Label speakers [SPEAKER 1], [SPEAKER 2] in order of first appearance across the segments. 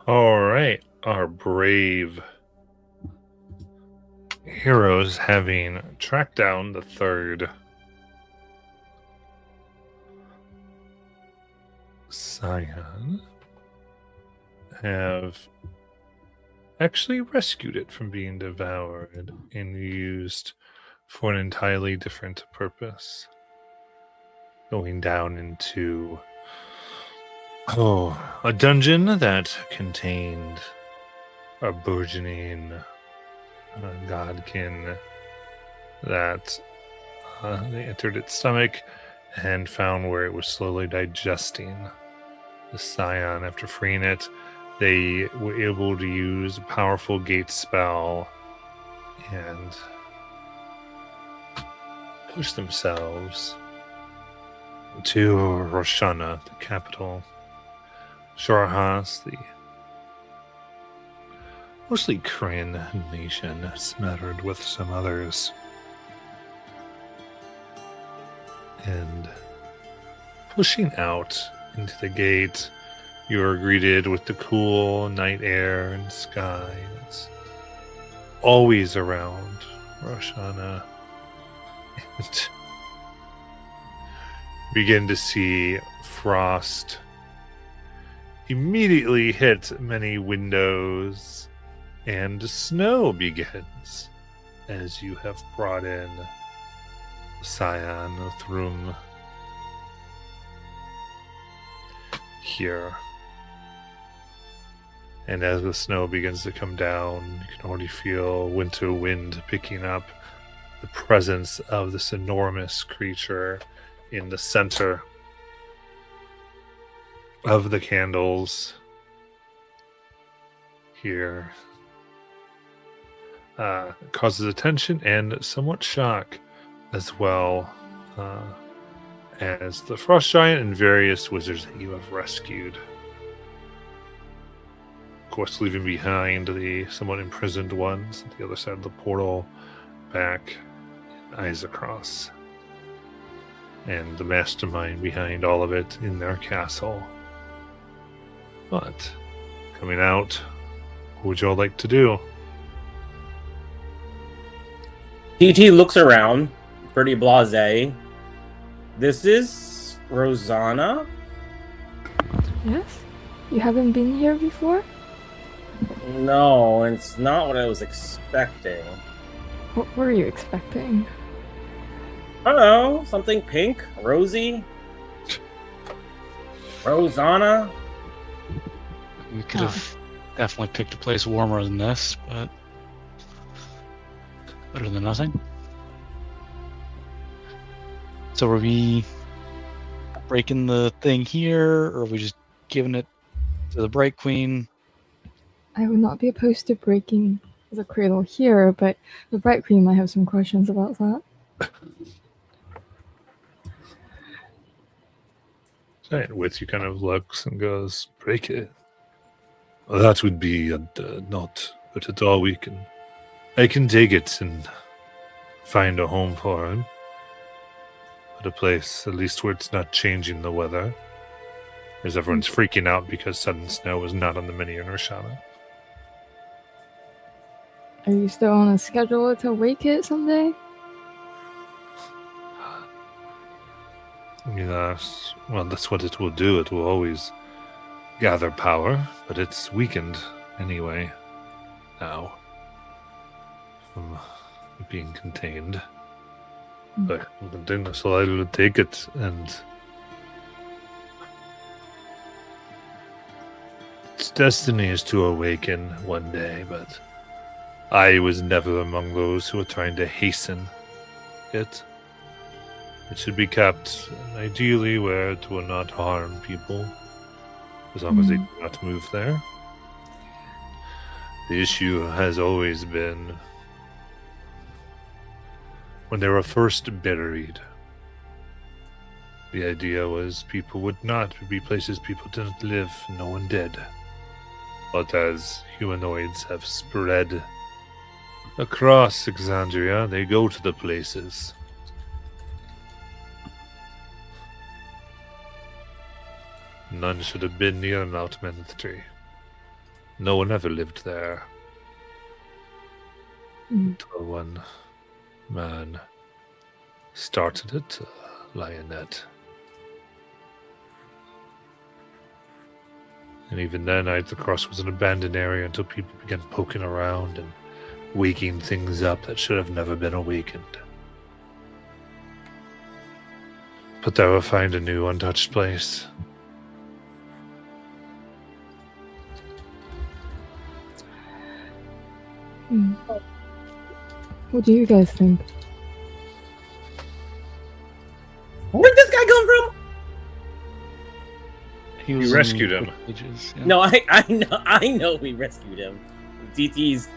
[SPEAKER 1] All right, our brave heroes, having tracked down the third scion, have actually rescued it from being devoured and used for an entirely different purpose. Going down into a dungeon that contained a burgeoning godkin that they entered its stomach and found where it was slowly digesting the scion. After freeing it, they were able to use a powerful gate spell and push themselves to Roshonna, the capital. Shorahas, the mostly Korean nation, smattered with some others. And pushing out into the gate, you are greeted with the cool night air and sky that's always around Roshana. And begin to see frost immediately hit many windows, and snow begins as you have brought in Scion of Thrum here. And as the snow begins to come down, you can already feel winter wind picking up the presence of this enormous creature in the center of the candles here. Causes attention and somewhat shock as well, as the Frost Giant and various wizards that you have rescued. Of course, leaving behind the somewhat imprisoned ones at the other side of the portal, back in Isacross, and the mastermind behind all of it in their castle. But coming out, what would y'all like to do?
[SPEAKER 2] TT looks around, pretty blasé. This is Roshonna?
[SPEAKER 3] Yes? You haven't been here before?
[SPEAKER 2] No, it's not what I was expecting.
[SPEAKER 3] What were you expecting?
[SPEAKER 2] I don't know, something pink, rosy? Roshonna?
[SPEAKER 4] We could have definitely picked a place warmer than this, but better than nothing. So are we breaking the thing here, or are we just giving it to the Bright Queen?
[SPEAKER 3] I would not be opposed to breaking the cradle here, but the Bright Queen might have some questions about that.
[SPEAKER 1] Giant Witch, you kind of looks and goes, break it. Well, that would be not good at all. I can take it and find a home for him. At a place, at least where it's not changing the weather. As everyone's freaking out because sudden snow is not on the menu in Roshana.
[SPEAKER 3] Are you still on a schedule to wake it someday?
[SPEAKER 1] I mean, well, that's what it will do. It will always gather power, but it's weakened anyway now from being contained. But so I will take it, and its destiny is to awaken one day, but I was never among those who are trying to hasten it. It should be kept, ideally, where it will not harm people, as long as they do not move there. The issue has always been when they were first buried. The idea was people would not be places people didn't live, no one did. But as humanoids have spread across Exandria, they go to the places. None should have been near an outmaned tree. No one ever lived there. Until one man started it, Lionette. And even then, the cross was an abandoned area until people began poking around and waking things up that should have never been awakened. But they will find a new untouched place.
[SPEAKER 3] What do you guys think?
[SPEAKER 2] Where'd this guy come from?
[SPEAKER 4] He was
[SPEAKER 1] rescued
[SPEAKER 4] in
[SPEAKER 1] him.
[SPEAKER 4] Pages, yeah.
[SPEAKER 2] No, I know we rescued him. DT's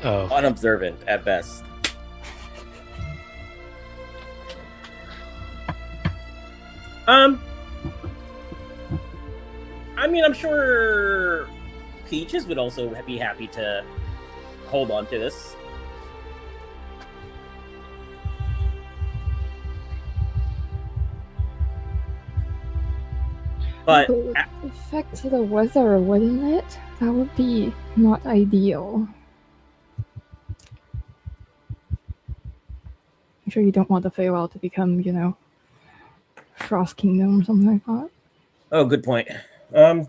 [SPEAKER 4] Oh,
[SPEAKER 2] unobservant at best. I mean, I'm sure Peaches would also be happy to hold on to this. But
[SPEAKER 3] It would affect the weather, wouldn't it? That would be not ideal. I'm sure you don't want the Feywild to become, Frost Kingdom or something like that.
[SPEAKER 2] oh, good point.
[SPEAKER 3] Have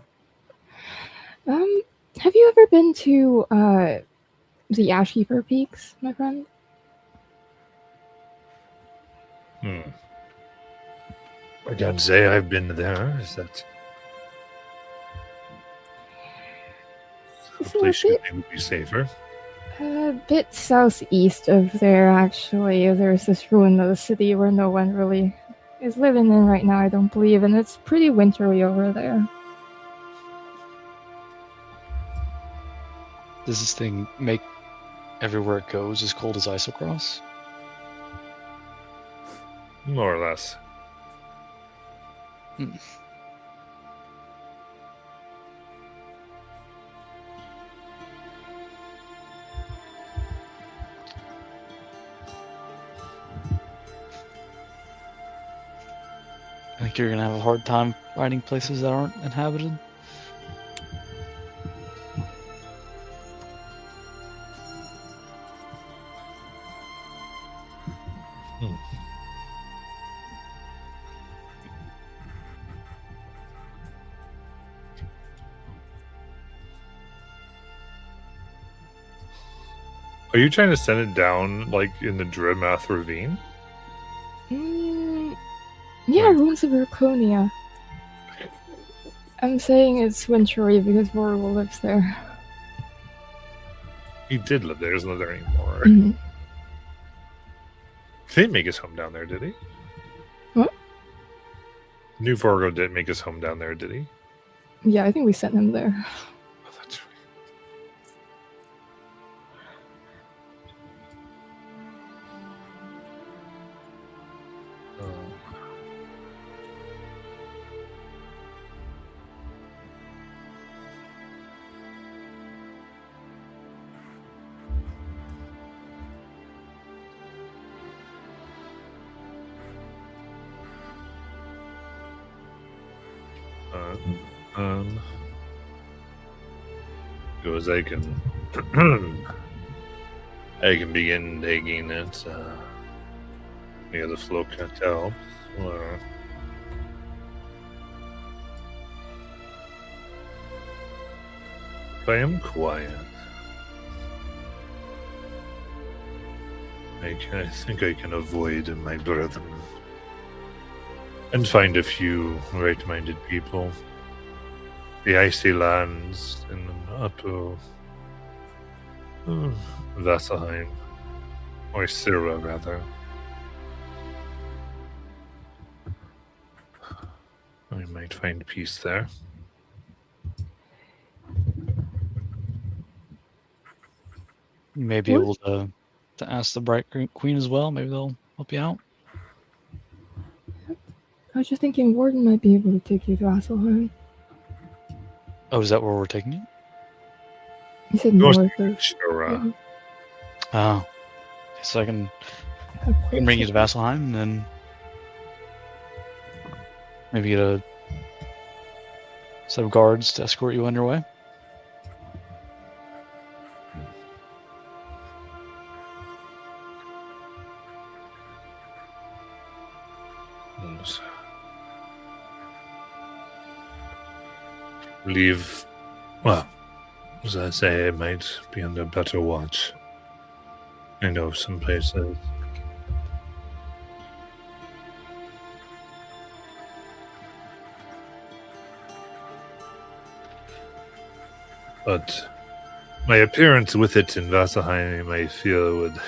[SPEAKER 3] you ever been to the Ashkeeper Peaks, my friend?
[SPEAKER 1] I can't say I've been there. Is that a
[SPEAKER 3] So
[SPEAKER 1] place you think would be safer?
[SPEAKER 3] a bit southeast of there, actually. There's this ruin of the city where no one really is living in right now, I don't believe, and it's pretty wintry over there.
[SPEAKER 4] does this thing make everywhere it goes as cold as Isocross?
[SPEAKER 1] More or less.
[SPEAKER 4] I think you're gonna have a hard time finding places that aren't inhabited.
[SPEAKER 1] Are you trying to send it down, like, in the Dreadmouth Ravine?
[SPEAKER 3] Yeah,
[SPEAKER 1] Right.
[SPEAKER 3] ruins of Urconia. I'm saying it's wintry because Vorwol lives there.
[SPEAKER 1] He did live there. He doesn't live there anymore.
[SPEAKER 3] Mhm.
[SPEAKER 1] He didn't make his home down there, did he?
[SPEAKER 3] What?
[SPEAKER 1] New Fargo didn't make his home down there, did he?
[SPEAKER 3] Yeah, I think we sent him there.
[SPEAKER 1] Oh, that's right. Goes I can I can begin digging it near the flow cut helps. Or if I am quiet, I think I can avoid my brethren and find a few right-minded people. The icy lands in Upper Vasselheim, or Syrah rather. I might find peace there.
[SPEAKER 4] You may be
[SPEAKER 3] What?
[SPEAKER 4] able to ask the Bright Queen as well. Maybe they'll help you out.
[SPEAKER 3] I was just thinking Warden might be able to take you to Asselheim.
[SPEAKER 4] Oh, is that where we're taking it?
[SPEAKER 3] He said
[SPEAKER 1] North
[SPEAKER 3] north of...
[SPEAKER 1] Syrah.
[SPEAKER 4] Oh, so I can bring you to Vasselheim and then maybe get a set of guards to escort you on your way.
[SPEAKER 1] And leave. Well, as I say, it might be under better watch. I know some places. But my appearance with it in Vasselheim, I feel, would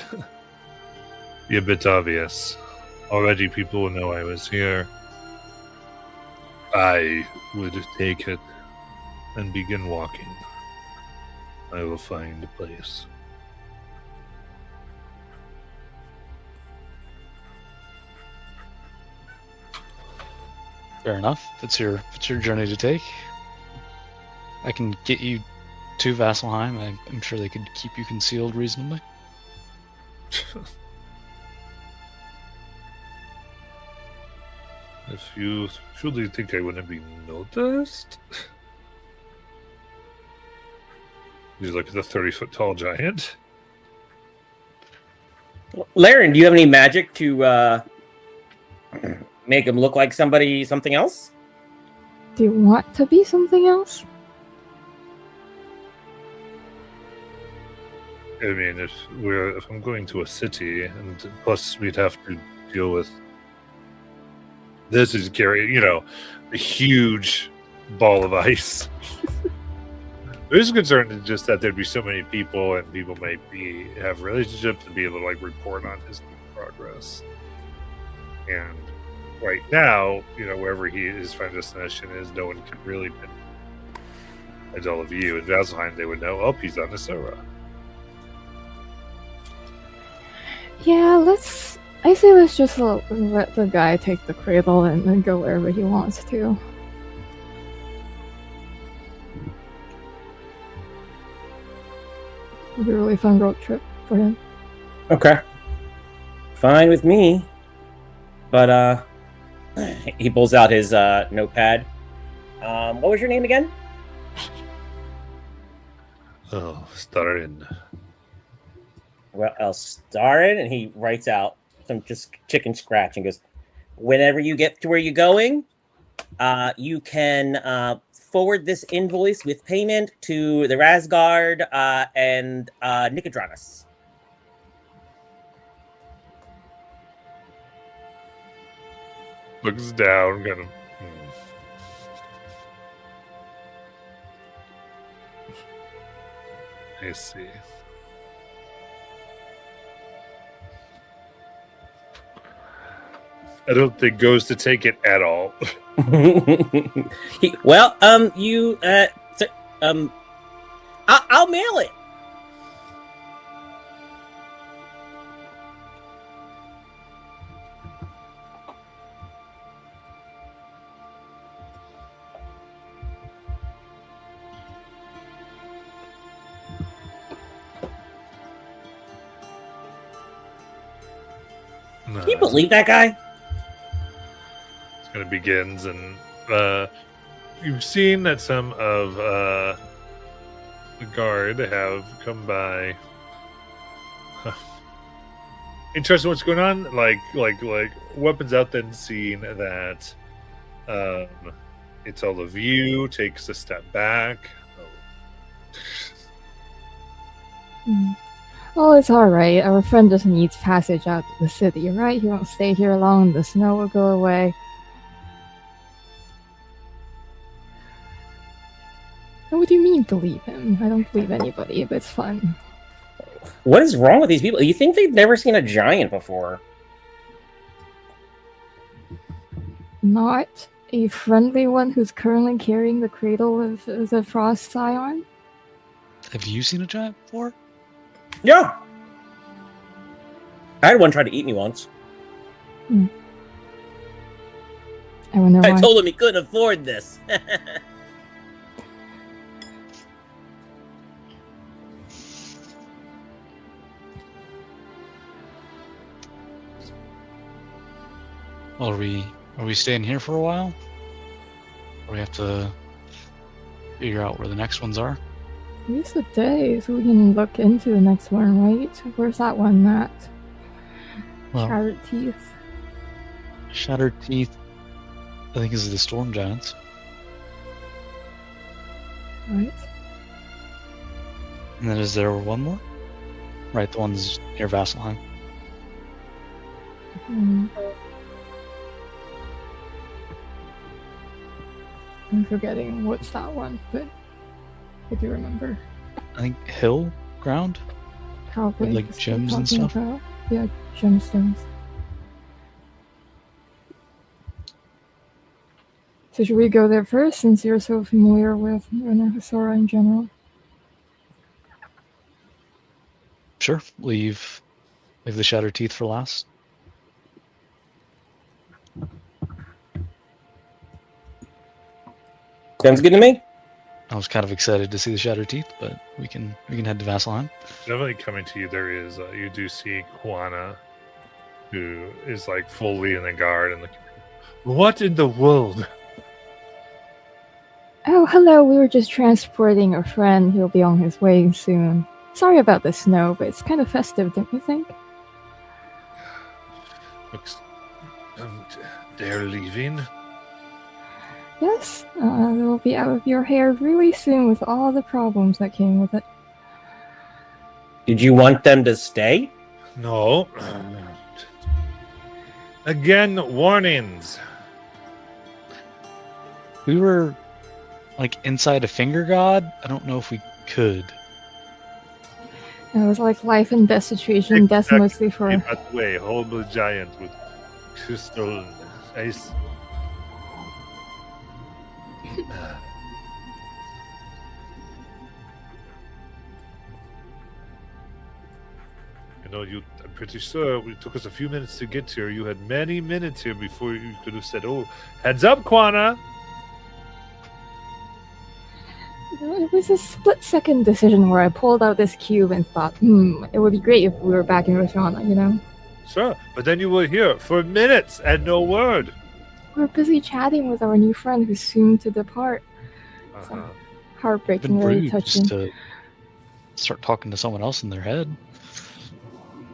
[SPEAKER 1] be a bit obvious. Already people will know I was here. I would take it and begin walking. I will find a place.
[SPEAKER 4] Fair enough. It's your journey to take. I can get you to Vasselheim. I'm sure they could keep you concealed reasonably.
[SPEAKER 1] If you truly think I wouldn't be noticed? He's like the 30-foot tall giant.
[SPEAKER 2] Laren, do you have any magic to make him look like something else?
[SPEAKER 3] Do you want to be something else?
[SPEAKER 1] I mean, if I'm going to a city, and plus we'd have to deal with this is Gary, a huge ball of ice. There's concern is just that there'd be so many people, and people might have relationships and be able to report on his progress. And right now, wherever his final destination is, no one can really pin as all of you. In Vasselheim, they would know, he's on the Sora.
[SPEAKER 3] Yeah, I say let's just let the guy take the cradle and then go wherever he wants to. It'll be a really fun road trip for him.
[SPEAKER 2] Okay. Fine with me. But, he pulls out his notepad. What was your name again?
[SPEAKER 1] Starin.
[SPEAKER 2] Well, I'll star it, and he writes out some just chicken scratch and goes, whenever you get to where you're going, you can forward this invoice with payment to the Rasgard and Nicodranus.
[SPEAKER 1] Looks down, kind of. I see. I don't think goes to take it at all.
[SPEAKER 2] I'll mail it.
[SPEAKER 1] No.
[SPEAKER 2] Can you believe that guy?
[SPEAKER 1] Kind of begins, and you've seen that some of the guard have come by. Interesting, what's going on? Like weapons out, then seeing that it's all of you. Takes a step back.
[SPEAKER 3] Oh, it's alright. Our friend just needs passage out of the city, right? He won't stay here long. The snow will go away. What do you mean believe him? I don't believe anybody, but it's fun.
[SPEAKER 2] What is wrong with these people? You think they've never seen a giant before?
[SPEAKER 3] Not a friendly one who's currently carrying the cradle of the Frost Scion?
[SPEAKER 4] Have you seen a giant before?
[SPEAKER 2] Yeah. I had one try to eat me once.
[SPEAKER 3] I wonder why.
[SPEAKER 2] I told him he couldn't afford this.
[SPEAKER 4] Well, are we staying here for a while? Or we have to figure out where the next ones are?
[SPEAKER 3] At least a day, so we can look into the next one, right? Where's that one at?
[SPEAKER 4] Well,
[SPEAKER 3] Carrot teeth.
[SPEAKER 4] Shattered Teeth, I think, is the Storm Giants.
[SPEAKER 3] Right.
[SPEAKER 4] And then is there one more? Right, the one's near Vasselheim.
[SPEAKER 3] I'm forgetting what's that one, but I do remember.
[SPEAKER 4] I think Hill Ground?
[SPEAKER 3] Probably.
[SPEAKER 4] With, like,
[SPEAKER 3] just
[SPEAKER 4] gems and
[SPEAKER 3] talking
[SPEAKER 4] stuff?
[SPEAKER 3] about- yeah, gemstones. So should we go there first, since you're so familiar with Renahasora in general?
[SPEAKER 4] Sure. Leave the Shattered Teeth for last.
[SPEAKER 2] Sounds good to me.
[SPEAKER 4] I was kind of excited to see the Shattered Teeth, but we can head to Vasselheim.
[SPEAKER 1] Definitely coming to you. There is you do see Juana, who is like fully in the guard and like, what in the world?
[SPEAKER 3] Oh, hello, we were just transporting a friend. He'll be on his way soon. Sorry about the snow, but it's kind of festive, don't you think?
[SPEAKER 1] Looks, they're leaving.
[SPEAKER 3] Yes, they'll be out of your hair really soon with all the problems that came with it.
[SPEAKER 2] Did you want them to stay?
[SPEAKER 1] No. Again, warnings.
[SPEAKER 4] We were like inside a finger god. I don't know if we could.
[SPEAKER 3] It was like life and death situation, death
[SPEAKER 1] Exactly.
[SPEAKER 3] mostly for...
[SPEAKER 1] That way, horrible giant with crystal ice. You know, I'm pretty sure it took us a few minutes to get here. You had many minutes here before you could have said, oh, heads up, Quana.
[SPEAKER 3] It was a split-second decision where I pulled out this cube and thought, it would be great if we were back in Roshonna, you know?
[SPEAKER 1] Sure, but then you were here for minutes and no word.
[SPEAKER 3] We were busy chatting with our new friend who's soon to depart.
[SPEAKER 1] Uh-huh.
[SPEAKER 3] Heartbreaking,
[SPEAKER 4] Been
[SPEAKER 3] really
[SPEAKER 4] rude
[SPEAKER 3] touching.
[SPEAKER 4] just to start talking to someone else in their head.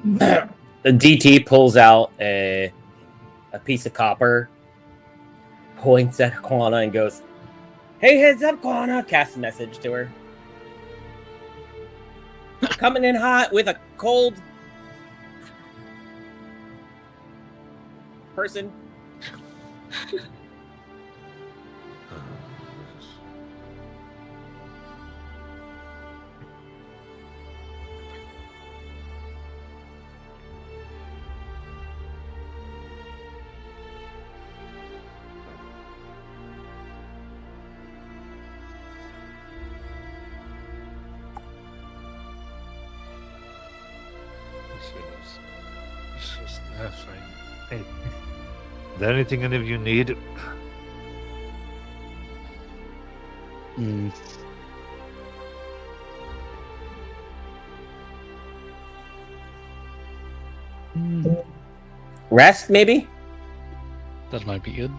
[SPEAKER 2] The DT pulls out a piece of copper, points at Quana, and goes, "Hey, heads up, Quana!" Casts a message to her. Coming in hot with a cold person.
[SPEAKER 1] It's just fine. Hey, is there anything any of you need?
[SPEAKER 4] Hmm.
[SPEAKER 2] Rest, maybe?
[SPEAKER 4] That might be good.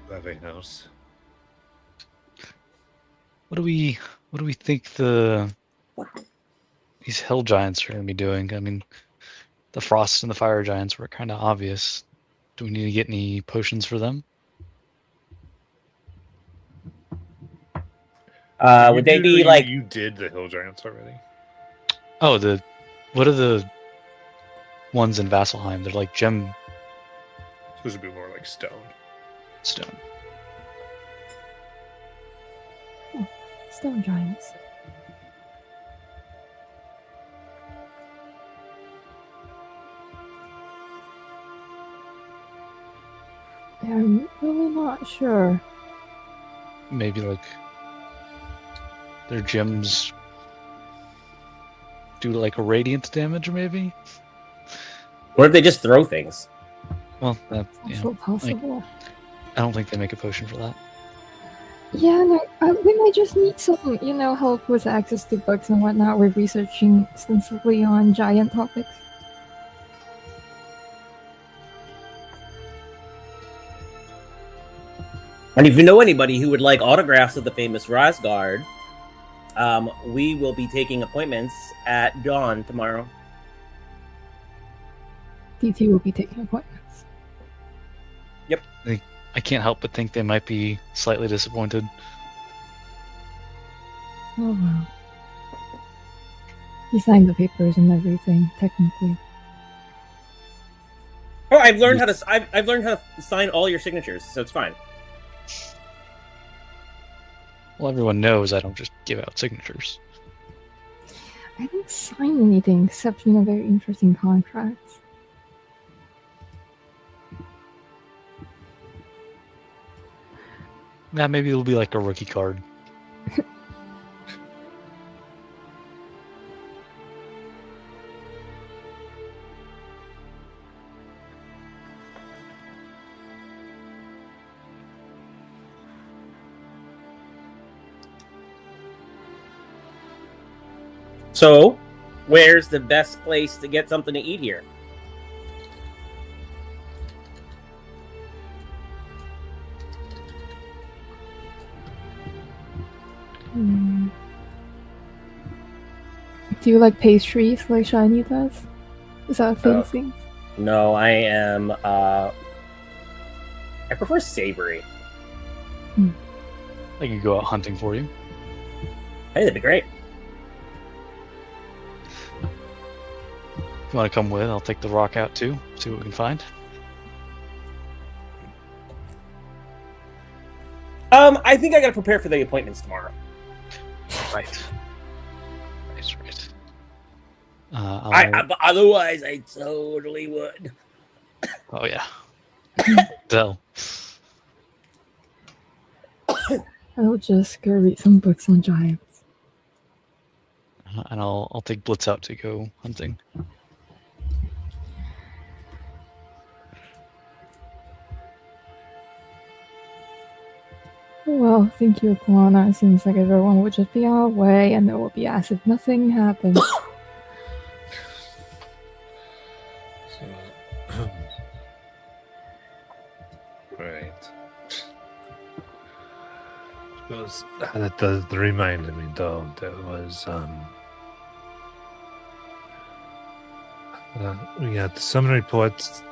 [SPEAKER 1] Very nice.
[SPEAKER 4] What do we think these hell giants are going to be doing? I mean, the frost and the fire giants were kind of obvious. Do we need to get any potions for them?
[SPEAKER 2] Would they be like?
[SPEAKER 1] You did the hill giants already.
[SPEAKER 4] Oh, what are the ones in Vasselheim? They're like gem
[SPEAKER 1] Supposed to be more like stone.
[SPEAKER 4] stone.
[SPEAKER 3] Stone giants. Yeah, I'm really not sure.
[SPEAKER 4] Maybe like their gems do like a radiant damage, maybe.
[SPEAKER 2] What if they just throw things?
[SPEAKER 4] Well, that,
[SPEAKER 3] Also possible.
[SPEAKER 4] I don't think they make a potion for that.
[SPEAKER 3] Yeah, no, we might just need some, help with access to books and whatnot. We're researching extensively on giant topics.
[SPEAKER 2] And if you know anybody who would like autographs of the famous Rosgard, we will be taking appointments at dawn tomorrow.
[SPEAKER 3] DT will be taking appointments.
[SPEAKER 4] I can't help but think they might be slightly disappointed.
[SPEAKER 3] Oh well. He signed the papers and everything, technically.
[SPEAKER 2] Oh, I've learned how to. I've learned how to sign all your signatures, so it's fine.
[SPEAKER 4] Well, everyone knows I don't just give out signatures.
[SPEAKER 3] I don't sign anything except, very interesting contracts.
[SPEAKER 4] Yeah, maybe it'll be like a rookie card.
[SPEAKER 2] So, where's the best place to get something to eat here?
[SPEAKER 3] Hmm. Do you like pastries like Shiny does? Is that a thing?
[SPEAKER 2] No, I am. I prefer savory.
[SPEAKER 4] I could go out hunting for you.
[SPEAKER 2] Hey, that'd be great.
[SPEAKER 4] If you want to come with, I'll take the rock out too. See what we can find.
[SPEAKER 2] I think I gotta prepare for the appointments tomorrow.
[SPEAKER 4] Right.
[SPEAKER 2] But otherwise, I totally would.
[SPEAKER 4] Oh yeah. Dell.
[SPEAKER 3] I'll just go read some books on giants.
[SPEAKER 4] And I'll take Blitz out to go hunting.
[SPEAKER 3] Well, thank you, Kwana. It seems like everyone will just be on our way and it will be as if nothing happened.
[SPEAKER 1] Right. Suppose that does remind me, though. There was we got some reports.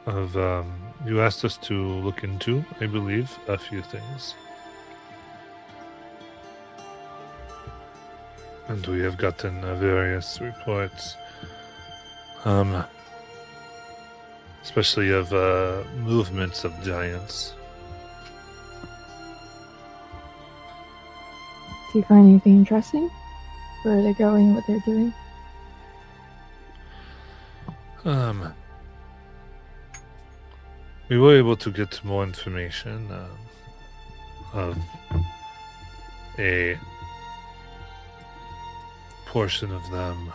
[SPEAKER 1] Of you asked us to look into, I believe, a few things. And we have gotten various reports, especially of movements of giants.
[SPEAKER 3] Do you find anything interesting? Where are they going? What they're doing?
[SPEAKER 1] We were able to get more information of a portion of them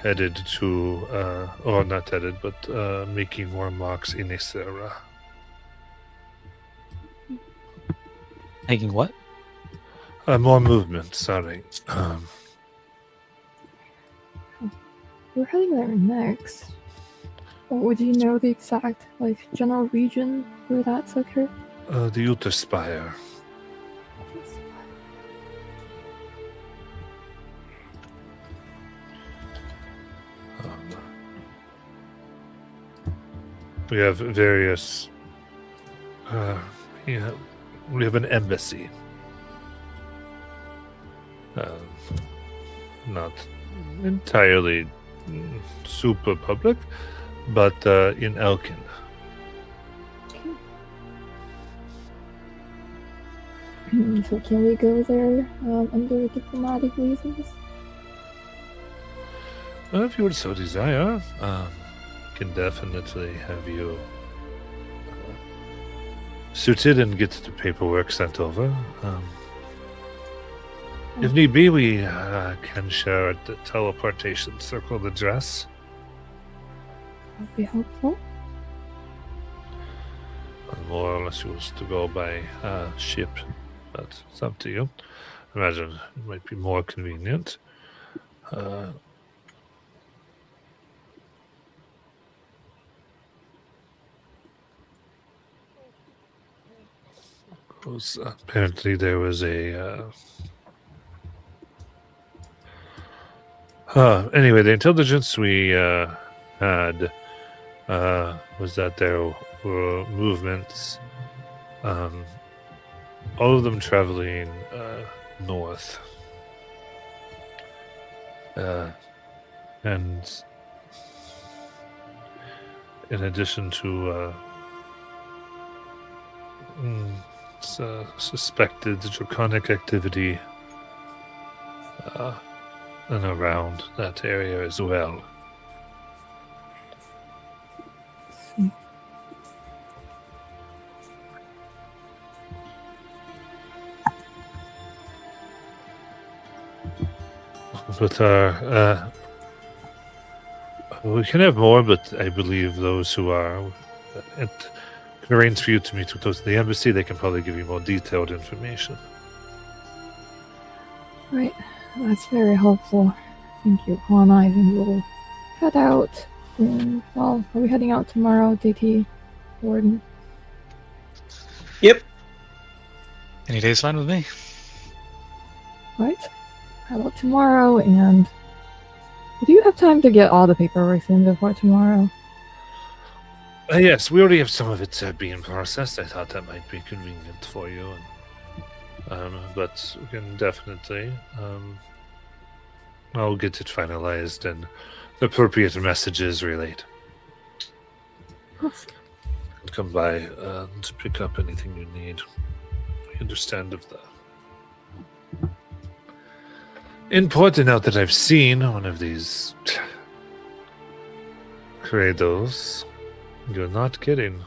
[SPEAKER 1] headed to, or not headed, but making more marks in Isera.
[SPEAKER 4] Taking what?
[SPEAKER 1] More movement, sorry.
[SPEAKER 3] We're heading there next. Would you know the exact, general region where that's occurred?
[SPEAKER 1] The Utterspire. We have various. We have an embassy. Not entirely super public, but in Elkin.
[SPEAKER 3] So can we go there under diplomatic reasons?
[SPEAKER 1] Well, if you would so desire, can definitely have you suited and get the paperwork sent over. If need be, we can share the teleportation circle address.
[SPEAKER 3] That'd be helpful.
[SPEAKER 1] More or less, you wish to go by ship, but it's up to you. Imagine it might be more convenient. Apparently there was a... anyway, the intelligence we had was that there were movements, all of them traveling north. And in addition to suspected draconic activity and around that area as well. But we can have more, but I believe those who are... It can arrange for you to meet with those at the embassy. They can probably give you more detailed information.
[SPEAKER 3] Right. That's very helpful. Thank you, Paul and I. Then we'll head out. And, well, are we heading out tomorrow, DT? Warden?
[SPEAKER 2] Yep.
[SPEAKER 4] Any day's fine with me.
[SPEAKER 3] Right. How about tomorrow? And do you have time to get all the paperwork in before tomorrow?
[SPEAKER 1] Yes, we already have some of it being processed. I thought that might be convenient for you. But we can definitely... I'll get it finalized and the appropriate messages relayed.
[SPEAKER 3] Awesome.
[SPEAKER 1] And come by to pick up anything you need. I understand of the important out that I've seen one of these cradles. You're not kidding.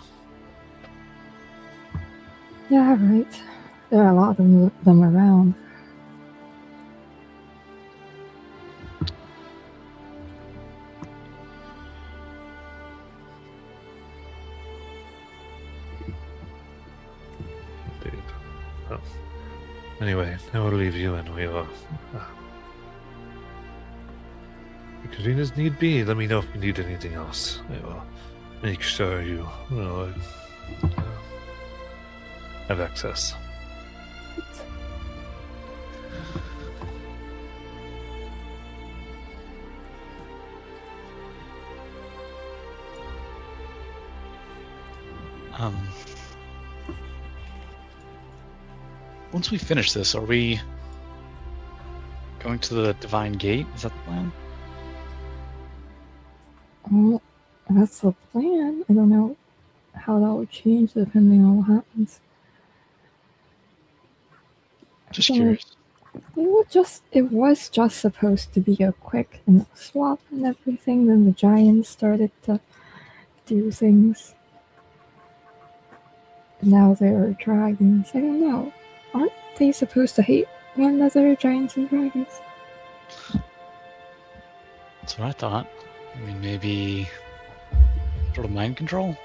[SPEAKER 3] Yeah, right. There are a lot of them around.
[SPEAKER 1] Indeed. Well, anyway, I will leave you and we will convene as need be. Let me know if you need anything else. I will make sure you will have access.
[SPEAKER 4] Once we finish this, are we going to the Divine Gate? Is that the plan?
[SPEAKER 3] Well, that's the plan. I don't know how that will change depending on what happens.
[SPEAKER 4] Just
[SPEAKER 3] So,
[SPEAKER 4] curious.
[SPEAKER 3] It was just supposed to be a quick swap and everything. Then the giants started to do things. Now they're dragons. I don't know. Aren't they supposed to hate one another, giants and dragons?
[SPEAKER 4] That's what I thought. I mean, maybe sort of mind control?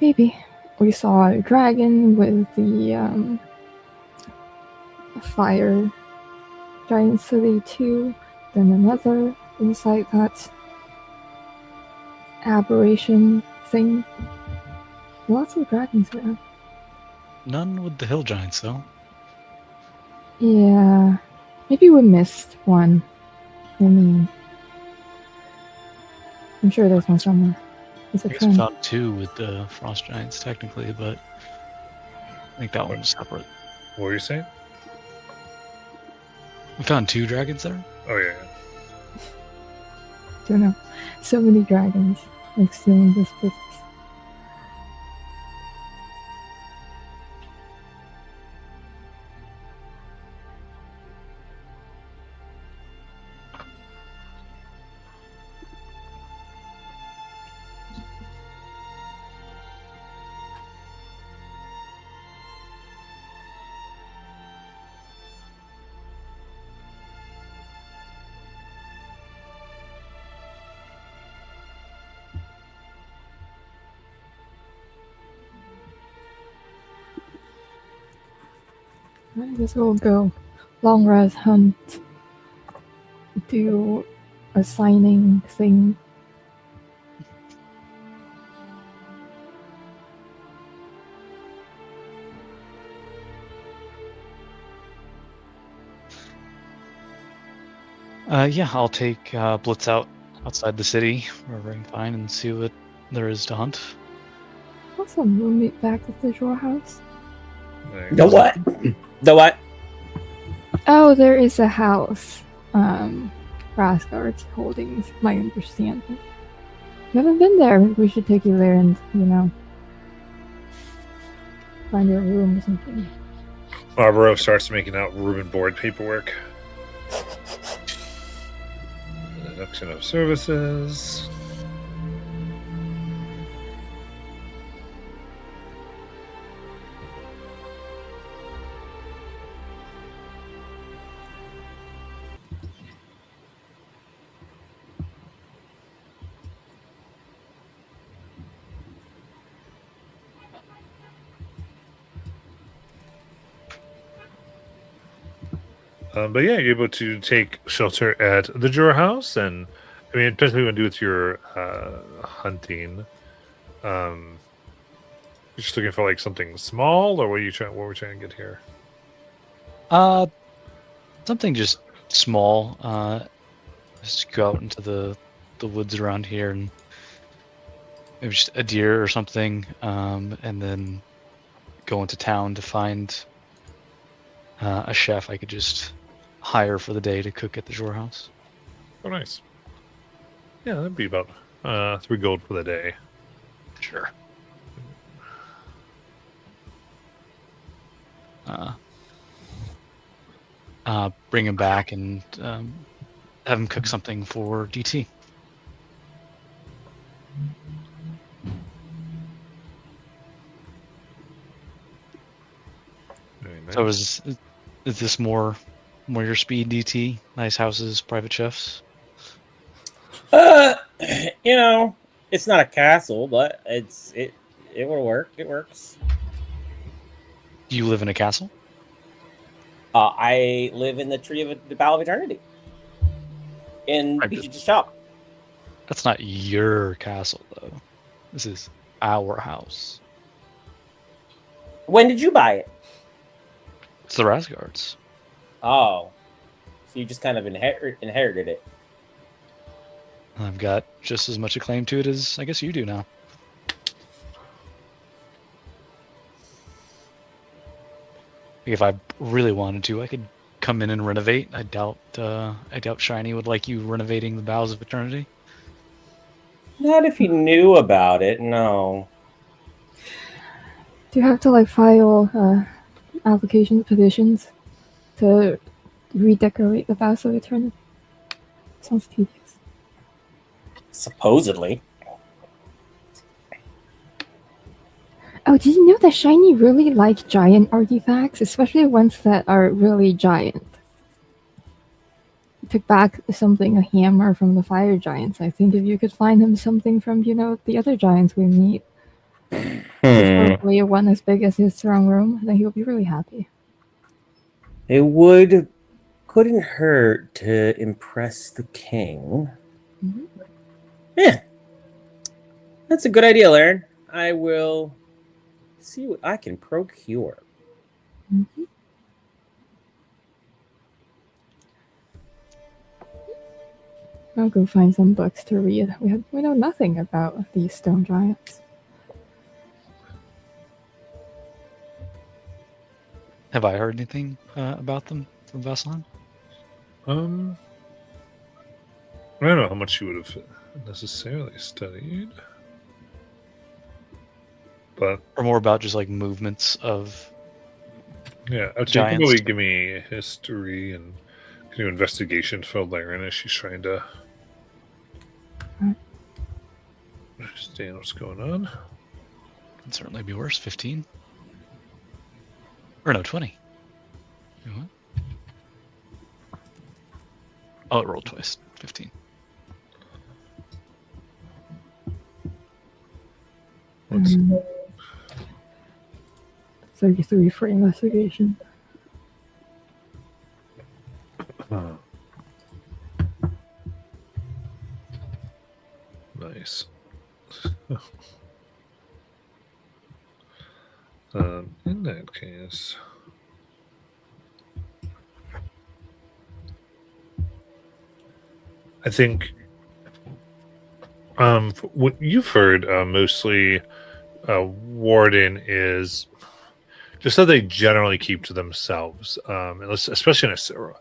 [SPEAKER 3] Maybe. We saw a dragon with the fire giant city too. Then another inside that aberration thing. Lots of dragons there.
[SPEAKER 4] None with the hill giants, though.
[SPEAKER 3] Yeah. Maybe we missed one. I mean, I'm sure there's one somewhere. It's a
[SPEAKER 4] I guess we
[SPEAKER 3] trend.
[SPEAKER 4] found two with the frost giants, technically, but I think that one's separate.
[SPEAKER 1] What were you saying?
[SPEAKER 4] We found two dragons there?
[SPEAKER 1] Oh, yeah.
[SPEAKER 3] Don't know. So many dragons. Like stealing this business. I guess we'll go long rest hunt, do a signing thing.
[SPEAKER 4] Yeah, I'll take Blitz outside the city wherever I can find and see what there is to hunt.
[SPEAKER 3] Awesome. We'll meet back at the draw house.
[SPEAKER 1] Nice.
[SPEAKER 2] The what? The what?
[SPEAKER 3] Oh, there is a house. Rasgard's Holdings, my understanding. You haven't been there. We should take you there and, find your room or something.
[SPEAKER 1] Barbaro starts making out room and board paperwork. Deduction of services. But yeah, you're able to take shelter at the drawer house, and I mean, it depends what you want to do with your hunting. You're just looking for like something small, or what are you trying? What we're trying to get here?
[SPEAKER 4] Something just small. Just go out into the woods around here and maybe just a deer or something, and then go into town to find a chef I could just hire for the day to cook at the Shore House.
[SPEAKER 1] Oh, nice. Yeah, that'd be about 3 gold for the day.
[SPEAKER 4] Sure. Bring him back and have him cook something for DT.
[SPEAKER 1] Very nice.
[SPEAKER 4] So is this more your speed, DT? Nice houses, private chefs?
[SPEAKER 2] It's not a castle, but it will work. It works.
[SPEAKER 4] Do you live in a castle?
[SPEAKER 2] I live in the Tree of the Bough of Eternity in BG's shop.
[SPEAKER 4] That's not your castle, though. This is our house.
[SPEAKER 2] When did you buy it?
[SPEAKER 4] It's the Rasgards.
[SPEAKER 2] Oh, so you just kind of inherited it.
[SPEAKER 4] I've got just as much a claim to it as I guess you do now. If I really wanted to, I could come in and renovate. I doubt Shiny would like you renovating the Boughs of Eternity.
[SPEAKER 2] Not if he knew about it, no.
[SPEAKER 3] Do you have to file applications, petitions to redecorate the Vows of Eternity? Sounds tedious.
[SPEAKER 2] Supposedly.
[SPEAKER 3] Oh, did you know that Shiny really likes giant artifacts, especially ones that are really giant? He took back something, a hammer from the fire giants. I think if you could find him something from, the other giants we meet, probably one as big as his throne room, then he'll be really happy.
[SPEAKER 2] It couldn't hurt to impress the king.
[SPEAKER 3] Mm-hmm.
[SPEAKER 2] Yeah. That's a good idea, Laren. I will see what I can procure.
[SPEAKER 3] Mm-hmm. I'll go find some books to read. We know nothing about these stone giants.
[SPEAKER 4] Have I heard anything about them from Vasselheim?
[SPEAKER 1] I don't know how much you would have necessarily studied, but
[SPEAKER 4] Or more about just movements of
[SPEAKER 1] yeah, you can
[SPEAKER 4] giants.
[SPEAKER 1] probably give me history and do investigation for Laren as she's trying to understand what's going on.
[SPEAKER 4] Can certainly be worse. 15. Or no, 20. Wait, what? Oh, it rolled twice. 15.
[SPEAKER 1] Let's
[SPEAKER 3] 33 for investigation.
[SPEAKER 1] Nice. In that case, I think what you've heard mostly, Warden is just that they generally keep to themselves, especially in Asura.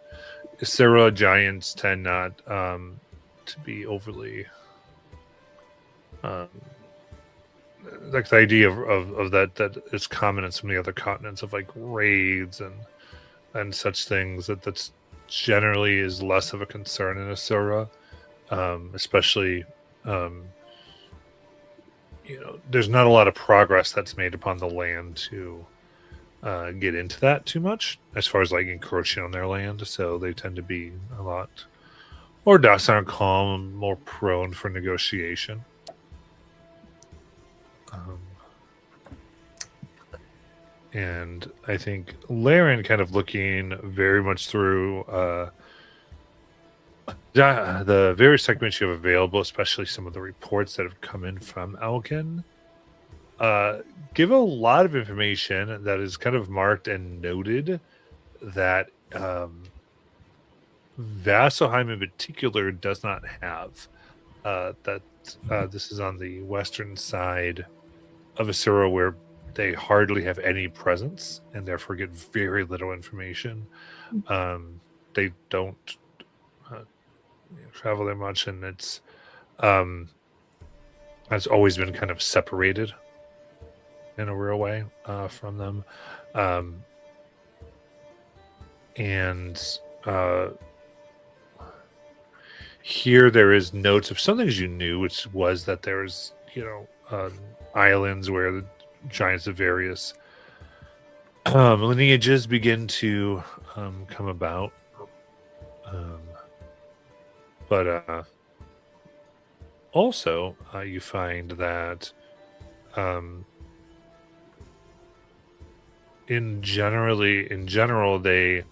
[SPEAKER 1] Asura giants tend not to be overly um, like the idea of that is common in some of the other continents of like raids and such things that's generally is less of a concern in Asura, especially there's not a lot of progress that's made upon the land to get into that too much as far as like encroaching on their land, so they tend to be a lot more docile and calm, more prone for negotiation. And I think Laren kind of looking very much through the various documents you have available, especially some of the reports that have come in from Alkin, give a lot of information that is kind of marked and noted that Vasselheim in particular does not have. This is on the western side of Asura, where they hardly have any presence and therefore get very little information. They don't travel there much, and it's has always been kind of separated in a real way from them. Here there is notes of some things you knew, which was that there's islands where the giants of various lineages begin to come about, but also you find that in general they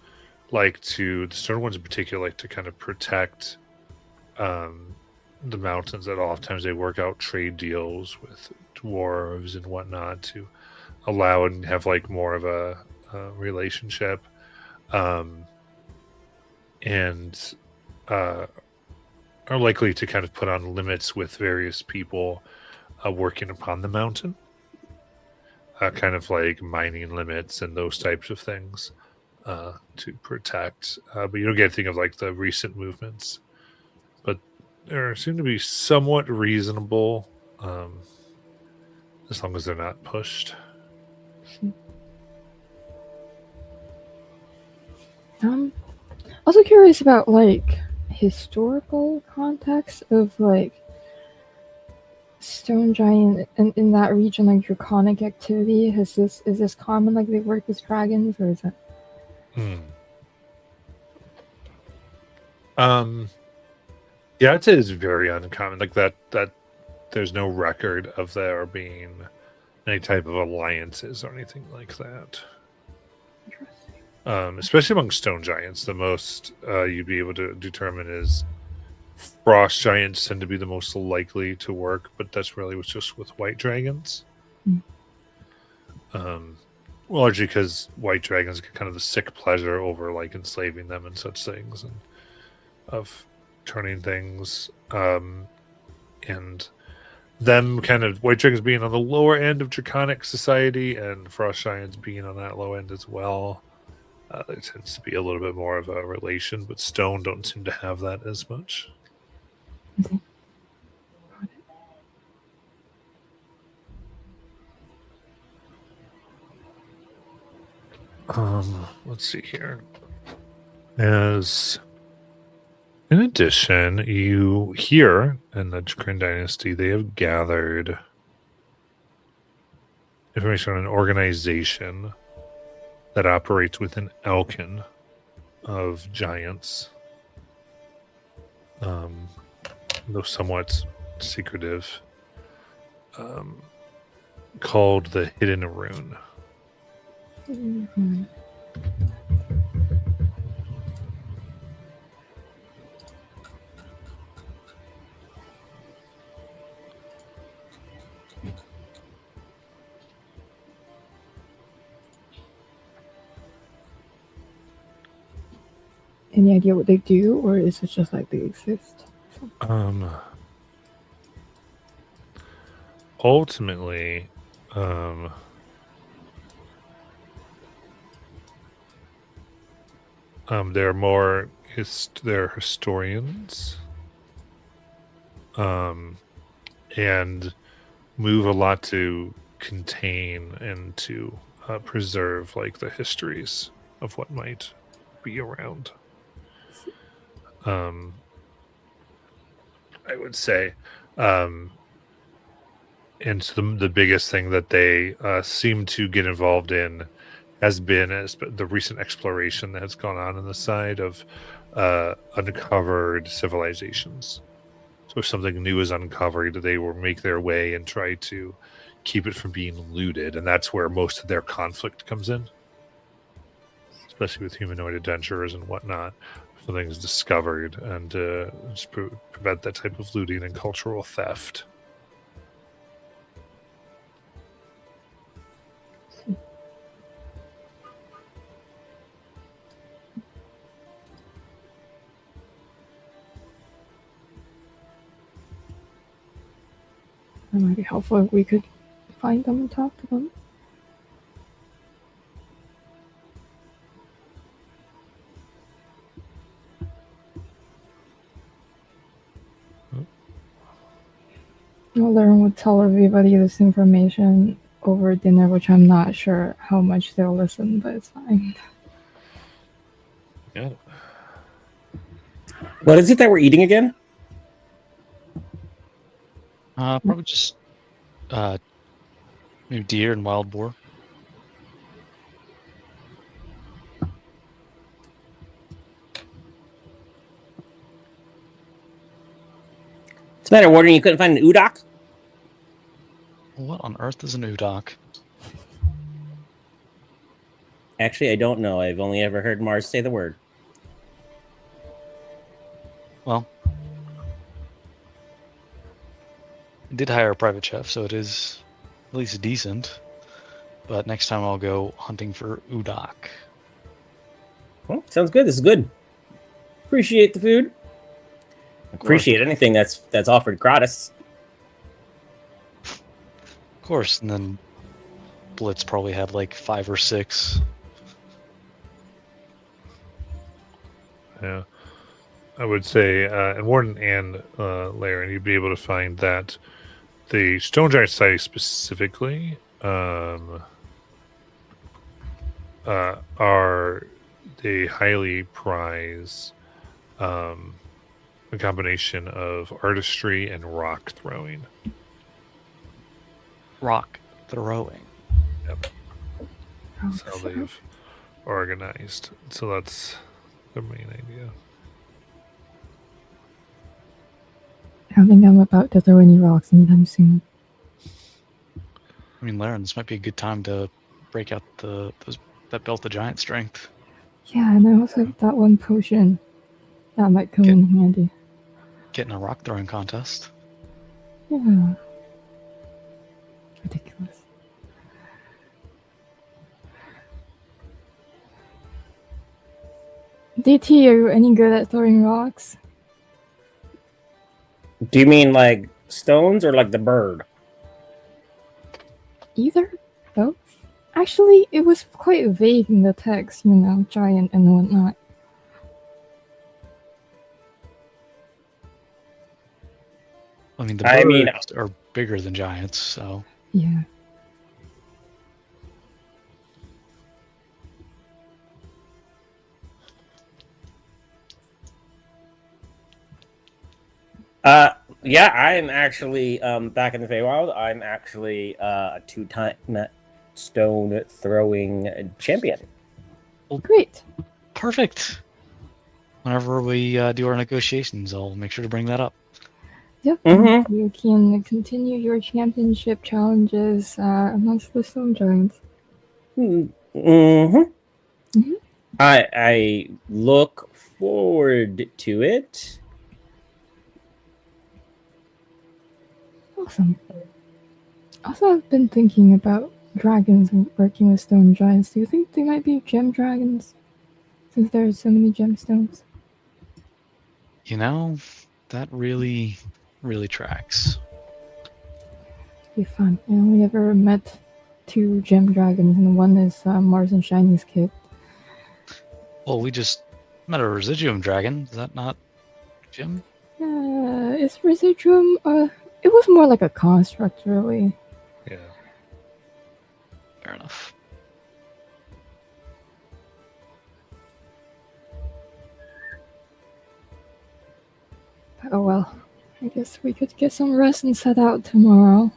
[SPEAKER 1] like to, the stone ones in particular, like to kind of protect the mountains. That oftentimes they work out trade deals with dwarves and whatnot to allow and have like more of a relationship, and are likely to kind of put on limits with various people working upon the mountain, kind of like mining limits and those types of things to protect. But you don't get anything of like the recent movements. But they seem to be somewhat reasonable, as long as they're not pushed.
[SPEAKER 3] Also curious about like historical context of like stone giant in that region, like draconic activity. Is this common? Like they work as dragons, or is it?
[SPEAKER 1] Yeah, I'd say it's very uncommon. Like that there's no record of there being any type of alliances or anything like that.
[SPEAKER 3] Interesting.
[SPEAKER 1] Especially among stone giants, the most you'd be able to determine is frost giants tend to be the most likely to work, but that's really just with white dragons. Largely because white dragons get kind of the sick pleasure over like enslaving them and such things, and of turning things, and them kind of white dragons being on the lower end of draconic society and frost giants being on that low end as well. There tends to be a little bit more of a relation, but stone don't seem to have that as much.
[SPEAKER 3] Okay.
[SPEAKER 1] Let's see here. In addition, you hear in the Kryn Dynasty, they have gathered information on an organization that operates within Elkin of giants, though somewhat secretive, called the Hidden Rune.
[SPEAKER 3] Mm-hmm. Any idea what they do, or is it just like they exist?
[SPEAKER 1] Ultimately, they're more they're historians, and move a lot to contain and to preserve like the histories of what might be around. I would say, and so the biggest thing that they seem to get involved in has been the recent exploration that has gone on the side of uncovered civilizations. So if something new is uncovered, they will make their way and try to keep it from being looted, and that's where most of their conflict comes in, especially with humanoid adventurers and whatnot. If something is discovered, and just prevent that type of looting and cultural theft.
[SPEAKER 3] That might be helpful if we could find them and talk to them. Well, Lauren would tell everybody this information over dinner, which I'm not sure how much they'll listen, but it's fine.
[SPEAKER 1] Yeah.
[SPEAKER 2] What is it that we're eating again?
[SPEAKER 4] Probably just maybe deer and wild boar.
[SPEAKER 2] It's a matter of wondering you couldn't find an udok?
[SPEAKER 4] What on earth is an udok?
[SPEAKER 2] Actually, I don't know. I've only ever heard Mars say the word.
[SPEAKER 4] Well, I did hire a private chef, so it is at least decent. But next time I'll go hunting for udok.
[SPEAKER 2] Well, sounds good. This is good. Appreciate the food. Appreciate anything that's offered gratis.
[SPEAKER 4] Of course, and then Blitz probably had like 5 or 6.
[SPEAKER 1] Yeah. I would say, and Warden and Laren, you'd be able to find that the Stone Giant Society specifically they highly prize a combination of artistry and rock throwing.
[SPEAKER 4] Rock throwing.
[SPEAKER 1] Yep. That's how they've organized. So that's their main idea.
[SPEAKER 3] I don't think I'm about to throw any rocks anytime soon.
[SPEAKER 4] I mean, Laren, this might be a good time to break out that belt of giant strength.
[SPEAKER 3] Yeah, and I also have that one potion. That might come in handy.
[SPEAKER 4] Get in a rock throwing contest.
[SPEAKER 3] Yeah. Ridiculous. DT, are you any good at throwing rocks?
[SPEAKER 2] Do you mean like stones or like the bird?
[SPEAKER 3] Either? Both? Actually, it was quite vague in the text, giant and whatnot.
[SPEAKER 4] I mean, the birds are bigger than giants, so...
[SPEAKER 3] Yeah.
[SPEAKER 2] Yeah, I'm actually back in the Feywild. I'm actually a 2-time stone throwing champion.
[SPEAKER 3] Well, great.
[SPEAKER 4] Perfect. Whenever we do our negotiations, I'll make sure to bring that up.
[SPEAKER 3] Yep.
[SPEAKER 2] Mm-hmm.
[SPEAKER 3] You can continue your championship challenges amongst the stone giants.
[SPEAKER 2] Mm-hmm. I look forward to it.
[SPEAKER 3] Awesome. Also, I've been thinking about dragons and working with stone giants. Do you think they might be gem dragons? Since there are so many gemstones.
[SPEAKER 4] That really, really tracks.
[SPEAKER 3] Be fun. I only ever met 2 gem dragons, and one is Mars and Shiny's kid.
[SPEAKER 4] Well, we just met a residuum dragon. Is that not Jim?
[SPEAKER 3] Is Residuum, it was more like a construct, really.
[SPEAKER 1] Yeah.
[SPEAKER 4] Fair enough.
[SPEAKER 3] Oh well, I guess we could get some rest and set out tomorrow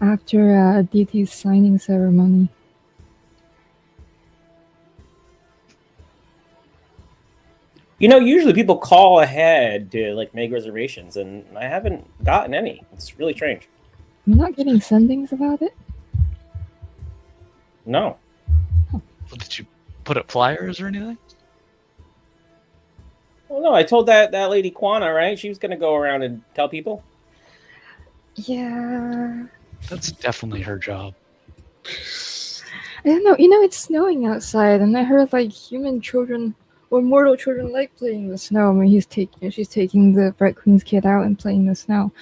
[SPEAKER 3] after DT's signing ceremony.
[SPEAKER 2] Usually people call ahead to like make reservations, and I haven't gotten any. It's really strange.
[SPEAKER 3] You're not getting sendings about it?
[SPEAKER 2] No.
[SPEAKER 4] Well, did you put up flyers or anything?
[SPEAKER 2] Well, no, I told that lady Quana, right? She was going to go around and tell people.
[SPEAKER 3] Yeah.
[SPEAKER 4] That's definitely her job.
[SPEAKER 3] I don't know. It's snowing outside, and I heard like human children or mortal children like playing in the snow. I mean, she's taking the Bright Queen's kid out and playing in the snow.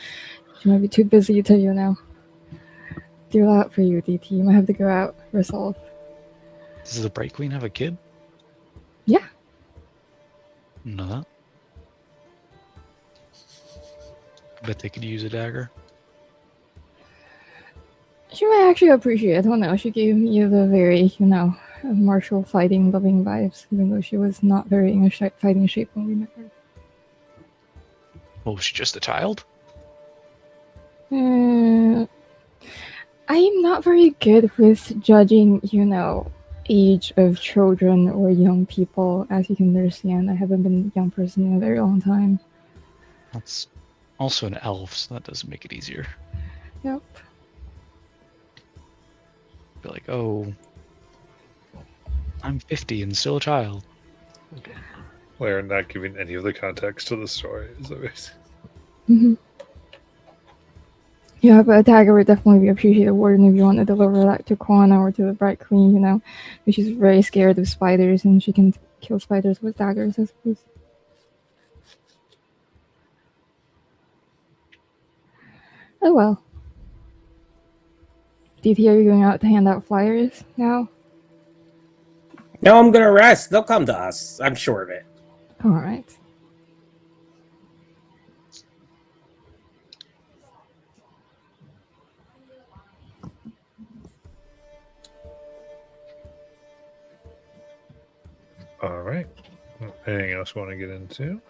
[SPEAKER 3] She might be too busy to, do that for you, DT. You might have to go out yourself.
[SPEAKER 4] Does the Bright Queen have a kid?
[SPEAKER 3] Yeah.
[SPEAKER 4] Know that. I bet they could use a dagger.
[SPEAKER 3] She might actually appreciate it. I don't know. She gave me the very, martial fighting loving vibes, even though she was not very in a fighting shape when we met her.
[SPEAKER 4] Well, was she just a child?
[SPEAKER 3] I'm not very good with judging, age of children or young people. As you can understand, I haven't been a young person in a very long time.
[SPEAKER 4] That's also an elf, so that doesn't make it easier.
[SPEAKER 3] Yep.
[SPEAKER 4] Be like, oh, I'm 50 and still a child.
[SPEAKER 1] We're not giving any of the context to the story. Is that right?
[SPEAKER 3] Mm-hmm. Yeah, but a dagger would definitely be appreciated, Warden, if you want to deliver that to Quana or to the Bright Queen, She's very scared of spiders, and she can kill spiders with daggers, I suppose. Oh well. DT, are you going out to hand out flyers now?
[SPEAKER 2] No, I'm going to rest. They'll come to us. I'm sure of it.
[SPEAKER 3] Alright.
[SPEAKER 1] All right. Anything else you want to get into?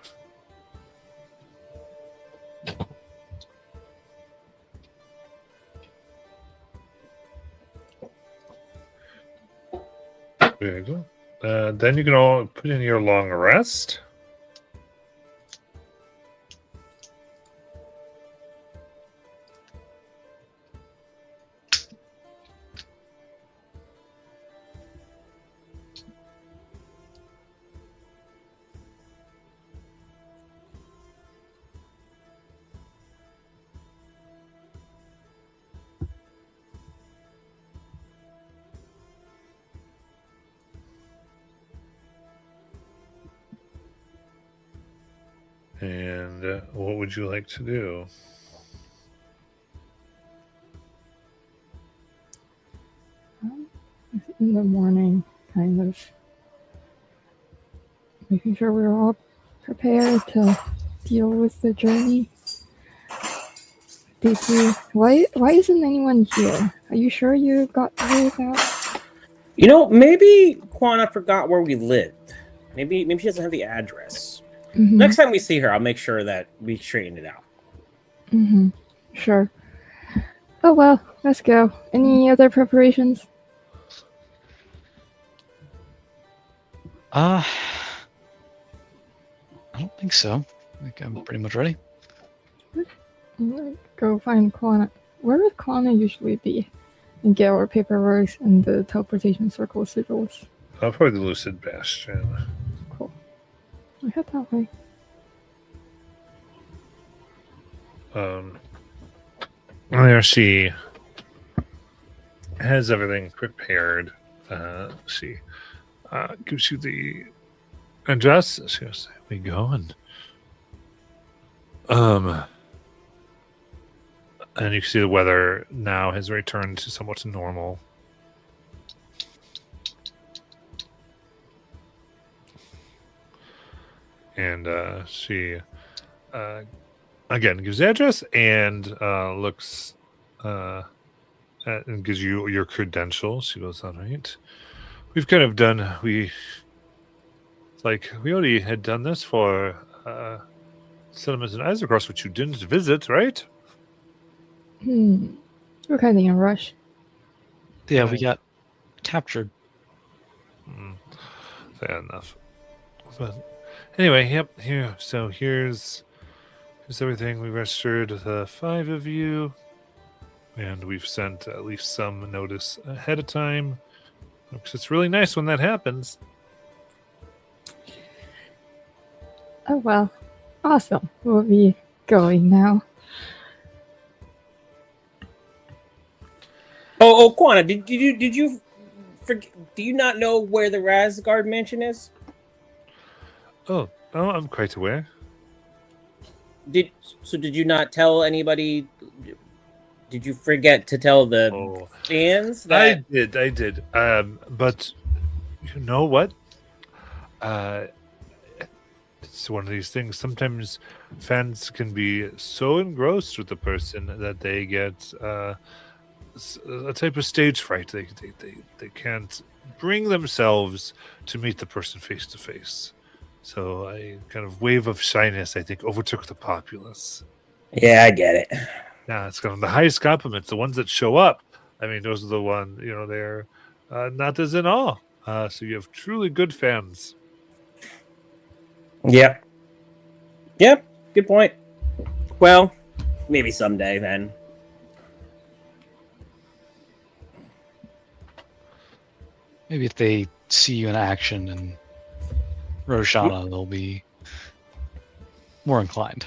[SPEAKER 1] Very good. Then you can all put in your long rest. And what would you like to do?
[SPEAKER 3] In the morning, kind of making sure we're all prepared to deal with the journey. DT, why isn't anyone here? Are you sure you got the word out?
[SPEAKER 2] Maybe Quana forgot where we lived. Maybe she doesn't have the address.
[SPEAKER 3] Mm-hmm.
[SPEAKER 2] Next time we see her, I'll make sure that we straighten it out.
[SPEAKER 3] Mm-hmm. Sure. Oh well, let's go. Any other preparations?
[SPEAKER 4] I don't think so. I think I'm pretty much ready.
[SPEAKER 3] Go find Quana. Where would Quana usually be? And get our paperwork and the teleportation circle sigils.
[SPEAKER 1] Probably the Lucid Bastion.
[SPEAKER 3] Cool. I head that way.
[SPEAKER 1] There she has everything prepared. She gives you the address. She goes, we go and And you can see the weather now has returned to somewhat normal. And she again gives the address and looks and gives you your credentials. She goes, "All right, we've kind of done. It's like we already had done this for Settlements in Isocross, which you didn't visit, right?"
[SPEAKER 3] We're kind of in a rush.
[SPEAKER 4] Yeah, we got captured.
[SPEAKER 1] Fair enough. But anyway, yep. So here's everything. We registered the 5 of you, and we've sent at least some notice ahead of time. Because it's really nice when that happens.
[SPEAKER 3] Oh well, awesome. We'll be going now.
[SPEAKER 2] Oh, Quana, did you forget? Do you not know where the Razgard mansion is?
[SPEAKER 1] Oh, I'm quite aware.
[SPEAKER 2] Did you not tell anybody? Did you forget to tell the fans that?
[SPEAKER 1] I did. But you know what? It's one of these things. Sometimes fans can be so engrossed with the person that they get a type of stage fright. They can't bring themselves to meet the person face to face. So a kind of wave of shyness, I think, overtook the populace.
[SPEAKER 2] Yeah, I get it.
[SPEAKER 1] Yeah, it's kind of the highest compliments. The ones that show up, I mean, those are the ones, they're not as in awe. So you have truly good fans.
[SPEAKER 2] Yep. Yep. Good point. Well, maybe someday then.
[SPEAKER 4] Maybe if they see you in action in Roshonna, they'll be more inclined.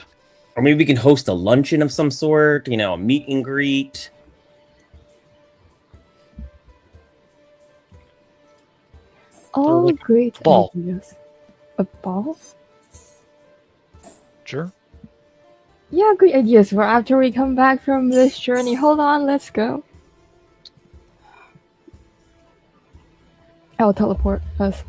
[SPEAKER 2] Or maybe we can host a luncheon of some sort, a meet and greet.
[SPEAKER 3] All
[SPEAKER 4] like
[SPEAKER 3] great
[SPEAKER 4] ball.
[SPEAKER 3] ideas. A ball?
[SPEAKER 4] Sure.
[SPEAKER 3] Yeah, great ideas for after we come back from this journey. Hold on, let's go. I'll teleport us.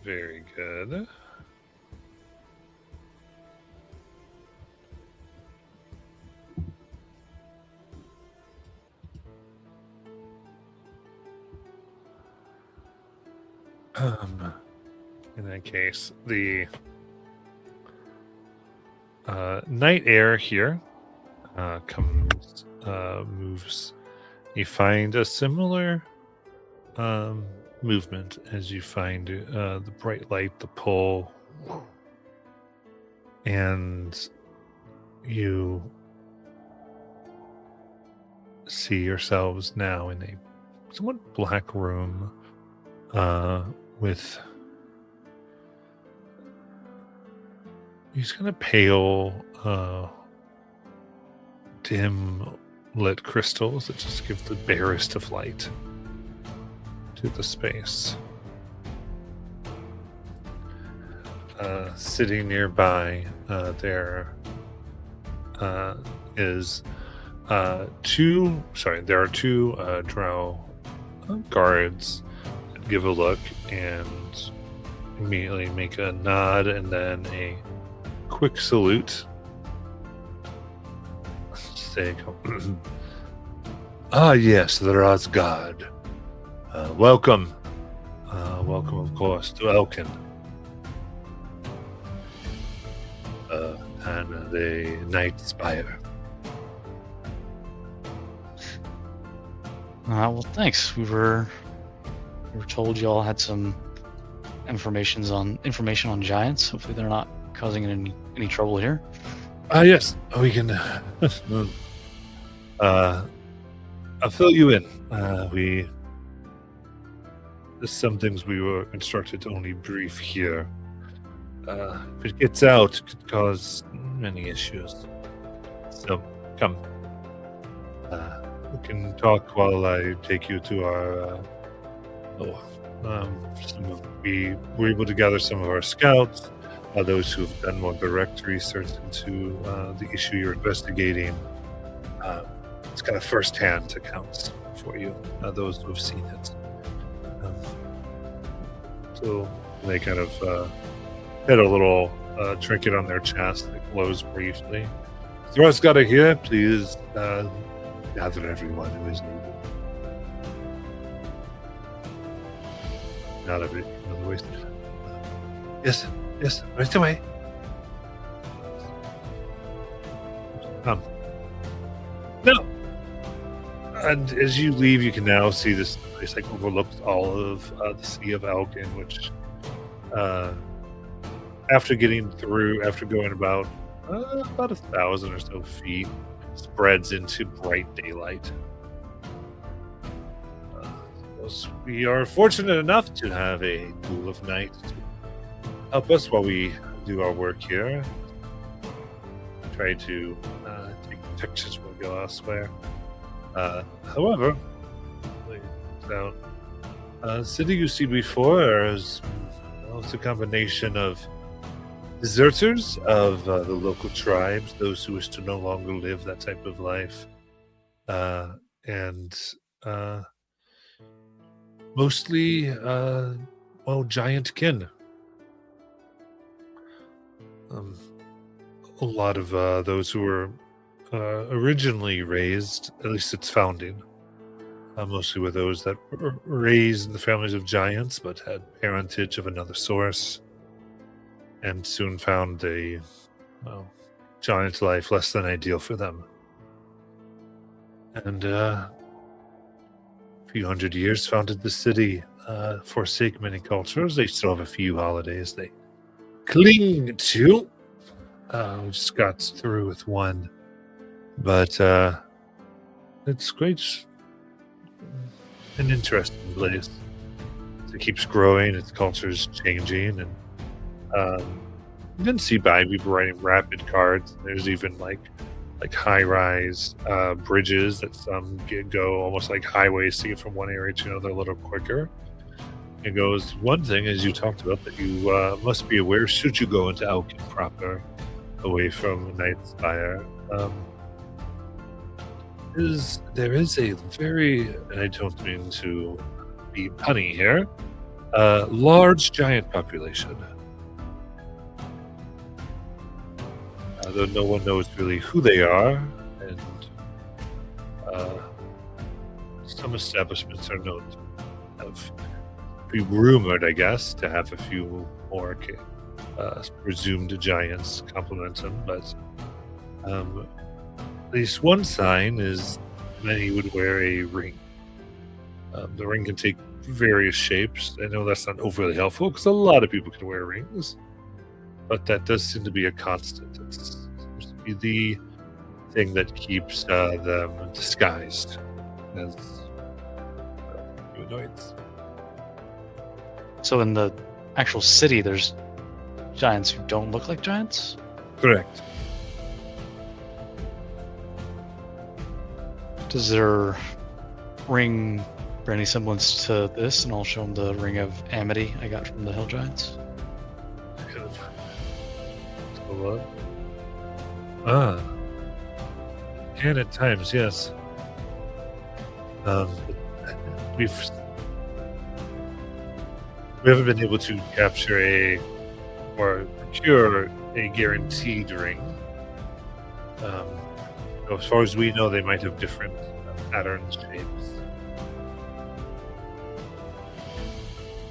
[SPEAKER 1] Very good. In that case, the night air here moves. You find a similar movement as you find the bright light, the pole, and you see yourselves now in a somewhat black room with these kind of pale, dim lit crystals that just give the barest of light to the space. Sitting nearby, there are two drow guards that give a look and immediately make a nod and then a quick salute. They go, yes, the Razgard. Welcome, of course, to Elkin. And the Night Spire.
[SPEAKER 4] Well, thanks. We were told y'all had some information on giants. Hopefully, they're not causing any trouble here.
[SPEAKER 1] Yes, we can. I'll fill you in. There's some things we were instructed to only brief here. If it gets out, it could cause many issues. So, come. We can talk while I take you to our We were able to gather some of our scouts, those who have done more direct research into the issue you're investigating. It's kind of first-hand accounts for you, those who have seen it. So they kind of hit a little trinket on their chest that glows briefly. If the rest got to hear, please gather everyone who is needed. Not every another waste. Yes, right away. No. And as you leave, you can now see this place like overlooks all of the Sea of Elgin, which, after going about 1,000 or so feet, spreads into bright daylight. We are fortunate enough to have a pool of night to help us while we do our work here. Try to take protections when we go elsewhere. However, the city you see before is it's a combination of deserters of the local tribes, those who wish to no longer live that type of life, and mostly, giant kin. A lot of those who were originally raised, at least its founding, mostly were those that were raised in the families of giants but had parentage of another source and soon found a giant life less than ideal for them. And a few hundred years founded the city. Forsake many cultures. They still have a few holidays they cling to. We just got through with one. But it's quite an interesting place. It keeps growing, its culture's changing, and you can see by people writing rapid cards. There's even like high-rise bridges that some go almost like highways to get from one area to another a little quicker. It goes, one thing, as you talked about, that you must be aware should you go into Elkin proper, away from Nightspire, there is a very, and I don't mean to be punny here, large giant population. Though no one knows really who they are, and some establishments are known to have be rumored, I guess, to have a few more presumed giants complement them, but at least one sign is many would wear a ring. The ring can take various shapes. I know that's not overly helpful because a lot of people can wear rings, but that does seem to be a constant. It seems to be the thing that keeps them disguised as humanoids.
[SPEAKER 4] So in the actual city, there's giants who don't look like giants?
[SPEAKER 1] Correct.
[SPEAKER 4] Does their ring bear any semblance to this? And I'll show them the ring of amity I got from the Hill Giants.
[SPEAKER 1] Kind of. So, can at times, yes. We haven't been able to capture or procure a guaranteed ring. As far as we know, they might have different patterns, shapes.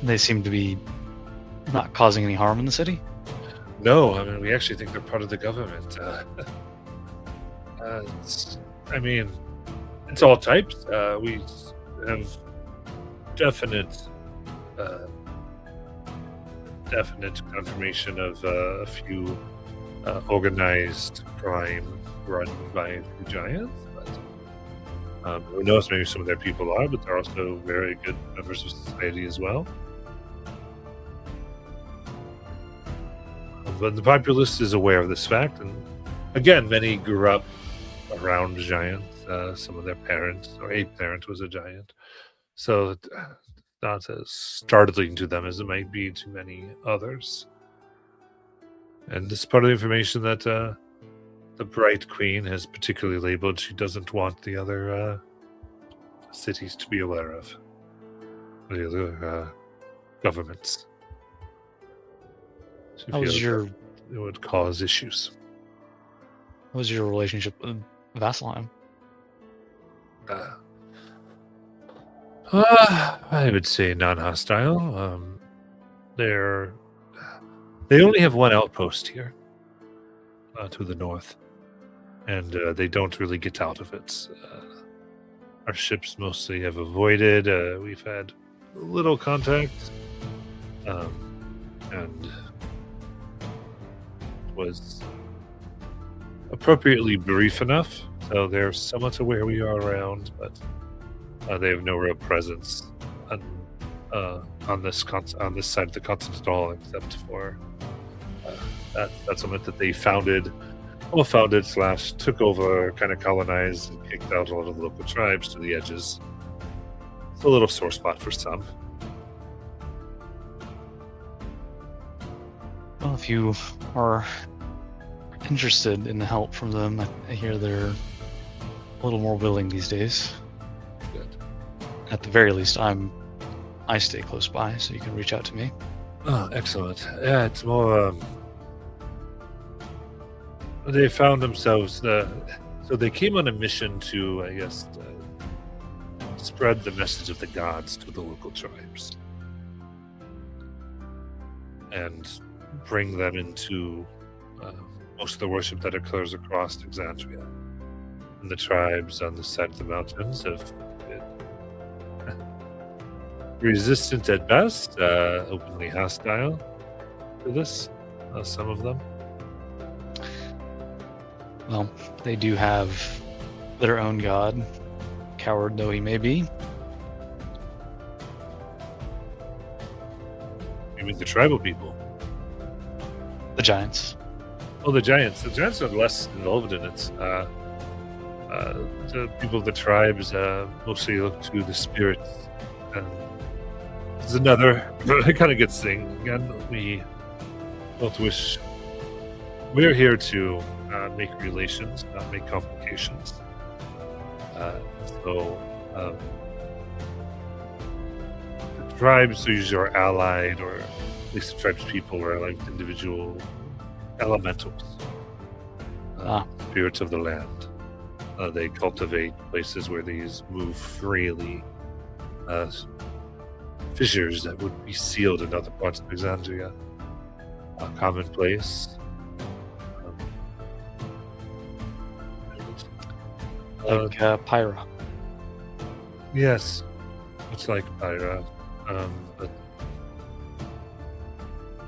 [SPEAKER 4] They seem to be not causing any harm in the city?
[SPEAKER 1] No, I mean, we actually think they're part of the government. It's all types. We have definite confirmation of a few organized crime run by a few giants, but who knows, maybe some of their people are, but they're also very good members of society as well. But the populace is aware of this fact, and again, many grew up around giants. Some of their parents, or a parent, was a giant, so not as startling to them as it might be to many others. And this is part of the information that the Bright Queen has particularly labeled. She doesn't want the other cities to be aware of, the other governments. She
[SPEAKER 4] How was
[SPEAKER 1] feels
[SPEAKER 4] your
[SPEAKER 1] that it would cause issues.
[SPEAKER 4] relationship with Vasselheim?
[SPEAKER 1] I would say non-hostile. They only have one outpost here to the north, and they don't really get out of it. Our ships mostly have avoided. We've had little contact, and was appropriately brief enough, so they're somewhat aware we are around, but they have no real presence on this side of the continent at all, except for that's something that they founded / took over, kind of colonized and kicked out a lot of the local tribes to the edges. It's a little sore spot for some.
[SPEAKER 4] Well, if you are interested in the help from them, I hear they're a little more willing these days.
[SPEAKER 1] Good.
[SPEAKER 4] At the very least, I stay close by, so you can reach out to me.
[SPEAKER 1] Oh, excellent. Yeah, it's more. They found themselves. So they came on a mission to, I guess, spread the message of the gods to the local tribes and bring them into most of the worship that occurs across Exandria. And the tribes on the side of the mountains have been resistant at best, openly hostile to this, some of them.
[SPEAKER 4] Well, they do have their own god, coward though he may be.
[SPEAKER 1] You mean the tribal people?
[SPEAKER 4] The giants.
[SPEAKER 1] Oh, the giants. The giants are less involved in it. The people of the tribes mostly look to the spirits. There's another kind of good thing. Again, we don't wish. We're here to make relations, not make complications. So the tribes usually are allied, or at least the tribes people are like individual elementals, spirits of the land. They cultivate places where these move freely. Fissures that would be sealed in other parts of Exandria are commonplace.
[SPEAKER 4] Like Pyra.
[SPEAKER 1] Yes, it's like Pyra, but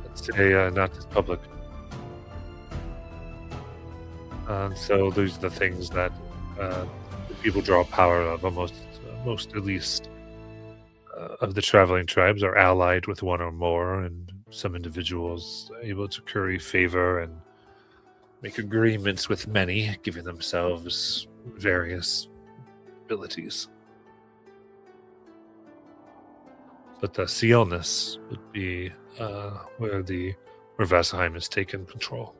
[SPEAKER 1] let's say not as public. So those are the things that the people draw power of. Most at least of the traveling tribes are allied with one or more, and some individuals are able to curry favor and make agreements with many, giving themselves various abilities. But the Sionus would be where Vasselheim has taken control.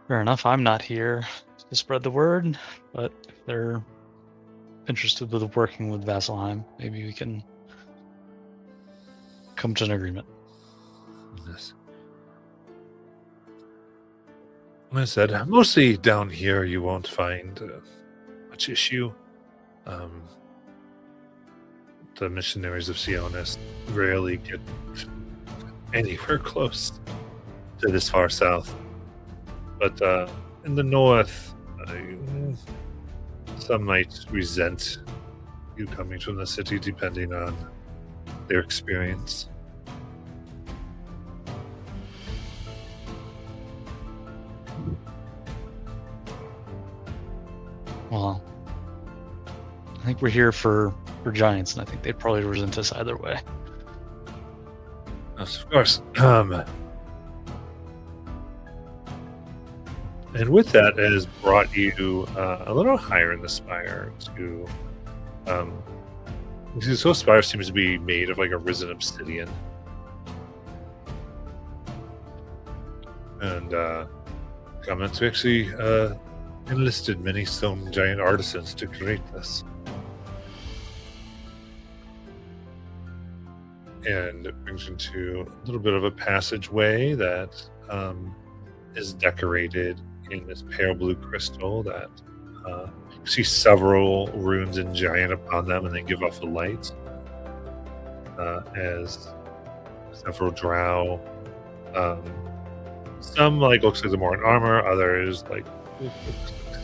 [SPEAKER 4] Fair enough. I'm not here to spread the word, but if they're interested with working with Vasselheim, maybe we can come to an agreement.
[SPEAKER 1] Yes. Like I said, mostly down here you won't find much issue. The missionaries of Sionus rarely get anywhere close to this far south. But in the north, some might resent you coming from the city, depending on their experience.
[SPEAKER 4] Well, I think we're here for giants, and I think they'd probably resent us either way.
[SPEAKER 1] Yes, of course. And with that, it has brought you a little higher in the spire to So spire seems to be made of like a risen obsidian, and comments we actually enlisted many stone giant artisans to create this. And it brings into a little bit of a passageway that is decorated in this pale blue crystal that you see several runes in giant upon them, and they give off a light as several drow. Some looks like they're more in armor, others like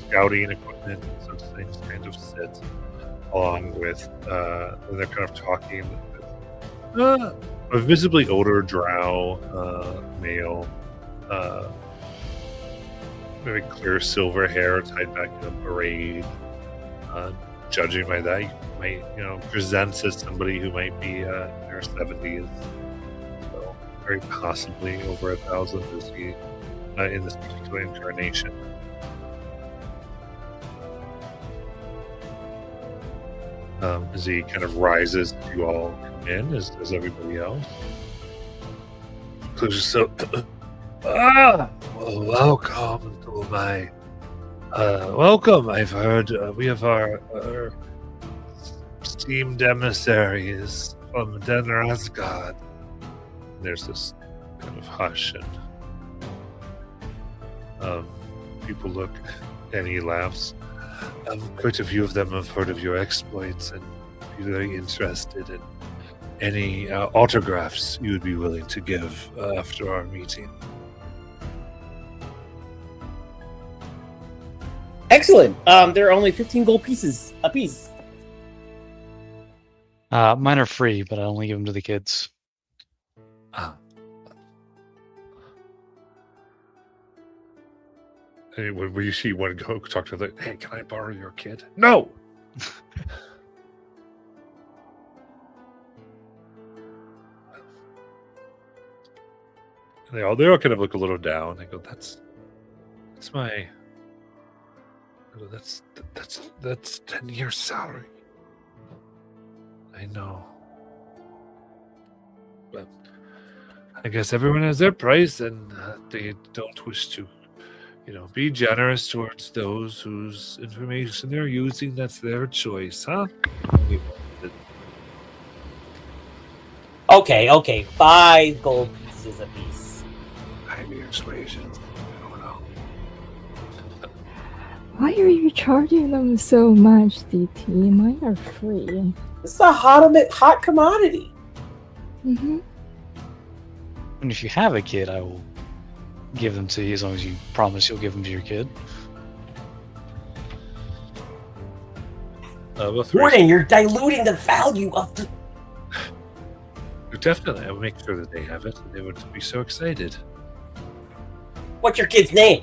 [SPEAKER 1] scouting equipment, such things kind of sit along with and they're kind of talking. A visibly older drow male, maybe clear silver hair tied back in a braid. Judging by that, you might, presents as somebody who might be in their 70s. So very possibly over 1,000 to see in this particular incarnation. As he kind of rises, you all come in, as does everybody else. So, welcome to my. Welcome. I've heard we have our esteemed emissaries from Denrazgard. There's this kind of hush, and people look, and he laughs. Quite a few of them have heard of your exploits and be very interested in any autographs you would be willing to give after our meeting.
[SPEAKER 2] Excellent. There are only 15 gold pieces a piece.
[SPEAKER 4] Mine are free, but I only give them to the kids.
[SPEAKER 1] Hey, when you see one go talk to the, hey, can I borrow your kid? No! They all kind of look a little down. They go, that's my. That's 10 years salary. I know. But I guess everyone has their price, and they don't wish to, be generous towards those whose information they're using. That's their choice, huh?
[SPEAKER 2] Okay. 5 gold pieces a piece.
[SPEAKER 1] I'm your persuasions. I don't know.
[SPEAKER 3] Why are you charging them so much, DT? Mine are free.
[SPEAKER 2] It's a hot commodity.
[SPEAKER 3] Mm-hmm.
[SPEAKER 4] And if you have a kid, I will give them to you as long as you promise you'll give them to your kid.
[SPEAKER 2] Warden, you're diluting the value of the...
[SPEAKER 1] Definitely, I will make sure that they have it. They would be so excited.
[SPEAKER 2] What's your kid's name?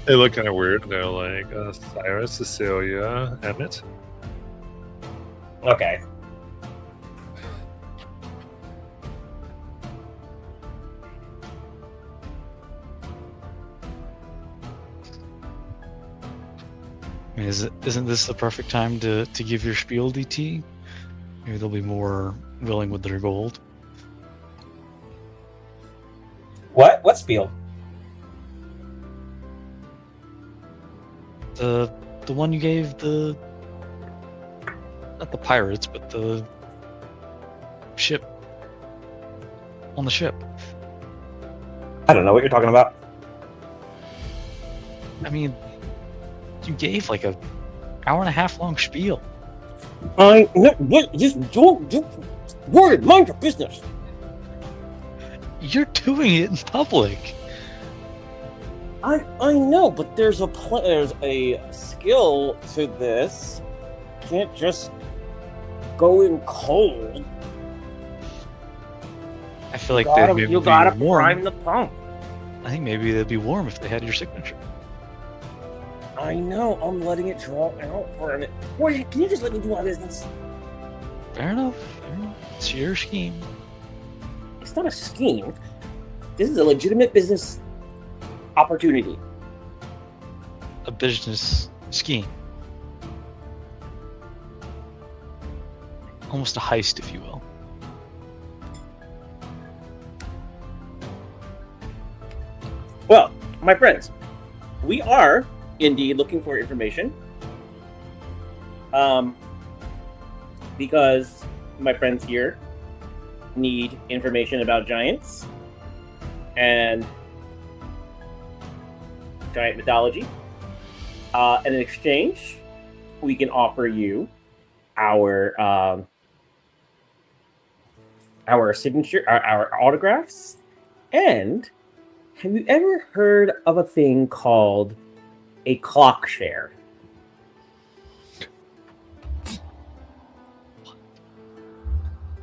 [SPEAKER 1] They look kind of weird. They're like Cyrus, Cecilia, Emmett.
[SPEAKER 2] Okay.
[SPEAKER 4] I mean, isn't this the perfect time to give your spiel, DT? Maybe they'll be more willing with their gold.
[SPEAKER 2] What spiel?
[SPEAKER 4] The one you gave the, not the pirates, but the ship on the ship.
[SPEAKER 2] I don't know what you're talking about.
[SPEAKER 4] I mean, you gave like a hour and a half long spiel.
[SPEAKER 2] Just don't word, mind your business.
[SPEAKER 4] You're doing it in public.
[SPEAKER 2] I know, but there's a skill to this. Can't just go in cold.
[SPEAKER 4] I feel like
[SPEAKER 2] you gotta prime the pump.
[SPEAKER 4] I think maybe they'd be warm if they had your signature.
[SPEAKER 2] I know. I'm letting it draw out for a minute. Wait, can you just let me do my business?
[SPEAKER 4] Fair enough. It's your scheme.
[SPEAKER 2] It's not a scheme. This is a legitimate business opportunity.
[SPEAKER 4] a business scheme. Almost a heist, if you will.
[SPEAKER 2] Well, my friends, we are indeed looking for information. Because my friends here need information about giants and giant mythology. And in exchange, we can offer you our signature, our autographs. And have you ever heard of a thing called a clock share?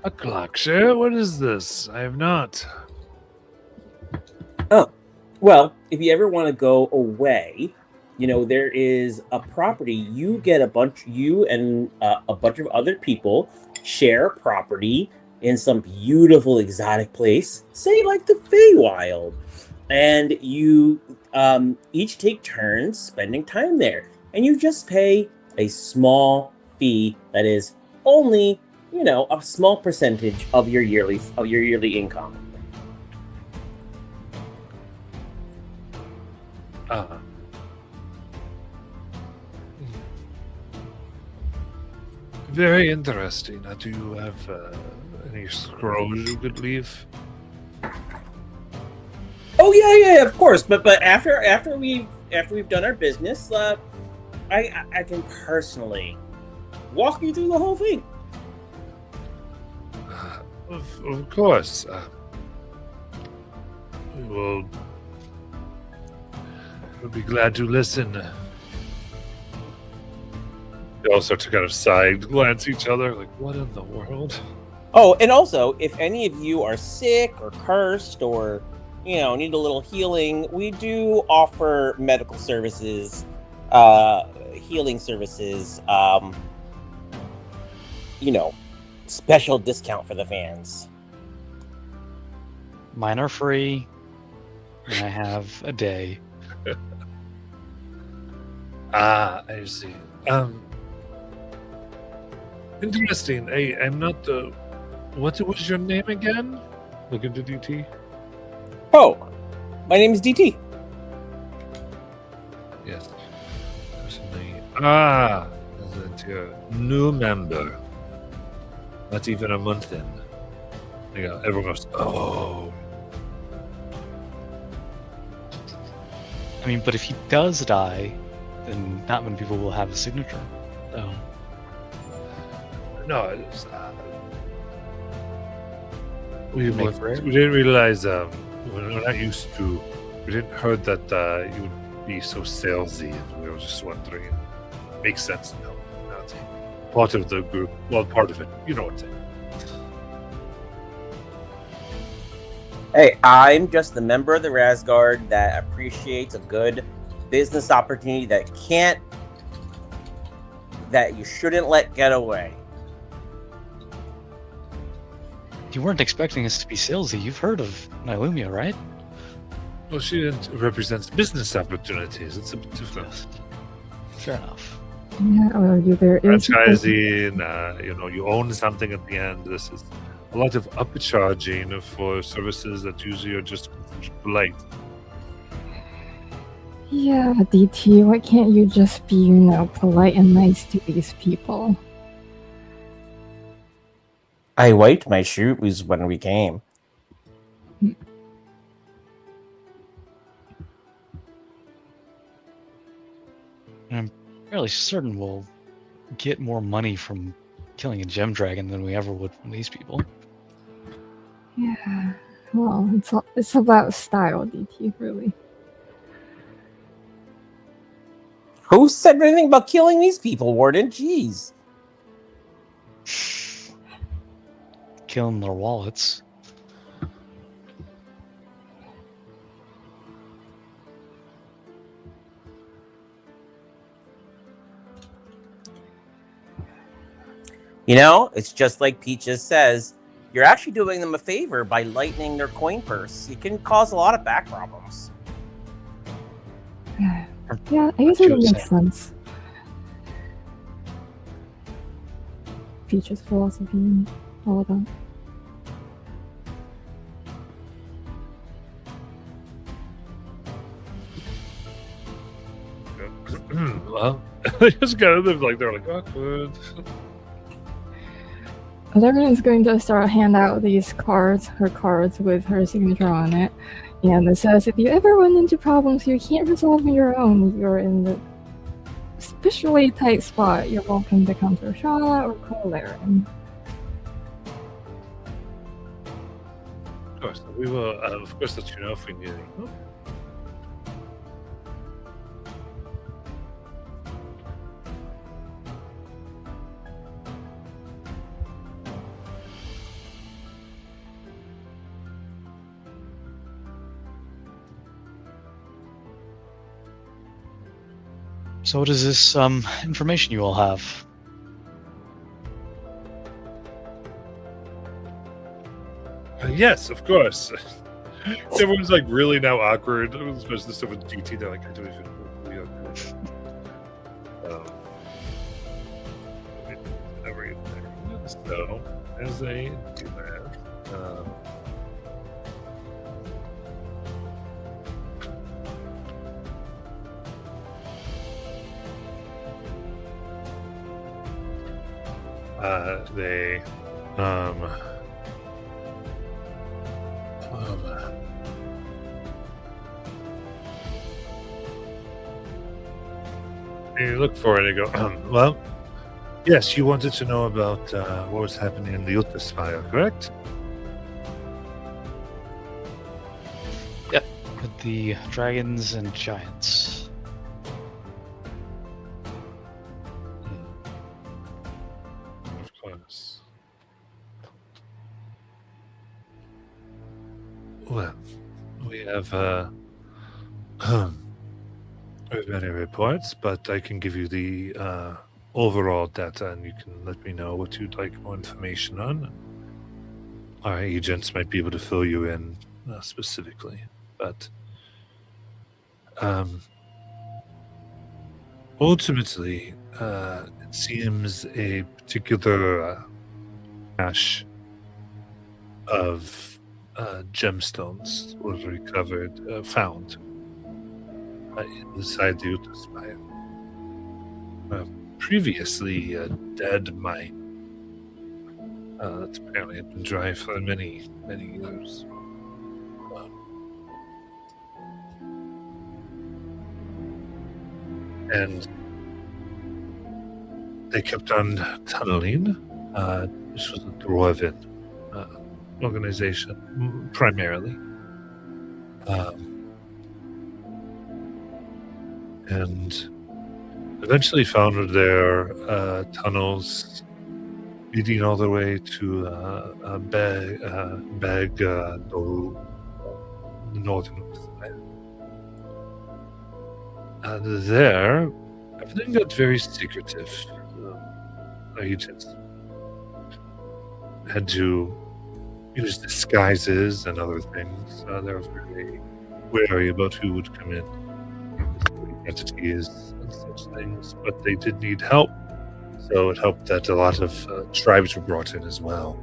[SPEAKER 1] A clock share? What is this? I have not.
[SPEAKER 2] Oh, well, if you ever want to go away, there is a property. You get you and a bunch of other people share property in some beautiful exotic place, say like the Feywild. And you each take turns spending time there. And you just pay a small fee that is only, a small percentage of your yearly income.
[SPEAKER 1] Very interesting. Now, do you have any scrolls you could leave?
[SPEAKER 2] Oh yeah, of course. But after we've done our business, I can personally walk you through the whole thing.
[SPEAKER 1] Of course. We'll be glad to listen. They all start to kind of side glance each other, like, what in the world?
[SPEAKER 2] Oh, and also, if any of you are sick or cursed or, need a little healing, we do offer medical services, healing services, special discount for the fans.
[SPEAKER 4] Mine are free, and I have a day.
[SPEAKER 1] I see. Interesting. I'm not. What was your name again? Look into DT.
[SPEAKER 2] Oh, my name is DT.
[SPEAKER 1] Yes. Isn't your new member? Not even a month in. Everyone goes, oh.
[SPEAKER 4] I mean, but if he does die, then not many people will have a signature. So.
[SPEAKER 1] No, it's, we didn't realize we're not used to. We didn't heard that you would be so salesy. We were just wondering. Makes sense now. That's part of the group. Well, part of it. You know what I'm saying.
[SPEAKER 2] Hey, I'm just the member of the Rasgard that appreciates a good business opportunity that you shouldn't let get away.
[SPEAKER 4] You weren't expecting us to be salesy. You've heard of Nylumia, right?
[SPEAKER 1] Well, she represents business opportunities. It's a bit different.
[SPEAKER 4] Fair enough.
[SPEAKER 3] Yeah, well, there is
[SPEAKER 1] Franchising, you own something at the end. This is a lot of upcharging for services that usually are just polite.
[SPEAKER 3] Yeah, DT, why can't you just be, polite and nice to these people?
[SPEAKER 2] I wiped my shoes when we came.
[SPEAKER 4] And I'm fairly certain we'll get more money from killing a gem dragon than we ever would from these people.
[SPEAKER 3] Yeah, well, it's about style, DT, really.
[SPEAKER 2] Who said anything about killing these people, Warden? Jeez.
[SPEAKER 4] Killing their wallets.
[SPEAKER 2] It's just like Peaches says. You're actually doing them a favor by lightening their coin purse. It can cause a lot of back problems.
[SPEAKER 3] Yeah, I guess
[SPEAKER 4] She
[SPEAKER 3] it would
[SPEAKER 4] was
[SPEAKER 3] make sense. Features philosophy and all of that.
[SPEAKER 1] Well, they just kind of live like they're like awkward.
[SPEAKER 3] Everyone's going to start hand out these cards, her cards with her signature on it. And it says, if you ever run into problems you can't resolve on your own, you're in the especially tight spot. You're welcome to come to Roshonna or call Laren.
[SPEAKER 1] Of course, we will. Of course, let you know if we need any help.
[SPEAKER 4] So what is this information you all have?
[SPEAKER 1] Yes, of course. Everyone's like really now awkward, especially the stuff with GT. They're like, I don't even really understand. So, as they do that, they you look for it and you go, well, yes, you wanted to know about what was happening in the Utis fire, correct?
[SPEAKER 4] With the dragons and giants.
[SPEAKER 1] Of course. Well, we have many reports, but I can give you the overall data, and you can let me know what you'd like more information on. Our agents might be able to fill you in specifically, but ultimately, it seems a particular cache of gemstones was found inside the Utis Spire. Previously a dead mine that apparently had been dry for many, many years. And they kept on tunneling. This was a Dwarven organization, primarily. And eventually found their tunnels leading all the way to Beg Doru, the northern side. And there, everything got very secretive. Agents had to use disguises and other things. They were very wary about who would come in, entities and such things, but they did need help. So it helped that a lot of tribes were brought in as well.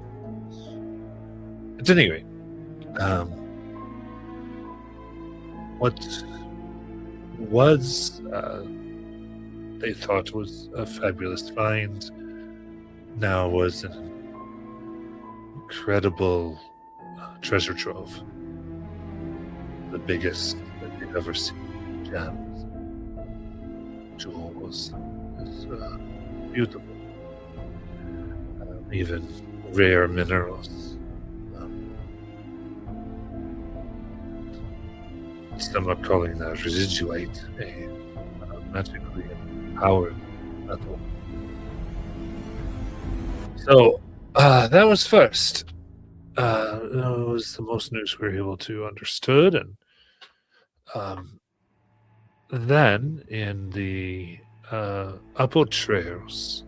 [SPEAKER 1] At any rate, what was they thought was a fabulous find now was an incredible treasure trove. The biggest that they've ever seen. Gems, jewels, it's beautiful. Even rare minerals. Some are calling that residuate a magically empowered metal. So that was first. It was the most news we were able to understood, and then in the upper trails,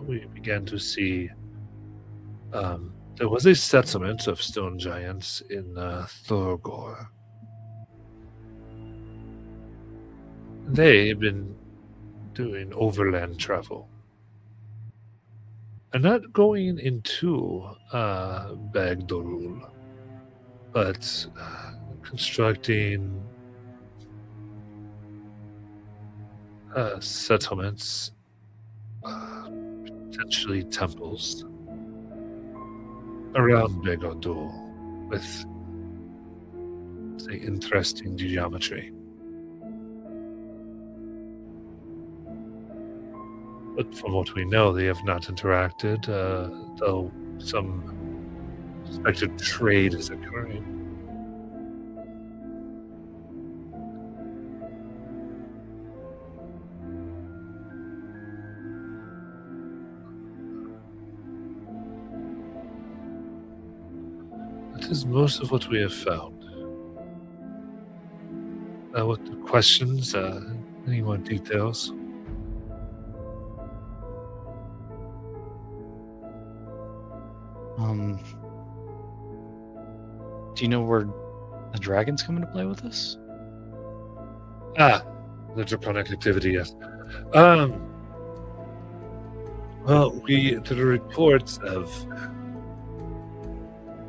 [SPEAKER 1] we began to see there was a settlement of stone giants in Thorgor. they've been doing overland travel. And not going into Bagdorul, but constructing settlements, potentially temples around Begodul with, say, interesting geometry. But from what we know, they have not interacted, though some suspected trade is occurring. That is most of what we have found. What questions? Any more details?
[SPEAKER 4] Do you know where the dragons come into play with this?
[SPEAKER 1] The draconic activity, yes. Well, the reports of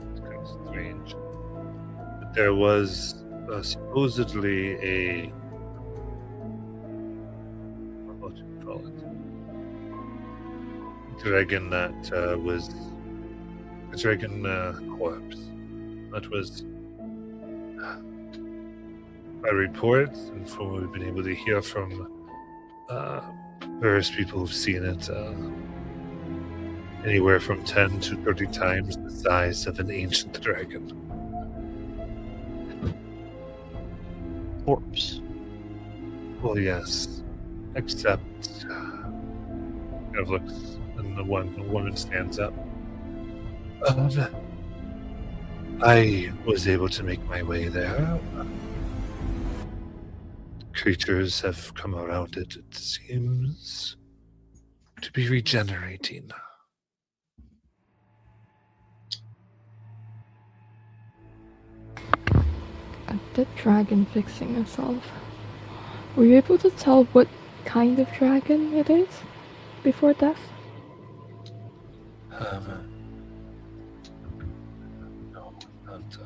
[SPEAKER 1] it's kind of strange. But there was supposedly a what do you call it? Dragon that was a dragon corpse. That was by reports and from what we've been able to hear from various people who've seen it, anywhere from 10 to 30 times the size of an ancient dragon.
[SPEAKER 4] Corpse.
[SPEAKER 1] Well, yes, except kind of looks, and the woman stands up. I was able to make my way there. Creatures have come around it. It seems to be regenerating.
[SPEAKER 3] A dead dragon fixing itself. Were you able to tell what kind of dragon it is before death?
[SPEAKER 1] No, not.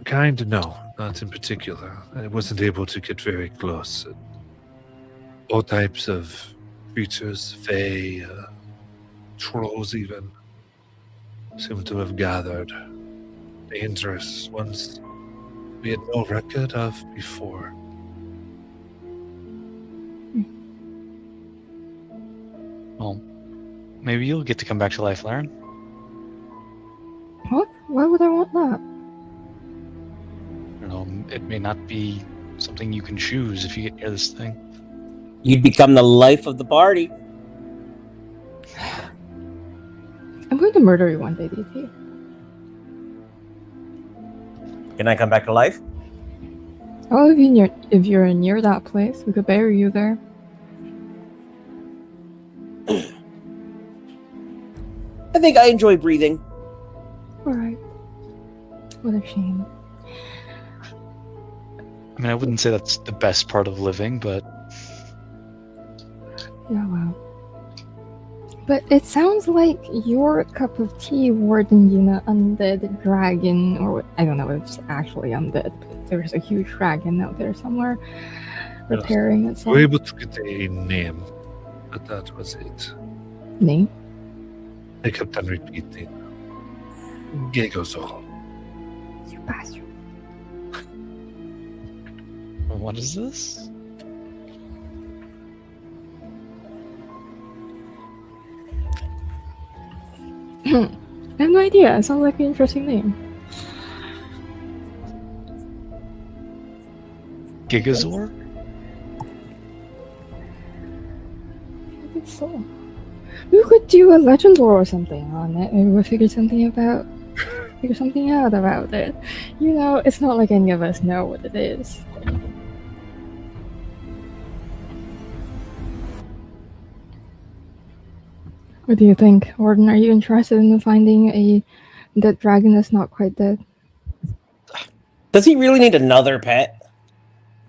[SPEAKER 1] Kind, no, not in particular. I wasn't able to get very close. All types of creatures, fae, trolls even, seem to have gathered. Dangerous ones we had no record of before.
[SPEAKER 4] Well, maybe you'll get to come back to life, Laren.
[SPEAKER 3] What? Why would I want that?
[SPEAKER 4] I don't know, it may not be something you can choose if you get near this thing.
[SPEAKER 2] You'd become the life of the party.
[SPEAKER 3] I'm going to murder you one day, DT.
[SPEAKER 2] Can I come back to life?
[SPEAKER 3] Oh, if you're near that place, we could bury you there.
[SPEAKER 2] I think I enjoy breathing.
[SPEAKER 3] Alright. What a shame.
[SPEAKER 4] I mean, I wouldn't say that's the best part of living, but
[SPEAKER 3] Yeah, well. But it sounds like your cup of tea wardened you an undead dragon, or I don't know if it's actually undead, but there's a huge dragon out there somewhere repairing itself.
[SPEAKER 1] We were able to get a name, but that was it.
[SPEAKER 3] Name?
[SPEAKER 1] I kept on repeating. Gegozol.
[SPEAKER 3] You bastard.
[SPEAKER 4] what is this?
[SPEAKER 3] I have no idea. It sounds like an interesting name.
[SPEAKER 4] Gigazor?
[SPEAKER 3] I think so. We could do a legend lore or something on it. Maybe we'll figure something out about it. You know, it's not like any of us know what it is. What do you think, Warden? Are you interested in finding a dead dragon that's not quite dead?
[SPEAKER 2] Does he really need another pet?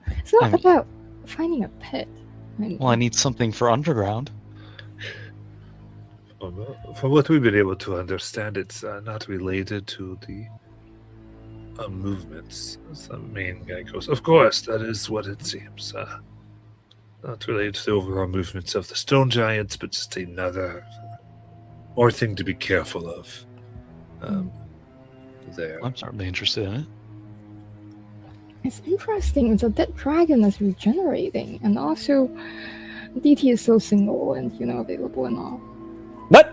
[SPEAKER 3] It's not
[SPEAKER 4] I mean-
[SPEAKER 3] about finding a pet.
[SPEAKER 4] Well, I need something for underground.
[SPEAKER 1] From what we've been able to understand, it's not related to the movements. As the main guy goes, of course, that is what it seems. Not related to the overall movements of the stone giants, but just another more thing to be careful of. There.
[SPEAKER 4] I'm certainly interested in it.
[SPEAKER 3] It's interesting. It's a dead dragon that's regenerating, and also DT is so single and available and all.
[SPEAKER 2] What?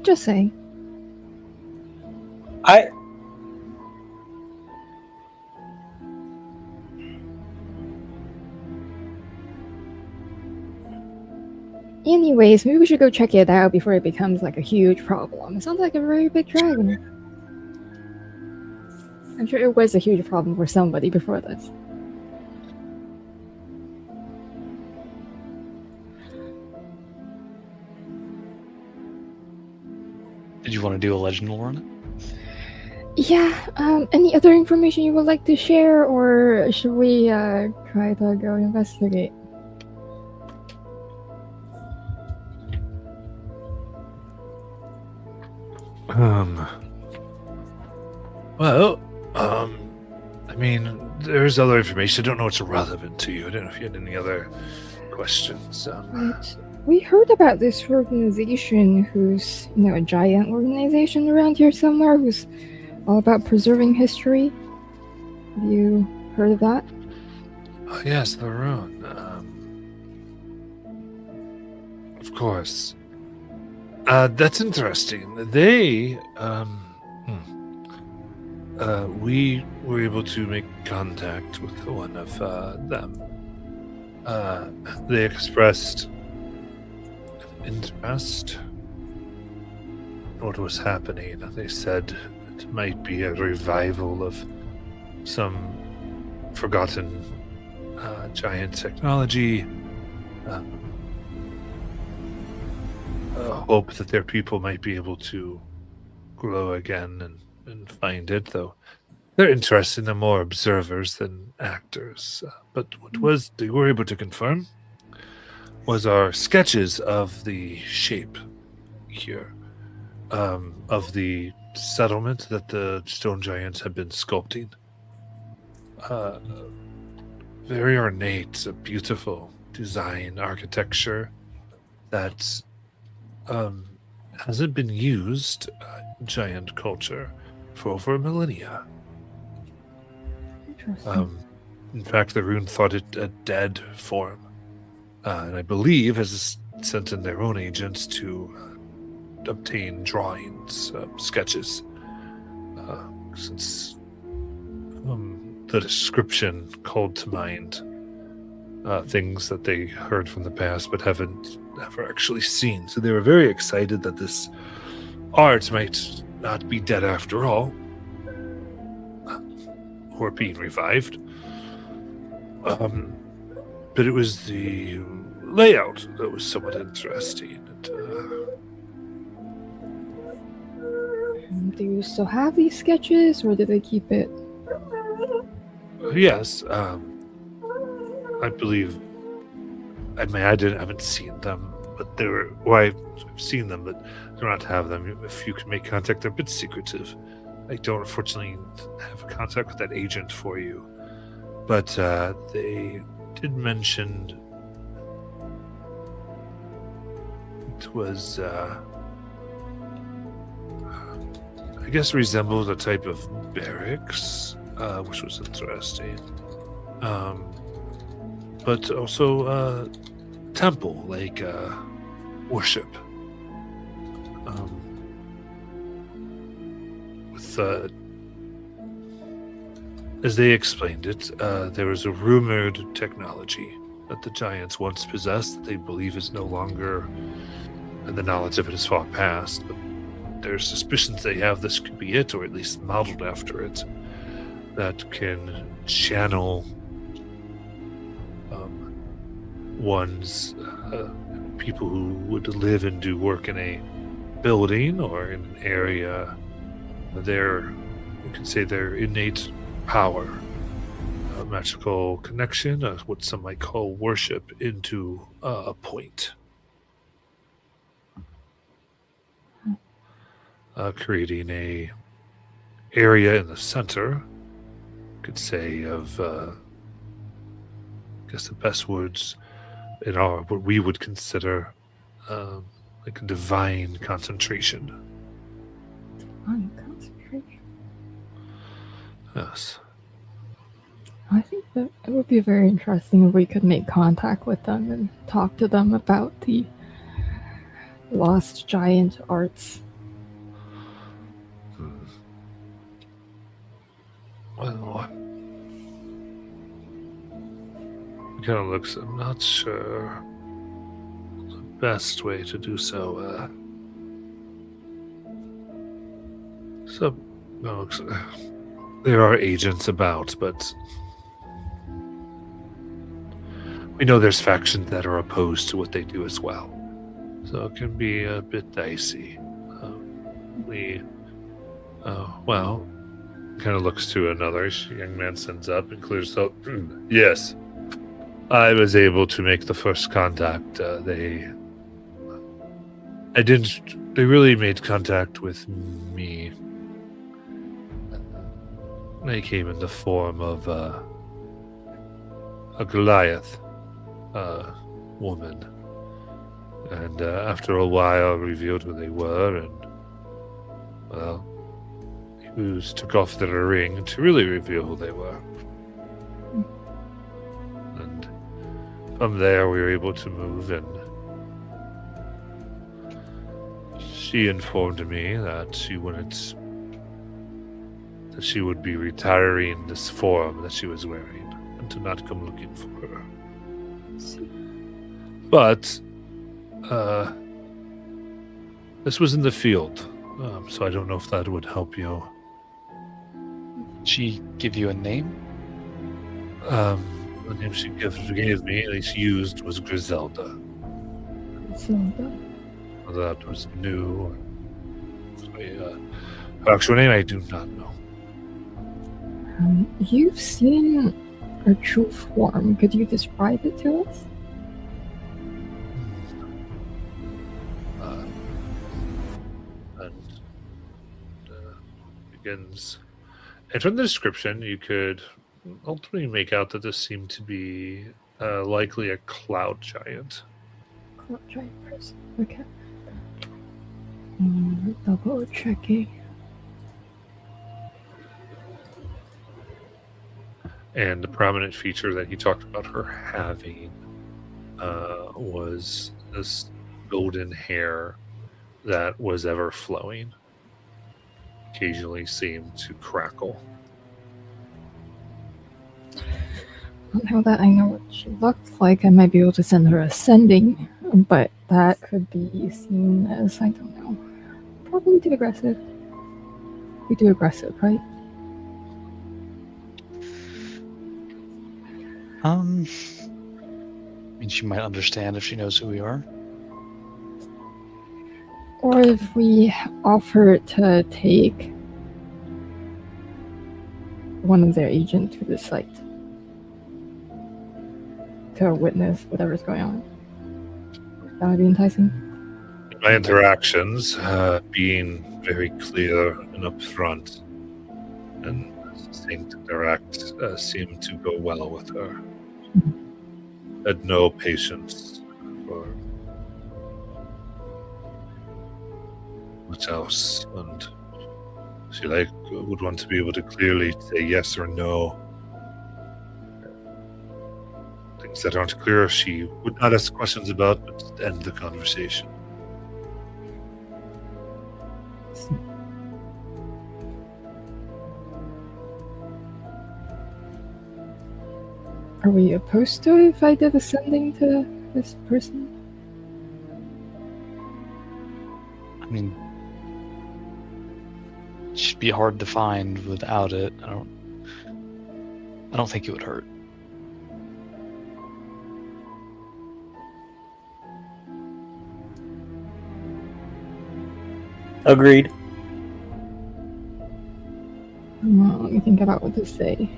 [SPEAKER 3] Just saying. Anyways, maybe we should go check it out before it becomes like a huge problem. It sounds like a very big dragon. I'm sure it was a huge problem for somebody before this.
[SPEAKER 4] Did you want to do a legend lore on it?
[SPEAKER 3] Yeah, any other information you would like to share, or should we try to go investigate?
[SPEAKER 1] I mean, there's other information. I don't know what's relevant to you. I don't know if you had any other questions.
[SPEAKER 3] Right. We heard about this organization who's, a giant organization around here somewhere who's all about preserving history. Have you heard of that?
[SPEAKER 1] Oh, yes, the rune. Of course. That's interesting. They, we were able to make contact with one of them. They expressed interest in what was happening. They said it might be a revival of some forgotten giant technology. Hope that their people might be able to grow again and find it, though they're interested in more observers than actors. But what they were able to confirm was our sketches of the shape here, of the settlement that the stone giants have been sculpting. Very ornate, a beautiful design, architecture that hasn't been used in giant culture for over a millennia.
[SPEAKER 3] Interesting.
[SPEAKER 1] In fact, the rune thought it a dead form, and I believe has sent in their own agents to obtain drawings, sketches, since the description called to mind things that they heard from the past but haven't ever actually seen. So they were very excited that this art might not be dead after all, or being revived. But it was the layout that was somewhat interesting.
[SPEAKER 3] Do you still have these sketches, or did they keep it?
[SPEAKER 1] Yes, I believe. I mean, I haven't seen them, but they were. Well, I've seen them, but I do not have them. If you can make contact, they're a bit secretive. I don't, unfortunately, have contact with that agent for you. But they did mention it was, I guess, resembled a type of barracks, which was interesting. But also temple, like worship. With as they explained it, there was a rumored technology that the giants once possessed that they believe is no longer, and the knowledge of it is far past. But there's suspicions they have this could be it, or at least modeled after it, that can channel one's people who would live and do work in a building or in an area, you could say their innate power, a magical connection, what some might call worship, into a point, creating a area in the center. Could say of, I guess the best words in our what we would consider like a divine concentration.
[SPEAKER 3] On concentration.
[SPEAKER 1] Yes.
[SPEAKER 3] I think that it would be very interesting if we could make contact with them and talk to them about the lost giant arts.
[SPEAKER 1] Well, he kind of looks. I'm not sure the best way to do so. No, there are agents about, but we know there's factions that are opposed to what they do as well. So it can be a bit dicey. Well, kind of looks to another young man, stands up and clears throat. Yes, I was able to make the first contact. They really made contact with me. They came in the form of a Goliath woman. And after a while, revealed who they were, and, well, Hughes took off their ring to really reveal who they were. And from there, we were able to move, and she informed me that she would be retiring this form that she was wearing, and to not come looking for her. But this was in the field, so I don't know if that would help you.
[SPEAKER 4] She give you a name?
[SPEAKER 1] The name she gave me, at least used, was Griselda.
[SPEAKER 3] Zelda?
[SPEAKER 1] Whether that was new. Her actual name, I do not know.
[SPEAKER 3] You've seen her true form. Could you describe it to us?
[SPEAKER 1] Begins. And from the description, you could ultimately make out that this seemed to be likely a cloud giant.
[SPEAKER 3] Cloud giant person. Okay. Double checking.
[SPEAKER 1] And the prominent feature that he talked about her having was this golden hair that was ever flowing. Occasionally seemed to crackle.
[SPEAKER 3] Now that I know what she looked like, I might be able to send her ascending, but that could be seen as, I don't know, probably too aggressive. We do aggressive, right?
[SPEAKER 4] I mean, she might understand if she knows who we are.
[SPEAKER 3] Or if we offer to take one of their agents to the site to witness whatever's going on. That would be enticing.
[SPEAKER 1] My interactions, being very clear and upfront and succinct and direct, seemed to go well with her. Had no patience for much else, and she would want to be able to clearly say yes or no. Things that aren't clear, she would not ask questions about, but just end the conversation.
[SPEAKER 3] Are we opposed to it if I did ascending to this person?
[SPEAKER 4] I mean, it should be hard to find without it. I don't think it would hurt.
[SPEAKER 2] Agreed.
[SPEAKER 3] Let me think about what to say.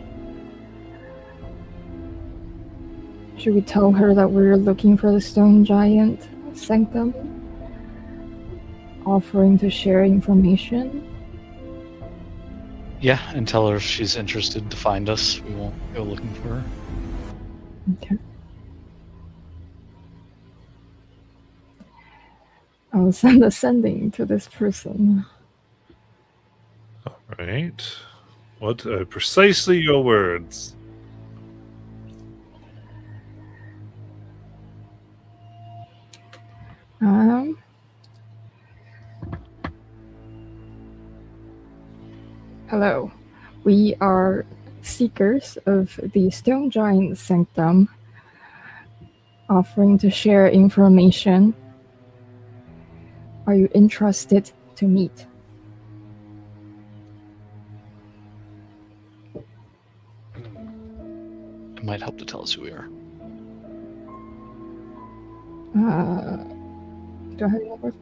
[SPEAKER 3] Should we tell her that we're looking for the stone giant sanctum? Offering to share information?
[SPEAKER 4] Yeah, and tell her if she's interested to find us. We won't go looking for her.
[SPEAKER 3] Okay. I'll send a sending to this person.
[SPEAKER 1] All right. What precisely your words?
[SPEAKER 3] Hello. We are seekers of the stone giant sanctum, offering to share information. Are you interested to meet?
[SPEAKER 4] It might help to tell us who we are.
[SPEAKER 3] Do I have any words?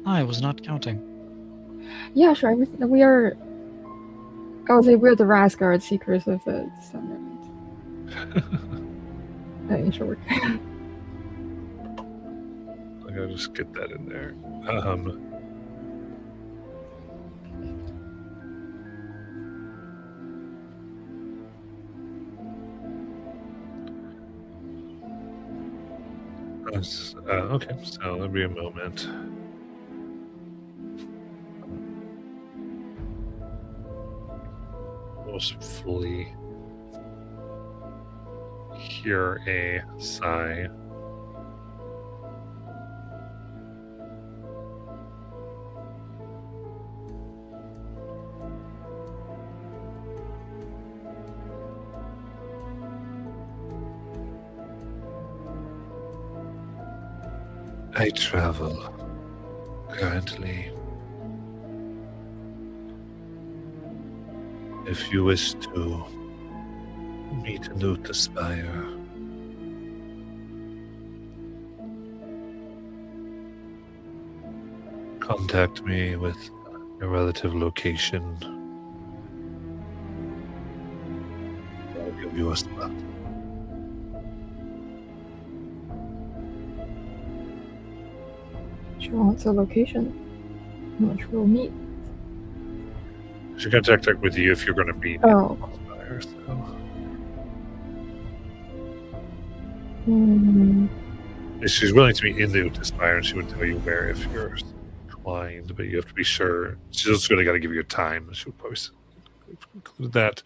[SPEAKER 4] I was not counting.
[SPEAKER 3] Yeah, sure. We are. I would say we're the Rasgard seekers of the Sun. Sure.
[SPEAKER 1] I gotta just get that in there. Okay, so there'll be a moment. Forcefully hear a sigh. I travel currently. If you wish to meet and loot the spire, contact me with your relative location. I'll give you a spot.
[SPEAKER 3] She wants a location, which we'll meet.
[SPEAKER 1] She can contact with you if you're going to be
[SPEAKER 3] Oh,
[SPEAKER 1] in the spire. So. If she's willing to meet in the spire, and she would tell you where if you're inclined, but you have to be sure. She's just going to got to give you time. She would probably include that.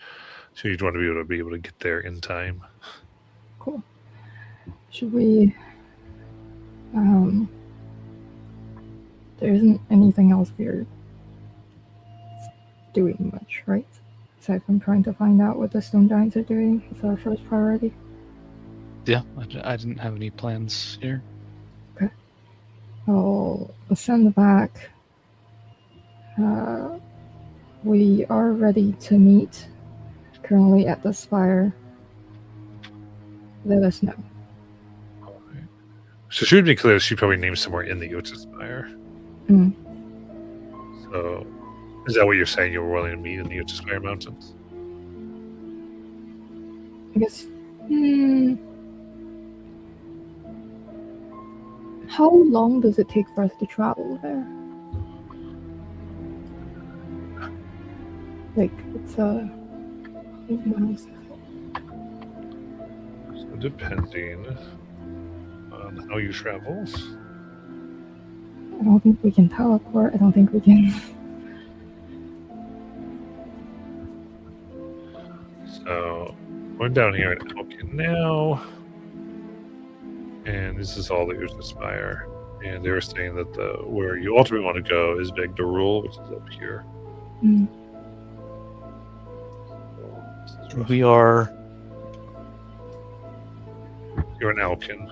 [SPEAKER 1] So you'd want to be able to get there in time.
[SPEAKER 3] Cool. Should we? There isn't anything else we're doing much, right? Aside from trying to find out what the stone giants are doing, it's our first priority.
[SPEAKER 4] Yeah, I didn't have any plans here.
[SPEAKER 3] Okay. I'll send back. We are ready to meet. Currently at the spire. Let us know.
[SPEAKER 1] All right. So she would be clear. She probably named somewhere in the Yota spire.
[SPEAKER 3] Mm.
[SPEAKER 1] So, is that what you're saying? You were willing to meet in the Yota spire mountains?
[SPEAKER 3] I guess. How long does it take for us to travel there? Like, it's 8 miles.
[SPEAKER 1] So depending on how you travel.
[SPEAKER 3] I don't think we can teleport. I don't think we can.
[SPEAKER 1] So, we're down here in Elkin now. And this is all the Yota spire. And they were saying that where you ultimately want to go is Beg Darul, which is up here.
[SPEAKER 3] Mm.
[SPEAKER 4] We are.
[SPEAKER 1] You're in Elkin.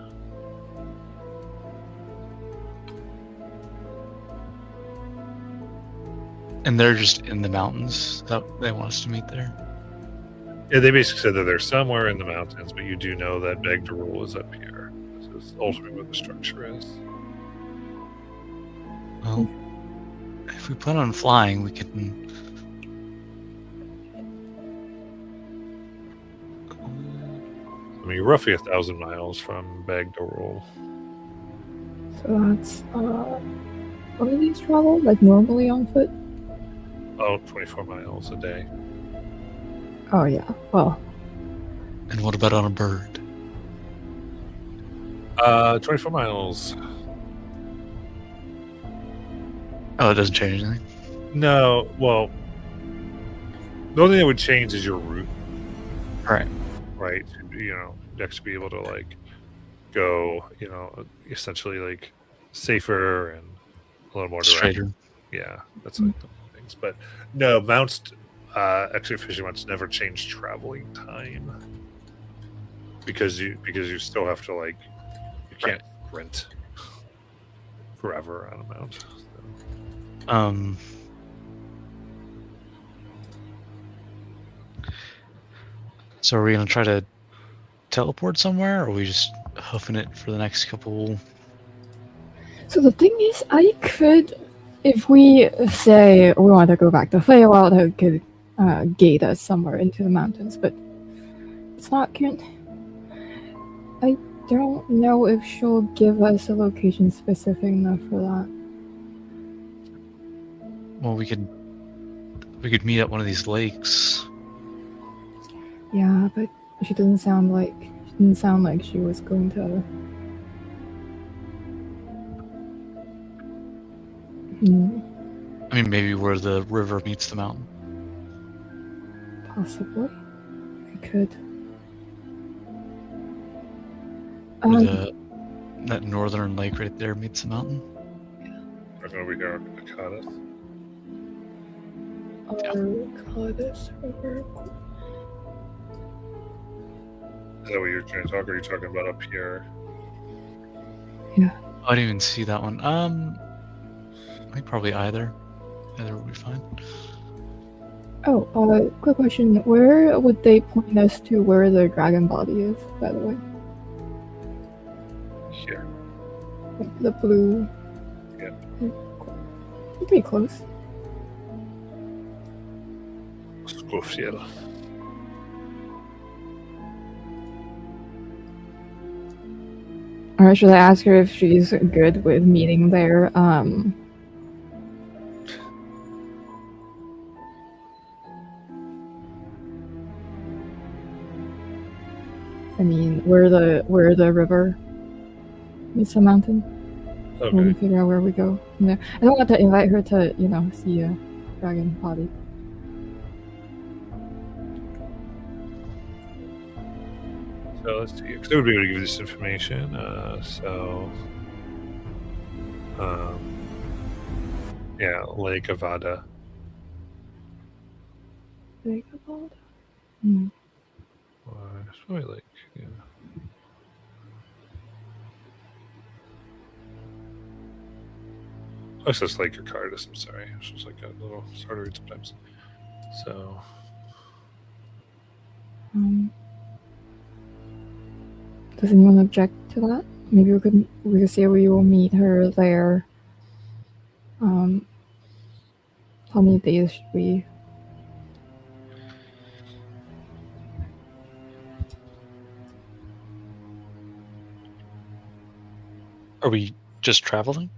[SPEAKER 4] And they're just in the mountains. That they want us to meet there.
[SPEAKER 1] Yeah, they basically said that they're somewhere in the mountains, but you do know that Beg Darul is up here. This is ultimately what the structure is.
[SPEAKER 4] Well, if we plan on flying, we can.
[SPEAKER 1] I mean, you're roughly 1,000 miles from Bagdorol.
[SPEAKER 3] So that's what do these travel like normally on foot?
[SPEAKER 1] Oh, 24 miles a day.
[SPEAKER 3] Oh yeah. Well,
[SPEAKER 4] And what about on a bird?
[SPEAKER 1] 24 miles.
[SPEAKER 4] Oh, it doesn't change anything.
[SPEAKER 1] No, well, the only thing that would change is your route,
[SPEAKER 4] Right.
[SPEAKER 1] right? You know, next to be able to like go, you know, essentially like safer and a little more direct.
[SPEAKER 4] Straighter.
[SPEAKER 1] Yeah, that's like the things. But no, mounts, actually, fishing mounts never change traveling time because you still have to like you can't rent forever on a mount. So.
[SPEAKER 4] So are we gonna try to teleport somewhere, or are we just hoofing it for the next couple?
[SPEAKER 3] so the thing is, I could, if we say we want to go back to Feywild, I could gate us somewhere into the mountains, but it's not current. I don't know if she'll give us a location specific enough for that.
[SPEAKER 4] Well, we could meet at one of these lakes.
[SPEAKER 3] Yeah, but she didn't sound like she was going to.
[SPEAKER 4] I mean, maybe where the river meets the mountain.
[SPEAKER 3] Possibly, I could.
[SPEAKER 4] Where that northern lake right there meets the mountain.
[SPEAKER 1] Right over here, Akadas.
[SPEAKER 3] Arcadis River.
[SPEAKER 1] Is that what you're trying to talk? Or are you talking about up here?
[SPEAKER 3] Yeah.
[SPEAKER 4] I didn't even see that one. I think probably either. Either would be fine.
[SPEAKER 3] Oh, quick question. Where would they point us to where the dragon body is, by the way?
[SPEAKER 1] Here.
[SPEAKER 3] Like the blue.
[SPEAKER 1] Yeah.
[SPEAKER 3] Cool. We're pretty close.
[SPEAKER 1] Skofiel.
[SPEAKER 3] Or should I ask her if she's good with meeting there? I mean, where the river meets the mountain.
[SPEAKER 1] Okay.
[SPEAKER 3] We'll figure out where we go from there. I don't want to invite her to, see a dragon body.
[SPEAKER 1] So let's see. Because I would be able to give you this information. Yeah, Lake Avada.
[SPEAKER 3] Lake Avada? Hmm.
[SPEAKER 1] It's probably like, yeah. Oh, it's just Lake Arcardis, I'm sorry. It's just like a little starter read sometimes. So.
[SPEAKER 3] Does anyone object to that? Maybe we could say we will meet her there. How many days should we?
[SPEAKER 4] Are we just traveling?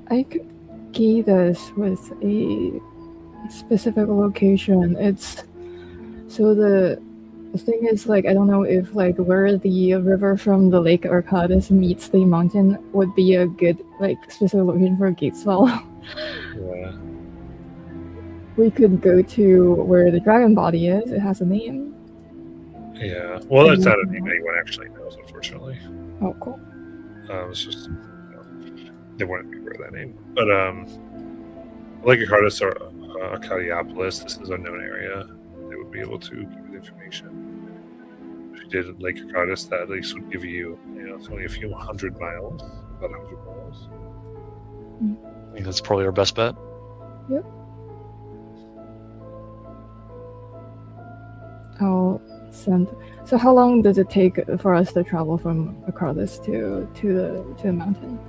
[SPEAKER 3] I could guide us with a specific location. It's so the thing is, like, I don't know if like where the river from the Lake Arcadis meets the mountain would be a good like specific location for a Gateswell.
[SPEAKER 1] Yeah.
[SPEAKER 3] We could go to where the dragon body is. It has a name.
[SPEAKER 1] Yeah. Well, that's not a name anyone actually knows, unfortunately.
[SPEAKER 3] Oh, cool.
[SPEAKER 1] It's just they wanted to be that name. But Lake Arcardis or Arcadiopolis, this is an unknown area. They would be able to give you the information. If you did Lake Arcardis, that at least would give you, it's only a few hundred miles, about 100 miles.
[SPEAKER 4] I think that's probably our best bet.
[SPEAKER 3] Yep. I'll send. So how long does it take for us to travel from Arcadis to the mountain?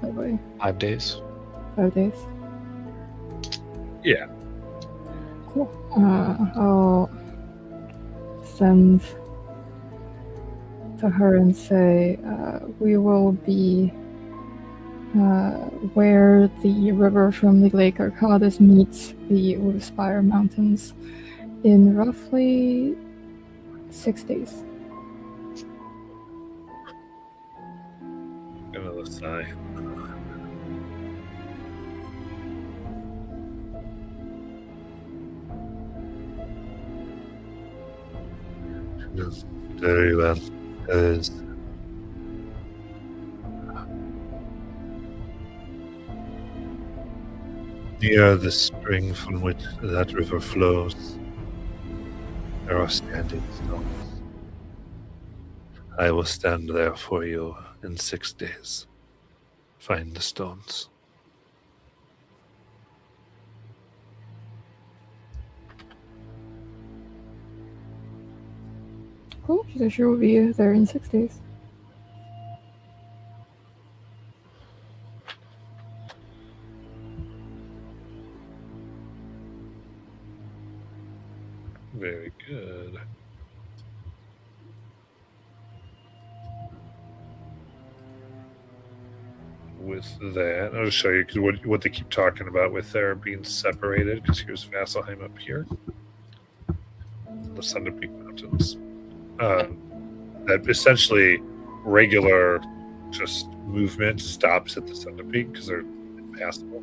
[SPEAKER 3] by the way?
[SPEAKER 4] 5 days.
[SPEAKER 3] 5 days.
[SPEAKER 1] Yeah.
[SPEAKER 3] Cool. I'll send to her and say, we will be where the river from the Lake Arcadis meets the Spire Mountains in roughly 6 days.
[SPEAKER 1] Another sigh. Yes, very well. As near the spring from which that river flows, there are standing stones. I will stand there for you in 6 days. Find the stones.
[SPEAKER 3] Cool. She said she will be there in 6 days.
[SPEAKER 1] Very good. With that, I'll show you because what they keep talking about with their being separated. Because here's Vasselheim up here, the Thunder Peak Mountains. That essentially regular just movement stops at the Thunder Peak because they're impassable,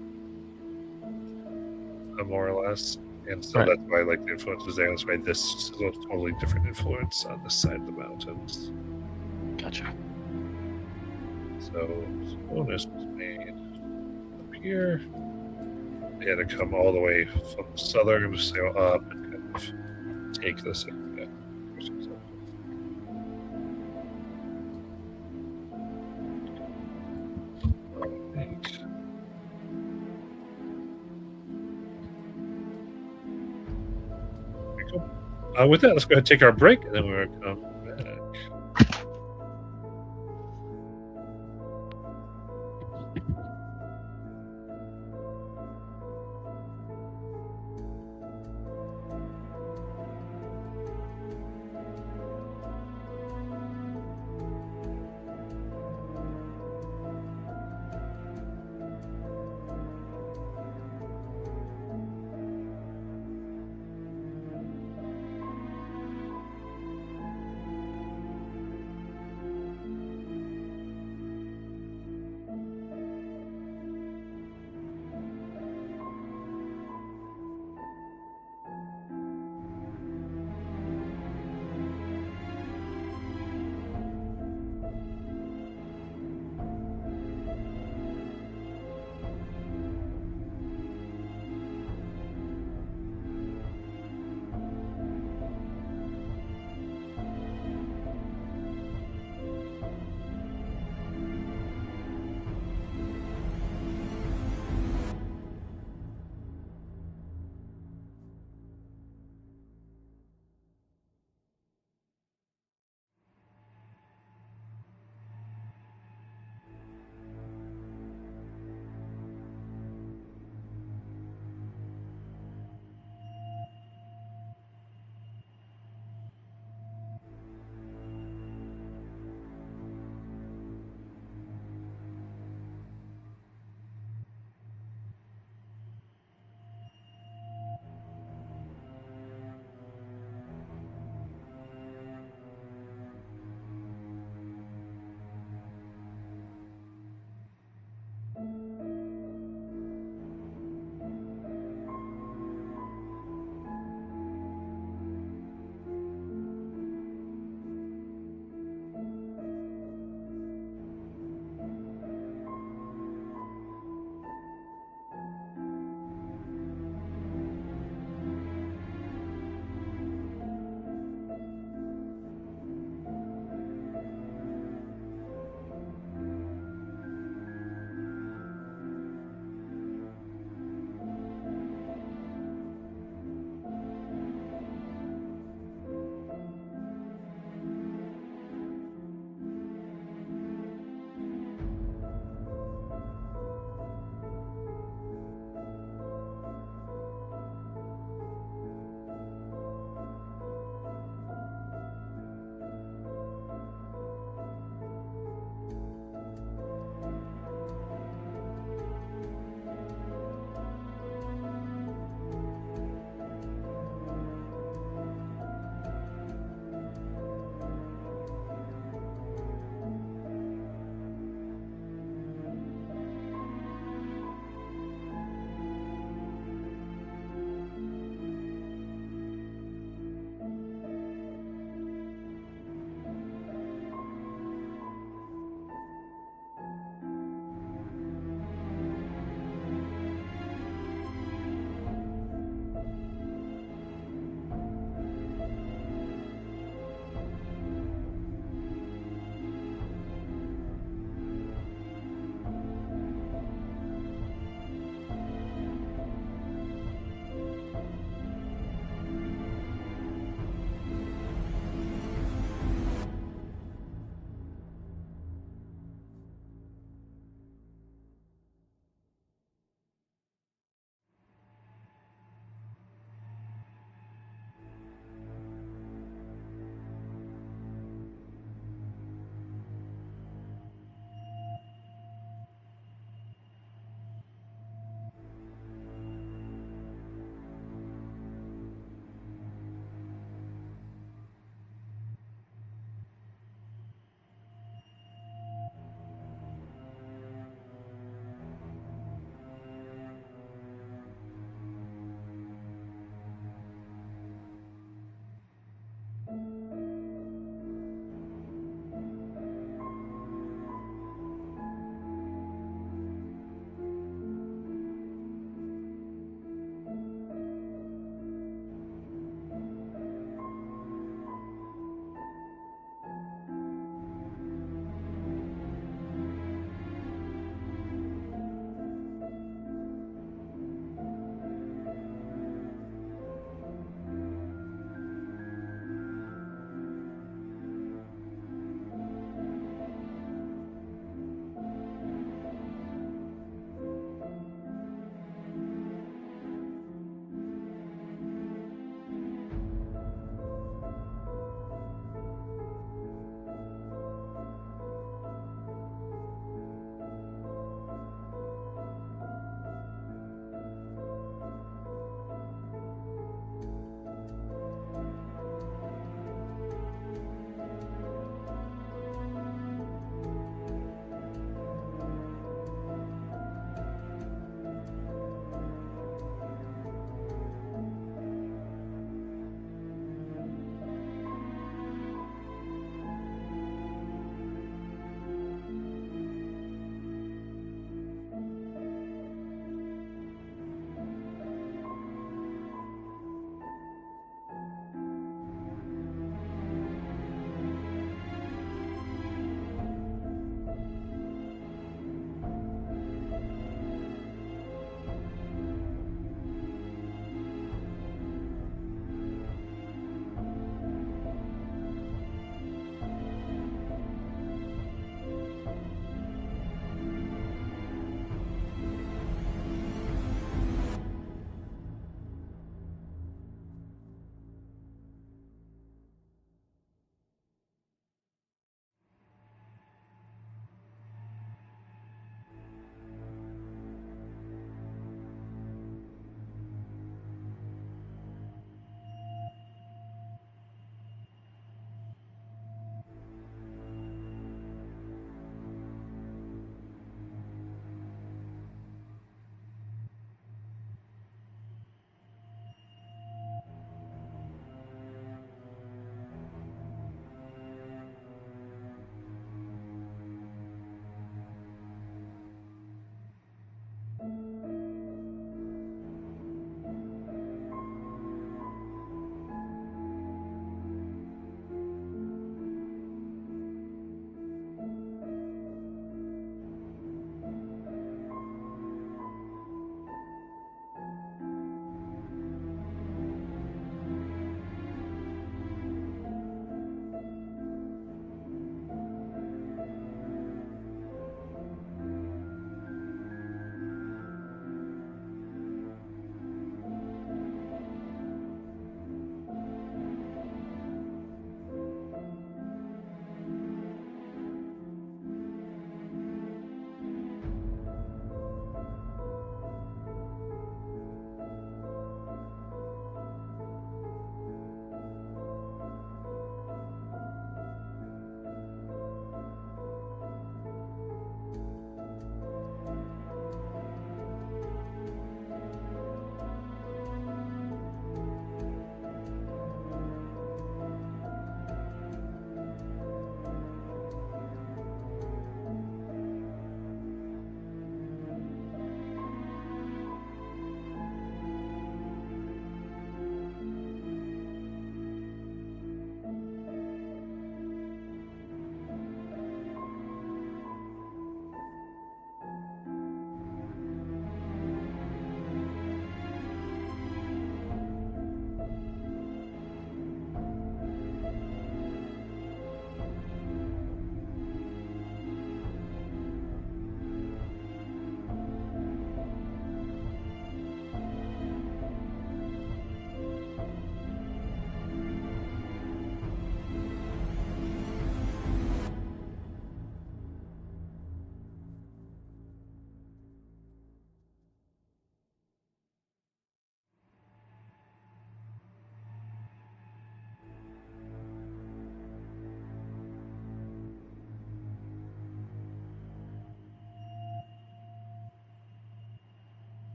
[SPEAKER 1] more or less. And so
[SPEAKER 4] Right.
[SPEAKER 1] that's why like the influence is there. That's why this is a totally different influence on this side of the mountains.
[SPEAKER 4] Gotcha.
[SPEAKER 1] So bonus was made up here. They had to come all the way from the southern to sail up and kind of take this area. Alright. There we go. With that, let's go ahead and take our break, and then we're going to come back.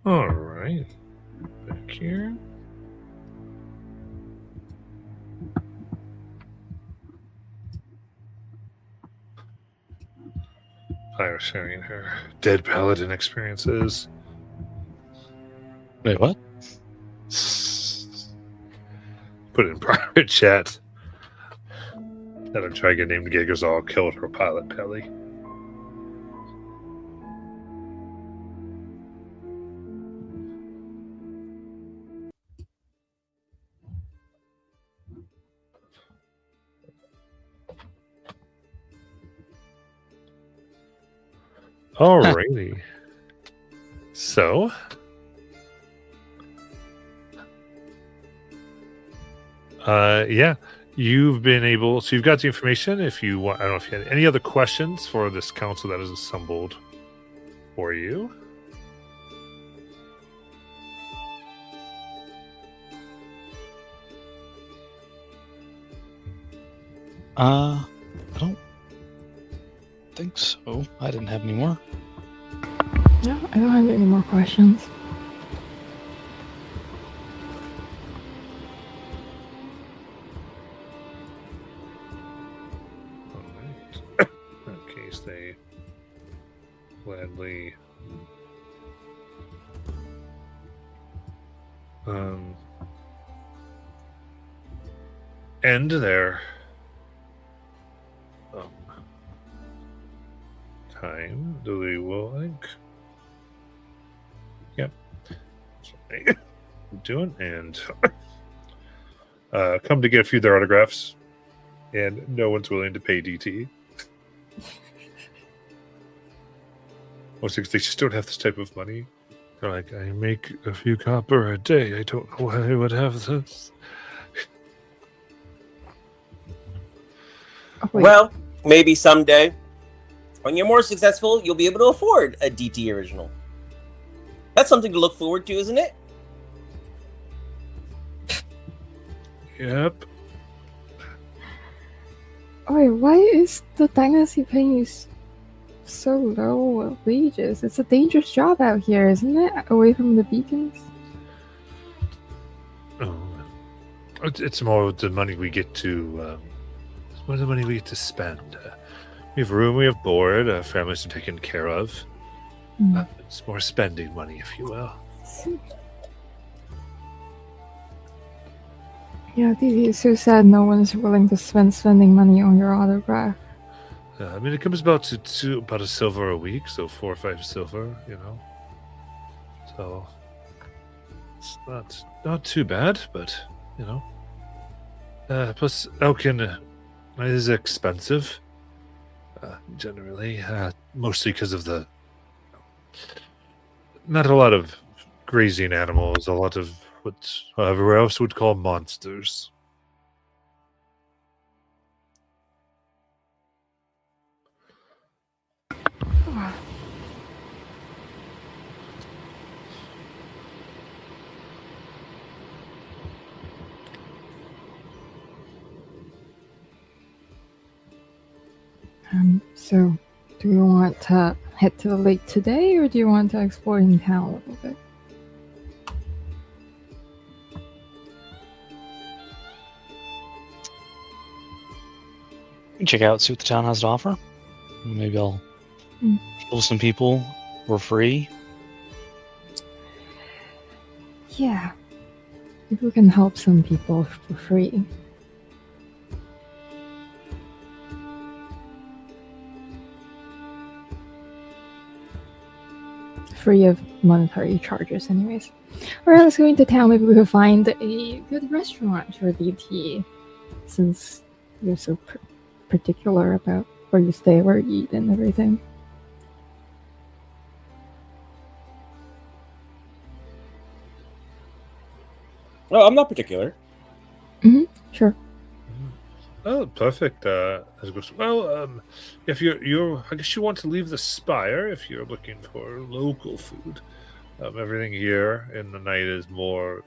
[SPEAKER 1] All right. Back here. Fire sharing her dead paladin experiences.
[SPEAKER 4] Wait, what?
[SPEAKER 1] Put it in private chat. That a dragon named Gigazal killed her pilot Pelly. Alrighty. So, yeah, you've been able. So you've got the information. If you want, I don't know if you had any other questions for this council that is assembled for you.
[SPEAKER 4] I don't think so. I didn't have any more.
[SPEAKER 3] No, I don't have any more questions.
[SPEAKER 1] All right. In that case, they gladly end their time. Do they will think? Yep. That's what they doing, and come to get a few of their autographs, and no one's willing to pay DT. Most things they just don't have this type of money. They're like, I make a few copper a day. I don't know why I would have this.
[SPEAKER 3] Oh, wait.
[SPEAKER 2] Well, maybe someday, when you're more successful, you'll be able to afford a DT original. That's something to look forward to, isn't it?
[SPEAKER 1] Yep.
[SPEAKER 3] Oh, wait, why is the dynasty paying you so low wages? It's a dangerous job out here, isn't it? Away from the beacons?
[SPEAKER 1] Oh, it's more the money we get to. It's more the money we get to spend. We have room, we have board, families are taken care of.
[SPEAKER 3] Mm.
[SPEAKER 1] It's more spending money, if you will.
[SPEAKER 3] Yeah, DD is so sad no one's willing to spending money on your autograph.
[SPEAKER 1] I mean, it comes about to about a silver a week, so 4 or 5 silver, you know. So it's not too bad, but you know. Plus, Elkin is expensive. Generally, mostly because of the not a lot of grazing animals, a lot of what everywhere else would call monsters.
[SPEAKER 3] So, do you want to head to the lake today, or do you want to explore in town a little bit?
[SPEAKER 4] Check out, see what the town has to offer. Maybe I'll kill some people for free.
[SPEAKER 3] Yeah. Maybe we can help some people for free. Free of monetary charges, anyways. Alright, let's go into town. Maybe we can find a good restaurant for DT, since you're so particular about where you stay, where you eat, and everything.
[SPEAKER 2] No, I'm not particular.
[SPEAKER 3] Sure.
[SPEAKER 1] Oh, perfect. Well, if you're, I guess you want to leave the Spire if you're looking for local food. Everything here in the night is more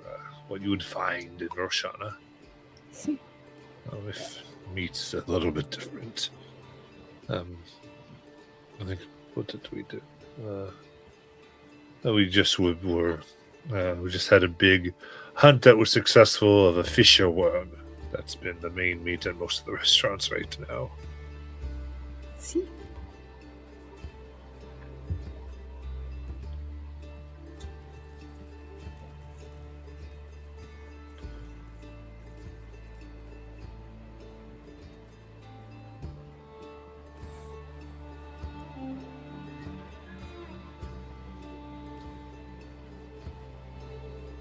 [SPEAKER 1] what you would find in Roshonna.
[SPEAKER 3] See.
[SPEAKER 1] If meat's a little bit different. I think what did we do? We just we just had a big hunt that was successful of a fisher worm. That's been the main meat at most of the restaurants right now.
[SPEAKER 3] See.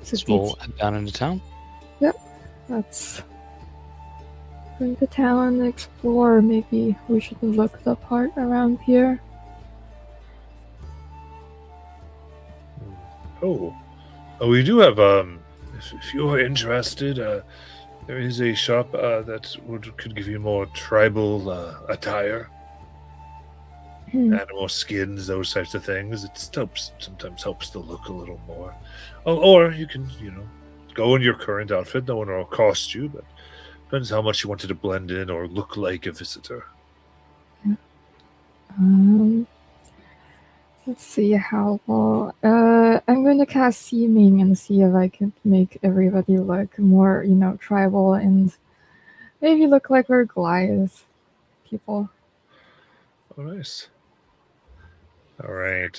[SPEAKER 3] So
[SPEAKER 4] So we'll head down into town.
[SPEAKER 3] let's go into town and explore. Maybe we should look the part around here.
[SPEAKER 1] Oh, we do have if you are interested, there is a shop that could give you more tribal attire, animal skins, those types of things. It sometimes helps to look a little more. Oh, or you can, go in your current outfit. No one will cost you, but depends how much you wanted to blend in or look like a visitor.
[SPEAKER 3] Let's see how well. I'm going to cast Seeming and see if I can make everybody look more, tribal and maybe look like we're Goliath people.
[SPEAKER 1] Oh, nice. All right.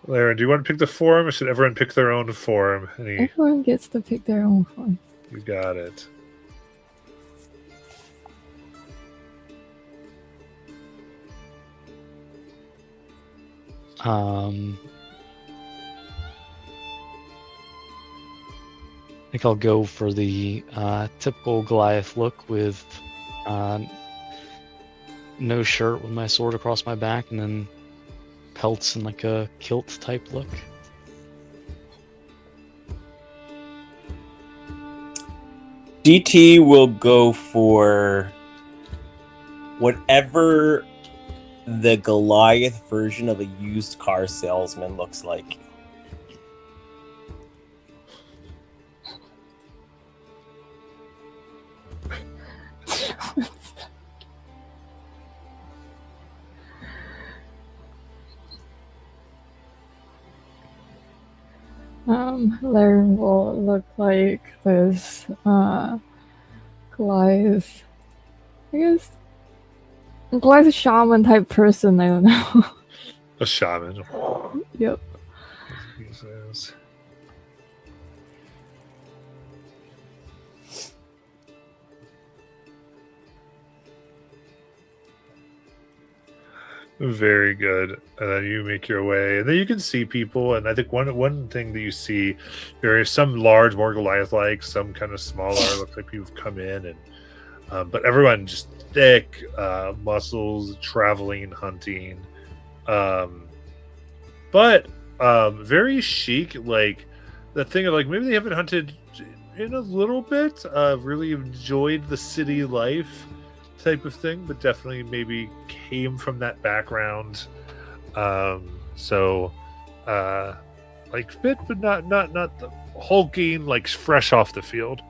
[SPEAKER 1] Laren, do you want to pick the form, or should everyone pick their own form?
[SPEAKER 3] Everyone gets to pick their own form.
[SPEAKER 1] You got it.
[SPEAKER 4] I think I'll go for the typical Goliath look with no shirt with my sword across my back, and then pelts and like a kilt type look.
[SPEAKER 2] DT will go for whatever the Goliath version of a used car salesman looks like.
[SPEAKER 3] Laren will look like this Goliath. I guess Goliath shaman type person, I don't know.
[SPEAKER 1] A shaman.
[SPEAKER 3] Yep.
[SPEAKER 1] He says. Very good. And then you make your way, and then you can see people. And I think one thing that you see, there is some large, more Goliath-like, some kind of smaller. Looks like people have come in, and but everyone just thick muscles, traveling, hunting, but very chic. Like the thing of like maybe they haven't hunted in a little bit. Really enjoyed the city life type of thing, but definitely maybe came from that background. So like fit, but not the hulking, like fresh off the field.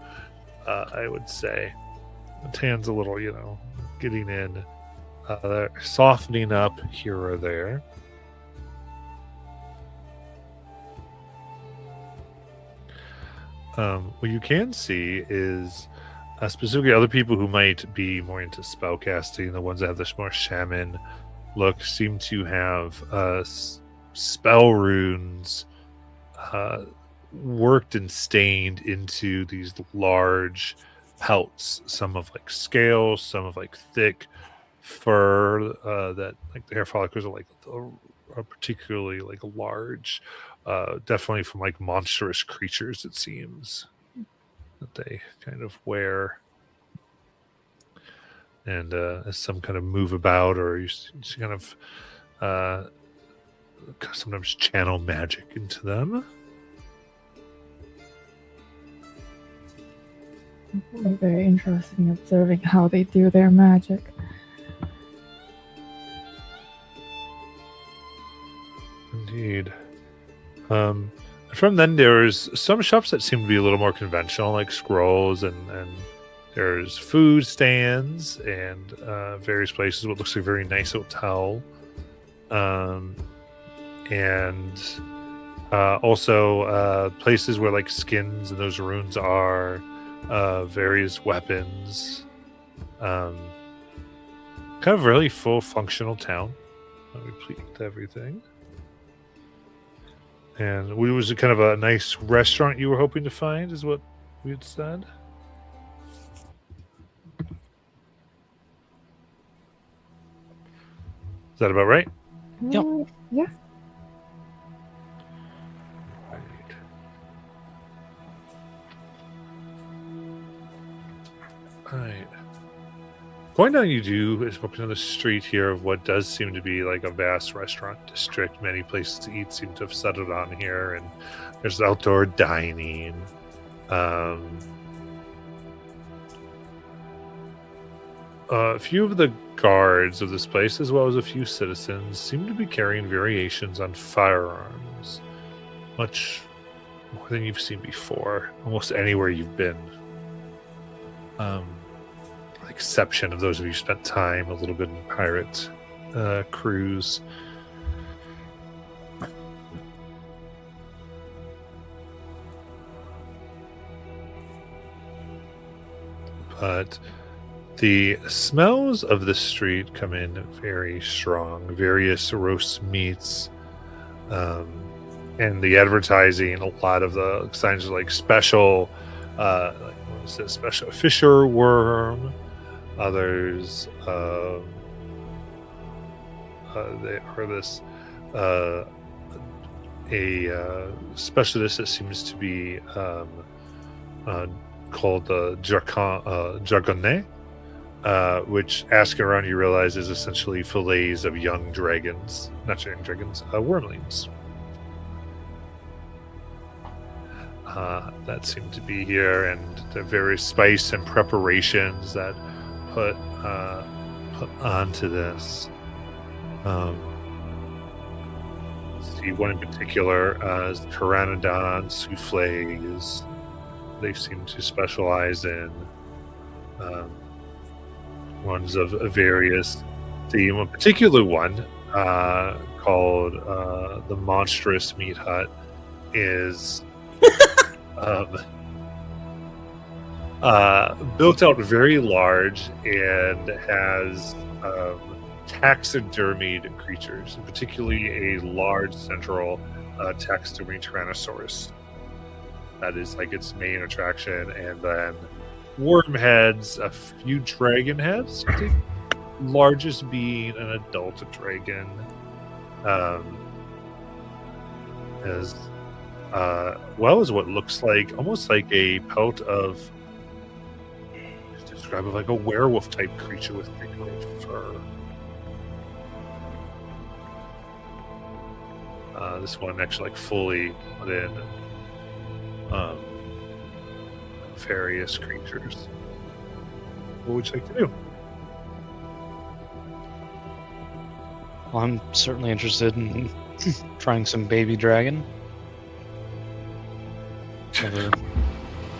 [SPEAKER 1] I would say the tan's a little, getting in, they're softening up here or there. What you can see is specifically other people who might be more into spellcasting, the ones that have this more shaman look, seem to have spell runes worked and stained into these large pelts. Some of like scales, some of like thick fur that like the hair follicles are particularly like large. Definitely from like monstrous creatures, it seems, that they kind of wear. And as some kind of move about, or you kind of sometimes channel magic into them.
[SPEAKER 3] It'll be very interesting observing how they do their magic.
[SPEAKER 1] Indeed. From then, there's some shops that seem to be a little more conventional, like scrolls, and there's food stands and various places. What looks like a very nice hotel, and also places where like skins and those runes are, various weapons, kind of really full functional town, replete with everything. And was it kind of a nice restaurant you were hoping to find, is what we had said? Is that about right?
[SPEAKER 4] Yep.
[SPEAKER 3] Yeah.
[SPEAKER 1] Right. Going down, you do is walking down the street here of what does seem to be like a vast restaurant district. Many places to eat seem to have settled on here, and there's outdoor dining. A few of the guards of this place, as well as a few citizens, seem to be carrying variations on firearms, much more than you've seen before, almost anywhere you've been. Exception of those of you who spent time a little bit in pirate cruise. But the smells of the street come in very strong. Various roast meats, and the advertising. A lot of the signs are like special, like what is this? Special fisher worm. Others, they are this a specialist that seems to be called Dragonnet, which, asking around, you realize is essentially fillets of young dragons, not young dragons, wormlings. That seem to be here, and the various spice and preparations that put onto this. See, one in particular is Pteranodon souffles. They seem to specialize in ones of various theme. A particular one called the Monstrous Meat Hut is built out very large and has taxidermied creatures, particularly a large central taxidermy Tyrannosaurus. That is like its main attraction, and then worm heads, a few dragon heads, the largest being an adult dragon, as well as what looks like almost like a pelt of, describe it like a werewolf type creature with thick red fur. This one actually like fully put in various creatures. What would you like to do?
[SPEAKER 4] Well, I'm certainly interested in trying some baby dragon.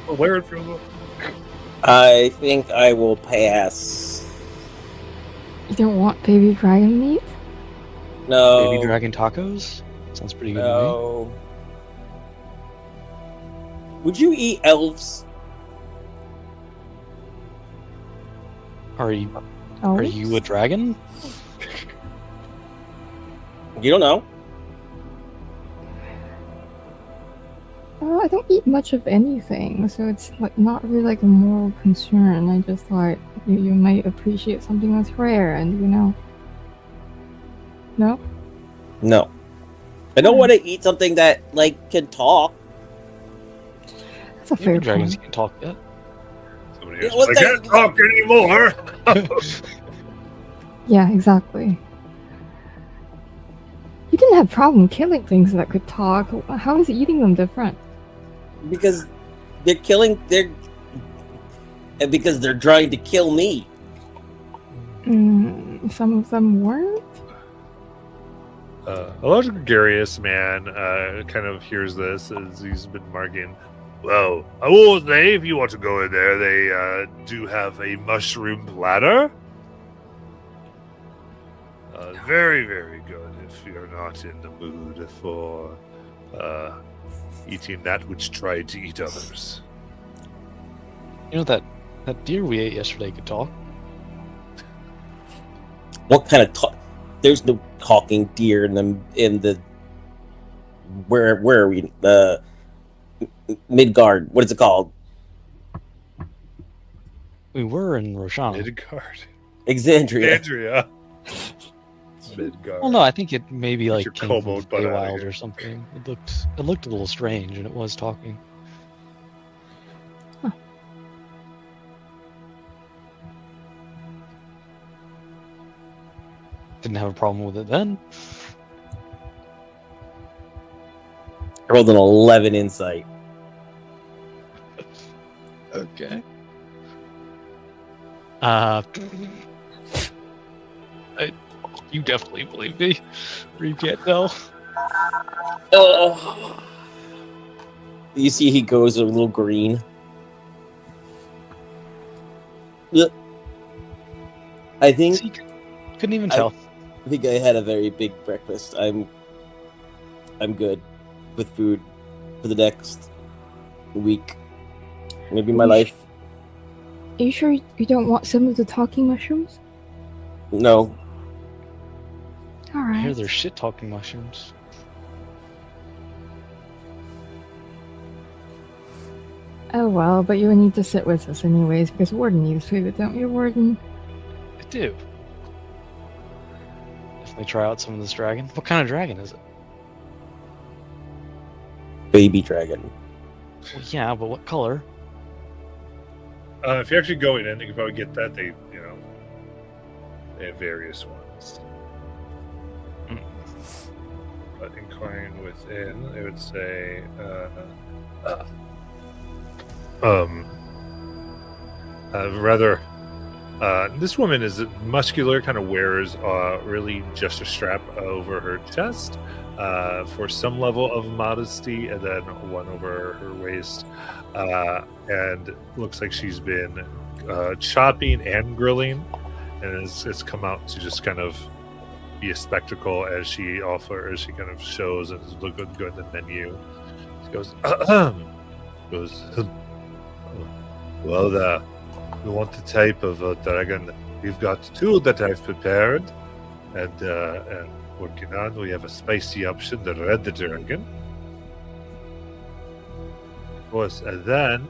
[SPEAKER 1] Where it feels.
[SPEAKER 2] I think I will pass.
[SPEAKER 3] You don't want baby dragon meat?
[SPEAKER 2] No.
[SPEAKER 4] Baby dragon tacos? Sounds pretty good to me.
[SPEAKER 2] No. Would you eat elves?
[SPEAKER 4] Are you
[SPEAKER 3] Oh,
[SPEAKER 4] a dragon?
[SPEAKER 2] You don't know.
[SPEAKER 3] I don't eat much of anything, so it's like not really like a moral concern. I just thought you might appreciate something that's rare, and no.
[SPEAKER 2] No. I don't want to eat something that like can talk.
[SPEAKER 3] That's a fair
[SPEAKER 4] Baby dragons
[SPEAKER 3] point.
[SPEAKER 4] can't talk yet.
[SPEAKER 1] Somebody else,
[SPEAKER 2] Well,
[SPEAKER 1] I can't talk anymore.
[SPEAKER 3] Yeah, exactly. You didn't have problem killing things that could talk. How is eating them different?
[SPEAKER 2] Because they're killing because they're trying to kill me.
[SPEAKER 3] Some of them weren't.
[SPEAKER 1] A large gregarious man kind of hears this as he's been marking. Well, I will say, if you want to go in there, they do have a mushroom platter. Very, very good. if you're not in the mood for eating that which tried to eat others.
[SPEAKER 4] You know that deer we ate yesterday could talk.
[SPEAKER 2] What kind of talk? There's no talking deer in the. Where are we? Midgard. What is it called?
[SPEAKER 4] We were in Roshonna.
[SPEAKER 1] Midgard.
[SPEAKER 2] Exandria.
[SPEAKER 1] Andrea. Midgard.
[SPEAKER 4] Well, no, I think it maybe
[SPEAKER 1] Get
[SPEAKER 4] like
[SPEAKER 1] your
[SPEAKER 4] came from
[SPEAKER 1] kobold butt outta
[SPEAKER 4] Feywild
[SPEAKER 1] here.
[SPEAKER 4] or something. It looked a little strange, and it was talking.
[SPEAKER 3] Huh.
[SPEAKER 4] Didn't have a problem with it then.
[SPEAKER 2] I rolled an 11 insight.
[SPEAKER 4] Okay. You definitely believe me, or you can't tell.
[SPEAKER 2] You see, he goes a little green. Yep. I think
[SPEAKER 4] See, couldn't even tell.
[SPEAKER 2] I think I had a very big breakfast. I'm good with food for the next week, maybe my life.
[SPEAKER 3] Are you sure you don't want some of the talking mushrooms?
[SPEAKER 2] No,
[SPEAKER 3] All
[SPEAKER 4] I hear
[SPEAKER 3] right.
[SPEAKER 4] there's shit talking mushrooms.
[SPEAKER 3] Oh well, but you would need to sit with us anyways because Warden needs food, don't you, Warden?
[SPEAKER 4] I do. Definitely try out some of this dragon. What kind of dragon is it?
[SPEAKER 2] baby dragon.
[SPEAKER 4] Well, yeah, but what color?
[SPEAKER 1] If you're actually going in, you can probably get that. They have various ones. But inquiring within, it would say, rather, this woman is muscular, kind of wears really just a strap over her chest for some level of modesty, and then one over her waist, and looks like she's been chopping and grilling, and it's come out to just kind of be a spectacle as she kind of shows and is looking good at the menu. She goes, well, we want the type of dragon. We've got two that I've prepared and working on. We have a spicy option, the red dragon. Of course, and then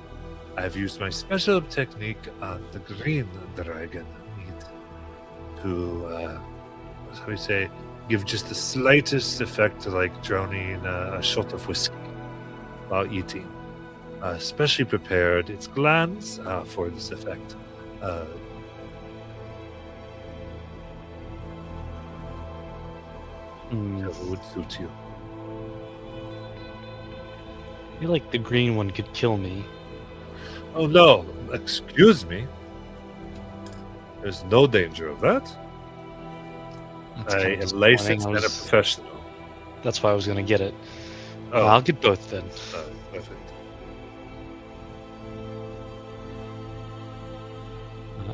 [SPEAKER 1] I've used my special technique on the green dragon meat to, how do you say, give just the slightest effect, like drowning a shot of whiskey while eating. Specially prepared its glands for this effect. Whatever would suit you.
[SPEAKER 4] I feel like the green one could kill me.
[SPEAKER 1] Oh no, excuse me. There's no danger of that.
[SPEAKER 4] That's
[SPEAKER 1] I
[SPEAKER 4] kinda
[SPEAKER 1] am
[SPEAKER 4] disappointing.
[SPEAKER 1] licensed and a professional.
[SPEAKER 4] That's why I was gonna get it.
[SPEAKER 1] Oh,
[SPEAKER 4] I'll get both then.
[SPEAKER 1] perfect.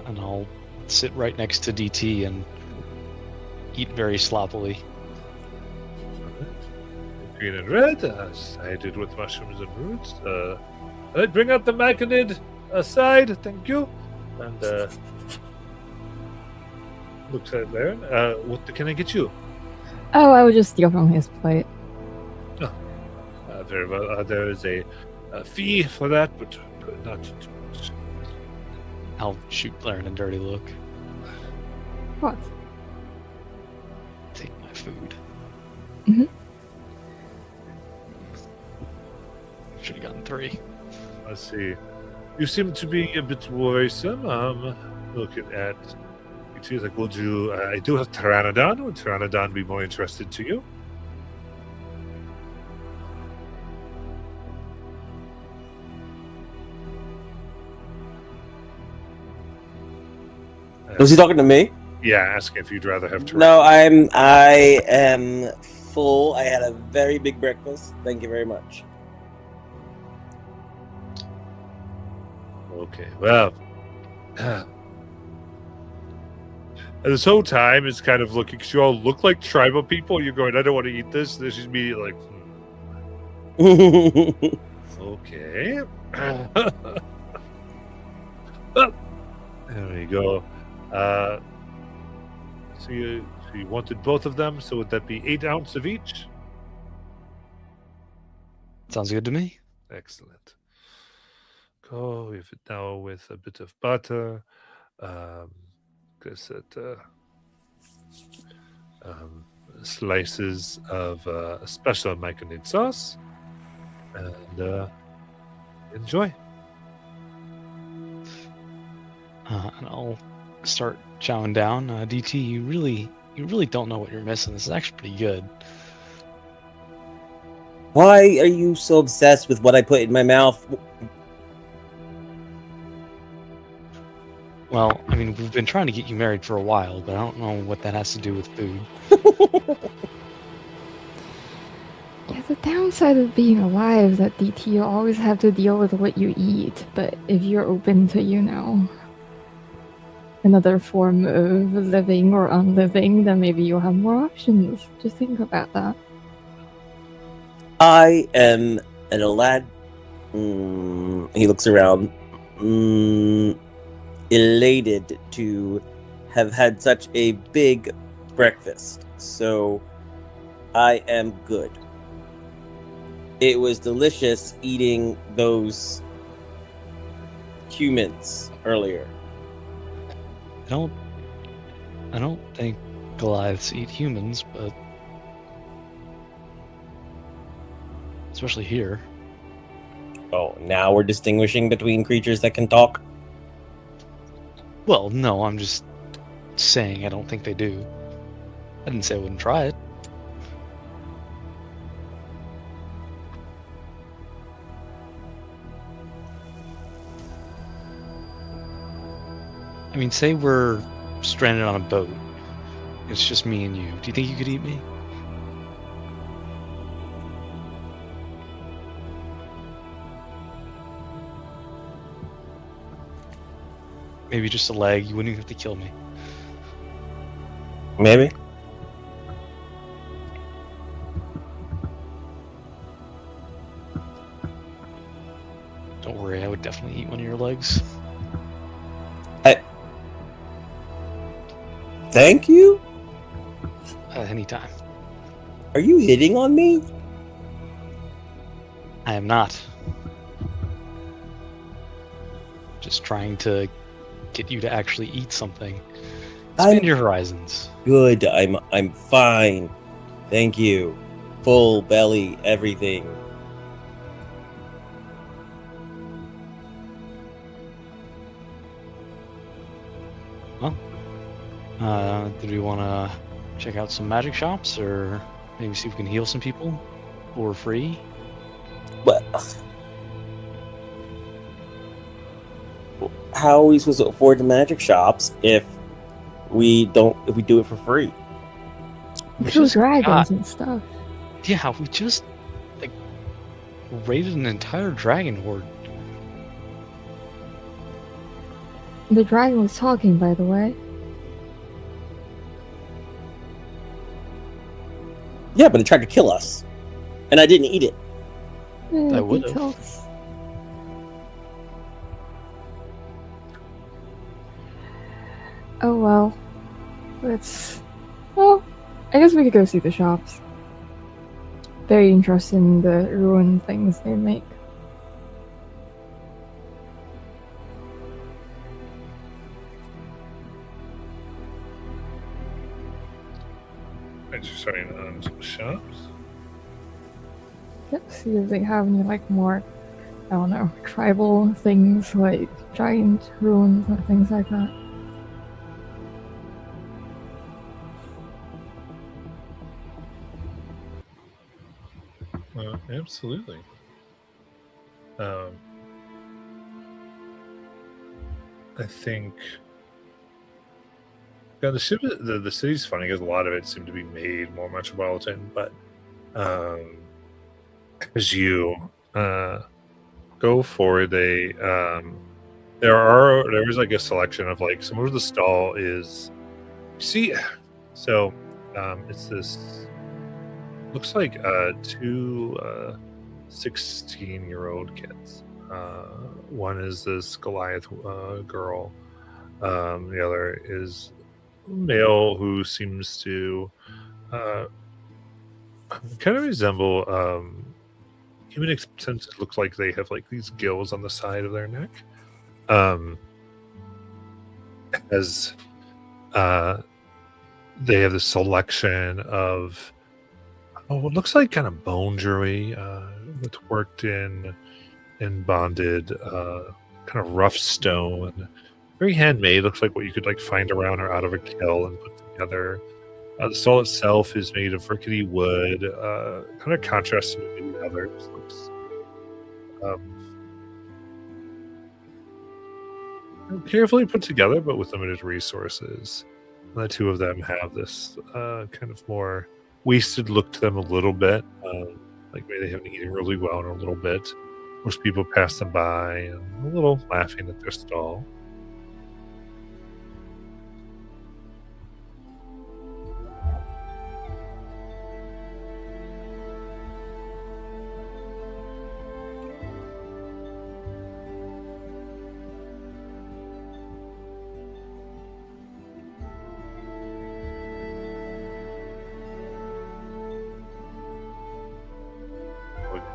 [SPEAKER 4] And I'll sit right next to DT and eat very sloppily.
[SPEAKER 1] Green and red, as I did with mushrooms and roots. I'd bring out the macadid aside, thank you. And looks at there. What can I get you?
[SPEAKER 3] Oh, I would just steal from his plate.
[SPEAKER 1] Very well. There is a fee for that, but not too much.
[SPEAKER 4] I'll shoot Laren a dirty look.
[SPEAKER 3] What?
[SPEAKER 4] Take my food.
[SPEAKER 3] Mhm.
[SPEAKER 4] Should have gotten 3.
[SPEAKER 1] Let's see. You seem to be a bit worrisome. Looking at she's like, would you? I do have Pteranodon. Would Pteranodon be more interested to you?
[SPEAKER 2] Was he talking to me?
[SPEAKER 1] Yeah, asking if you'd rather have Pteranodon.
[SPEAKER 2] No, I am full. I had a very big breakfast. Thank you very much.
[SPEAKER 1] Okay, well, And this whole time is kind of looking, because you all look like tribal people. You're going, I don't want to eat this. This is me like, okay. There we go. So you wanted both of them, so would that be 8 ounces of each?
[SPEAKER 4] Sounds good to me.
[SPEAKER 1] Excellent. Go with it now with a bit of butter. Guess that slices of a special marinade sauce, and enjoy.
[SPEAKER 4] And I'll start chowing down. DT, you really don't know what you're missing. This is actually pretty good.
[SPEAKER 2] Why are you so obsessed with what I put in my mouth?
[SPEAKER 4] Well, I mean, we've been trying to get you married for a while, but I don't know what that has to do with food.
[SPEAKER 3] Yeah, the downside of being alive is that DT, you always have to deal with what you eat. But if you're open to, another form of living or unliving, then maybe you'll have more options. Just think about that.
[SPEAKER 2] I am an lad. He looks around. Elated to have had such a big breakfast. So I am good. It was delicious eating those humans earlier.
[SPEAKER 4] I don't think Goliaths eat humans, but especially here.
[SPEAKER 2] Oh, now we're distinguishing between creatures that can talk?
[SPEAKER 4] Well, no, I'm just saying I don't think they do. I didn't say I wouldn't try it. I mean, say we're stranded on a boat. It's just me and you. Do you think you could eat me? Maybe just a leg. You wouldn't even have to kill me.
[SPEAKER 2] Maybe.
[SPEAKER 4] Don't worry, I would definitely eat one of your legs.
[SPEAKER 2] Thank you?
[SPEAKER 4] Anytime.
[SPEAKER 2] Are you hitting on me?
[SPEAKER 4] I am not. Just trying to get you to actually eat something. Expand your horizons.
[SPEAKER 2] Good. I'm fine. Thank you. Full belly, everything.
[SPEAKER 4] Did we want to check out some magic shops, or maybe see if we can heal some people for free?
[SPEAKER 2] Well, how are we supposed to afford the magic shops if we do it for free?
[SPEAKER 4] We
[SPEAKER 3] Kill
[SPEAKER 4] just
[SPEAKER 3] dragons and stuff.
[SPEAKER 4] Yeah, we just raided an entire dragon horde.
[SPEAKER 3] The dragon was talking, by the way.
[SPEAKER 2] Yeah, but it tried to kill us, and I didn't eat it.
[SPEAKER 4] I would've.
[SPEAKER 3] Details. Oh well. Well, I guess we could go see the shops. Very interested in the ruined things they make.
[SPEAKER 1] Starting on some shops.
[SPEAKER 3] Yep, see if they have any more, I don't know, tribal things like giant ruins or things like that.
[SPEAKER 1] Absolutely. I think the city's funny because a lot of it seemed to be made more metropolitan, but as you go forward, there is a selection of some of the stall is See, so it's this. Looks like two 16-year-old kids. One is this Goliath girl. The other is a male who seems to uh, kind of resemble human, since it looks like they have like these gills on the side of their neck. As they have this selection of what looks like kind of bone jewelry that's worked in bonded kind of rough stone, very handmade. Looks like what you could like find around or out of a kiln and put together. The soul itself is made of rickety wood, kind of contrasting with the others. Looks carefully put together, but with limited resources. And the two of them have this kind of more wasted look to them a little bit. Like maybe they haven't eaten really well in a little bit. Most people pass them by and a little laughing at their stall.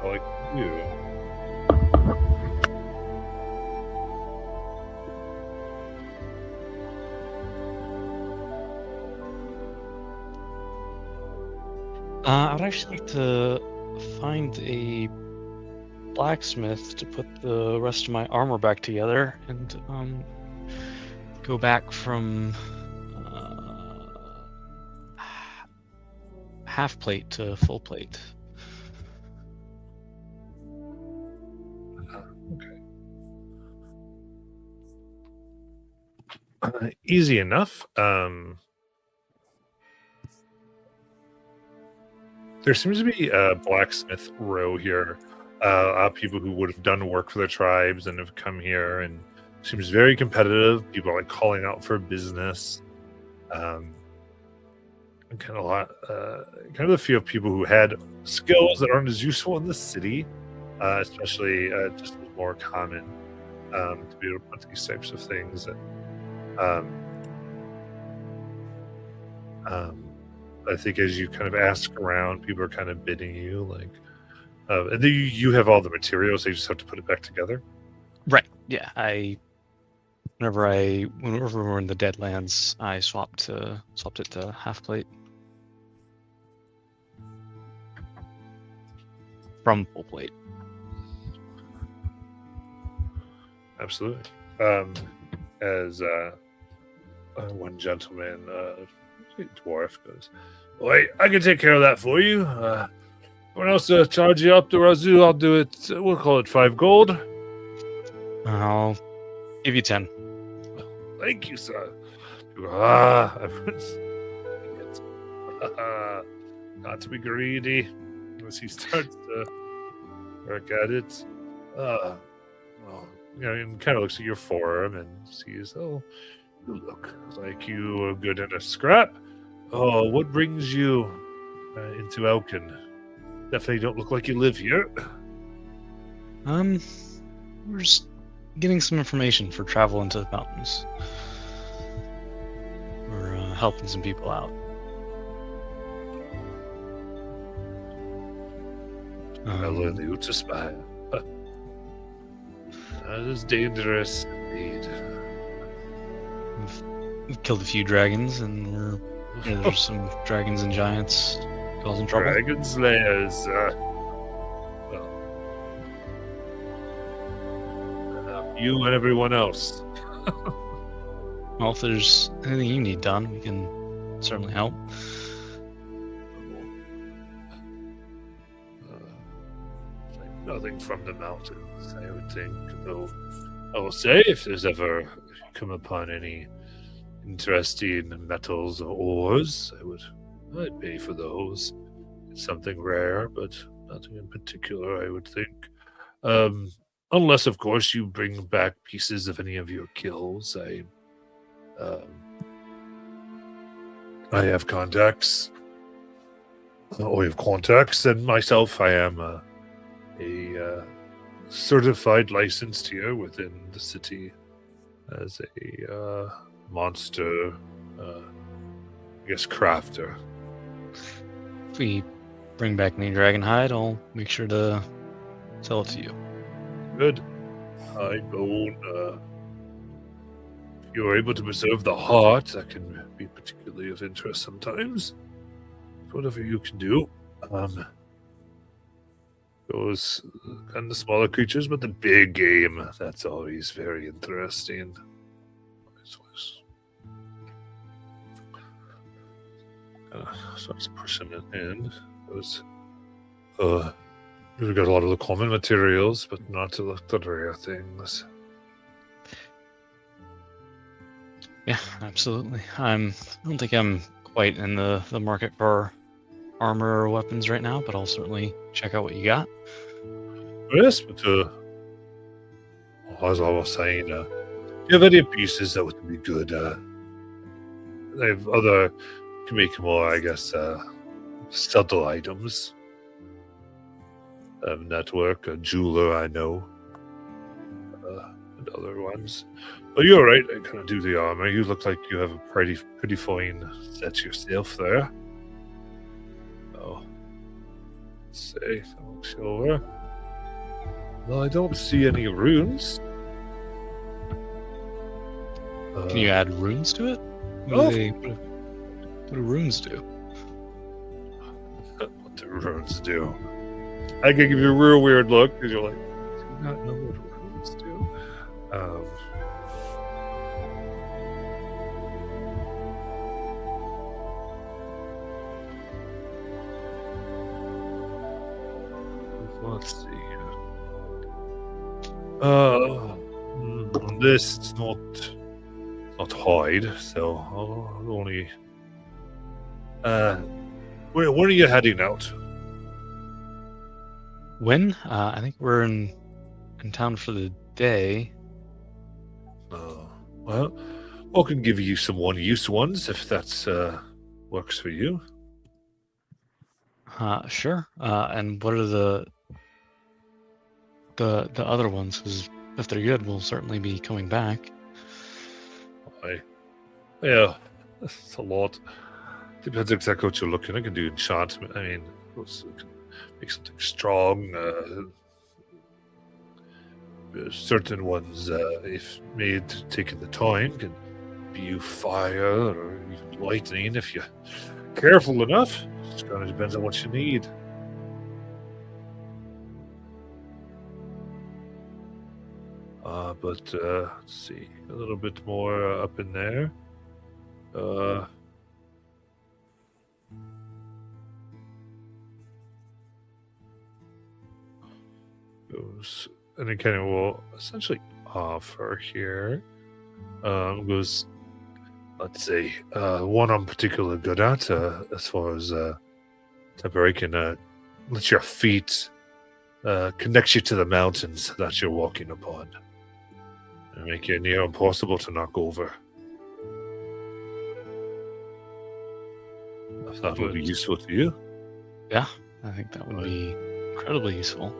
[SPEAKER 1] Like you.
[SPEAKER 4] I would actually like to find a blacksmith to put the rest of my armor back together and go back from half plate to full plate.
[SPEAKER 1] Okay. Easy enough. There seems to be a blacksmith row here. People who would have done work for their tribes and have come here, and seems very competitive. People are like calling out for business. And kind of a lot, kind of the few of people who had skills that aren't as useful in the city, especially just more common to be able to put these types of things. I think as you kind of ask around, people are kind of bidding you like, and then you have all the materials, so you just have to put it back together.
[SPEAKER 4] Right. Yeah. Whenever we're in the Deadlands, I swapped it to half plate from full plate.
[SPEAKER 1] Absolutely. As one gentleman, dwarf, goes, "Wait, I can take care of that for you. Someone else charge you up the razoo, I'll do it. We'll call it 5 gold.
[SPEAKER 4] I'll give you 10.
[SPEAKER 1] Thank you, sir." Everyone's not to be greedy as he starts to work at it. Well, and kind of looks at your forearm and sees, oh, you look like you are good at a scrap. Oh, what brings you into Elkin? Definitely don't look like you live here.
[SPEAKER 4] We're just getting some information for travel into the mountains. We're helping some people out.
[SPEAKER 1] I learned you to spy. That is dangerous indeed.
[SPEAKER 4] We've killed a few dragons, and there's some dragons and giants causing trouble.
[SPEAKER 1] Dragon slayers. You and everyone else.
[SPEAKER 4] Well, if there's anything you need done, we can certainly help.
[SPEAKER 1] Nothing from the mountains, I would think. Though I will say, if you come upon any interesting metals or ores, I'd pay for those. It's something rare, but nothing in particular, I would think. Unless, of course, you bring back pieces of any of your kills. I have contacts. We have contacts, and myself, I am a certified licensed here within the city as a monster, I guess, crafter.
[SPEAKER 4] If we bring back any dragon hide, I'll make sure to sell it to you.
[SPEAKER 1] Good. I bone. If you are able to preserve the heart, that can be particularly of interest sometimes. Whatever you can do. Those kind of smaller creatures, but the big game, that's always very interesting. Starts pushing it in. We've got a lot of the common materials, but not the rare things.
[SPEAKER 4] Yeah, absolutely. I don't think I'm quite in the market for armor or weapons right now, but I'll certainly check out what you got.
[SPEAKER 1] Yes, but as I was saying, if you have any pieces that would be good, they have other, can make more, I guess, subtle items. Network, a jeweler I know, and other ones. But you're right, I kind of do the armor. You look like you have a pretty fine set yourself there. Oh, let's see, I'll show over. Well, I don't see any runes.
[SPEAKER 4] Can you add runes to it? What do runes do?
[SPEAKER 1] What do runes do? I can give you a real weird look because you're like, do you not know what runes do? Let's see. This it's not hide, so I'll only. When are you heading out?
[SPEAKER 4] When? I think we're in town for the day.
[SPEAKER 1] Well, I can give you some one-use ones if that's works for you.
[SPEAKER 4] Sure. And what are the other ones? Because if they're good, we'll certainly be coming back.
[SPEAKER 1] Yeah, it's a lot. Depends exactly what you're looking. I can do enchantment. I mean, I can make something strong. Certain ones, if made taking the time, can spew fire or even lightning if you're careful enough. It just kind of depends on what you need. But let's see, a little bit more up in there. Goes, and it kind of will essentially offer here. Goes, let's say, one I'm particularly good at, as far as temporary can let your feet connect you to the mountains that you're walking upon. And make it near impossible to knock over. If that would be useful to you.
[SPEAKER 4] Yeah, I think that would be incredibly useful.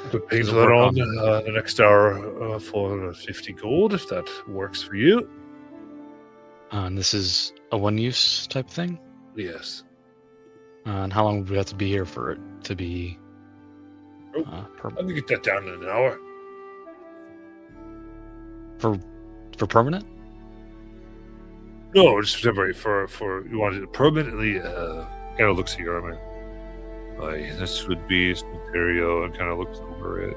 [SPEAKER 1] Could paint that on the next hour for 50 gold, if that works for you.
[SPEAKER 4] And this is a one-use type thing?
[SPEAKER 1] Yes.
[SPEAKER 4] And how long would we have to be here for it to be
[SPEAKER 1] I'm going to get that down in an hour.
[SPEAKER 4] For permanent?
[SPEAKER 1] No, just temporary. For you want it permanently, kind of looks at your armor. Like, this would be some material and kind of looks over it.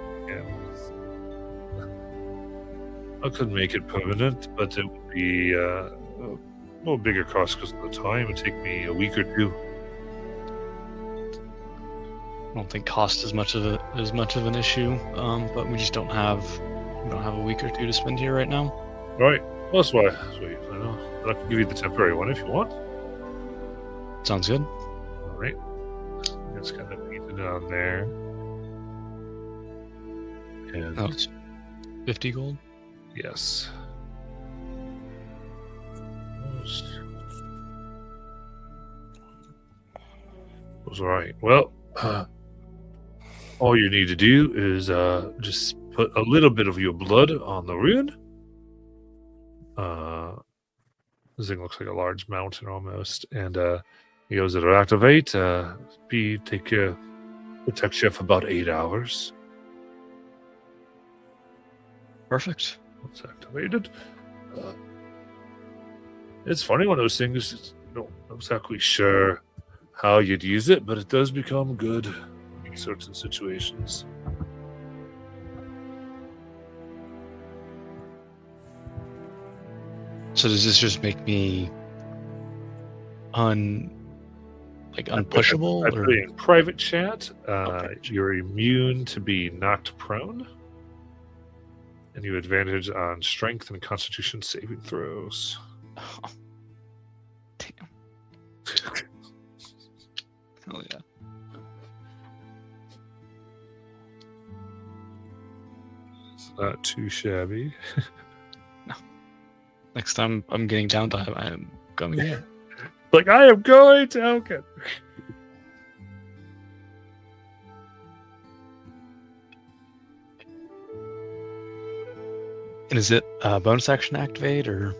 [SPEAKER 1] I could make it permanent, but it would be a little bigger cost because of the time. It would take me a week or two.
[SPEAKER 4] I don't think cost is much of an issue, but we just don't have a week or two to spend here right now.
[SPEAKER 1] Right. Well, that's why. I know. I can give you the temporary one if you want.
[SPEAKER 4] Sounds good.
[SPEAKER 1] All right. It's kind of painted on there. And
[SPEAKER 4] Oh, it's 50 gold.
[SPEAKER 1] yes. was right. Well, all you need to do is just put a little bit of your blood on the rune. This thing looks like a large mountain almost, and he goes, it'll activate. Protect you for about 8 hours.
[SPEAKER 4] Perfect.
[SPEAKER 1] It's activated. It's funny, one of those things. You're not exactly sure how you'd use it, but it does become good in certain situations.
[SPEAKER 4] So does this just make me unpushable?
[SPEAKER 1] I put it in private chat.
[SPEAKER 4] Okay.
[SPEAKER 1] You're immune to be knocked prone, and you have advantage on strength and constitution saving throws.
[SPEAKER 4] Oh, damn. Hell yeah.
[SPEAKER 1] It's not too shabby.
[SPEAKER 4] Next time I'm getting downtime, I am coming in.
[SPEAKER 1] Like, I am going to Elkin.
[SPEAKER 4] And is it bonus action activate or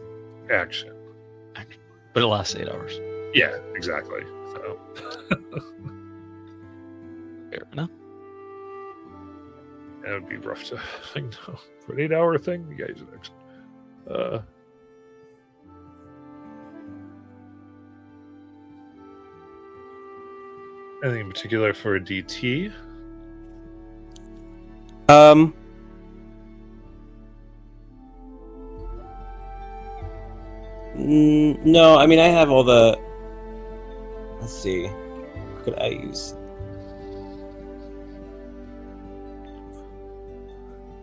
[SPEAKER 1] Action.
[SPEAKER 4] but it lasts 8 hours?
[SPEAKER 1] Yeah, exactly. So
[SPEAKER 4] Fair enough.
[SPEAKER 1] that would be rough to think for an 8-hour thing. You guys are excellent. Anything in particular for a DT?
[SPEAKER 2] No, I mean I have all the. Let's see, what could I use?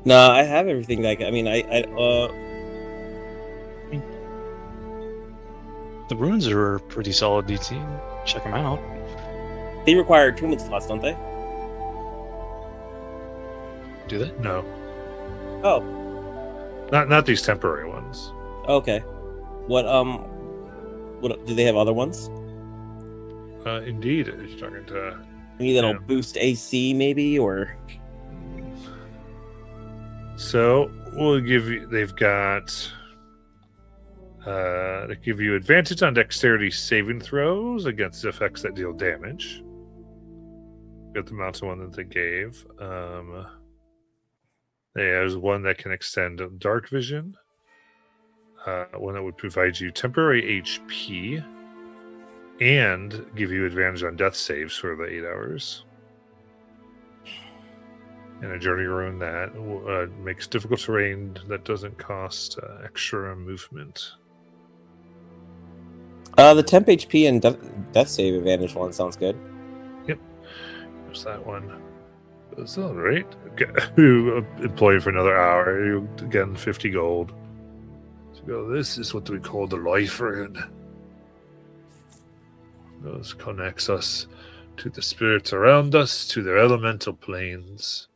[SPEAKER 2] No, I have everything. Like, I mean,
[SPEAKER 4] The runes are pretty solid, DT. Check them out.
[SPEAKER 2] they require attunement slots, don't they?
[SPEAKER 4] Do they?
[SPEAKER 1] No,
[SPEAKER 2] Oh,
[SPEAKER 1] not these temporary ones.
[SPEAKER 2] okay. What do they have other ones?
[SPEAKER 1] Indeed, you're talking to.
[SPEAKER 2] Maybe that'll
[SPEAKER 1] Yeah.
[SPEAKER 2] boost AC, maybe, or
[SPEAKER 1] So we'll give you. They've got. They give you advantage on dexterity saving throws against effects that deal damage. Got the mountain one that they gave. There's one that can extend dark vision. One that would provide you temporary HP and give you advantage on death saves for the 8 hours. And a journey rune that makes difficult terrain that doesn't cost extra movement.
[SPEAKER 2] the temp HP and death save advantage one sounds good.
[SPEAKER 1] There's that one. That's all right. You employ for another hour. You again 50 gold. So go. This is what we call the life rune. This connects us to the spirits around us, to their elemental planes,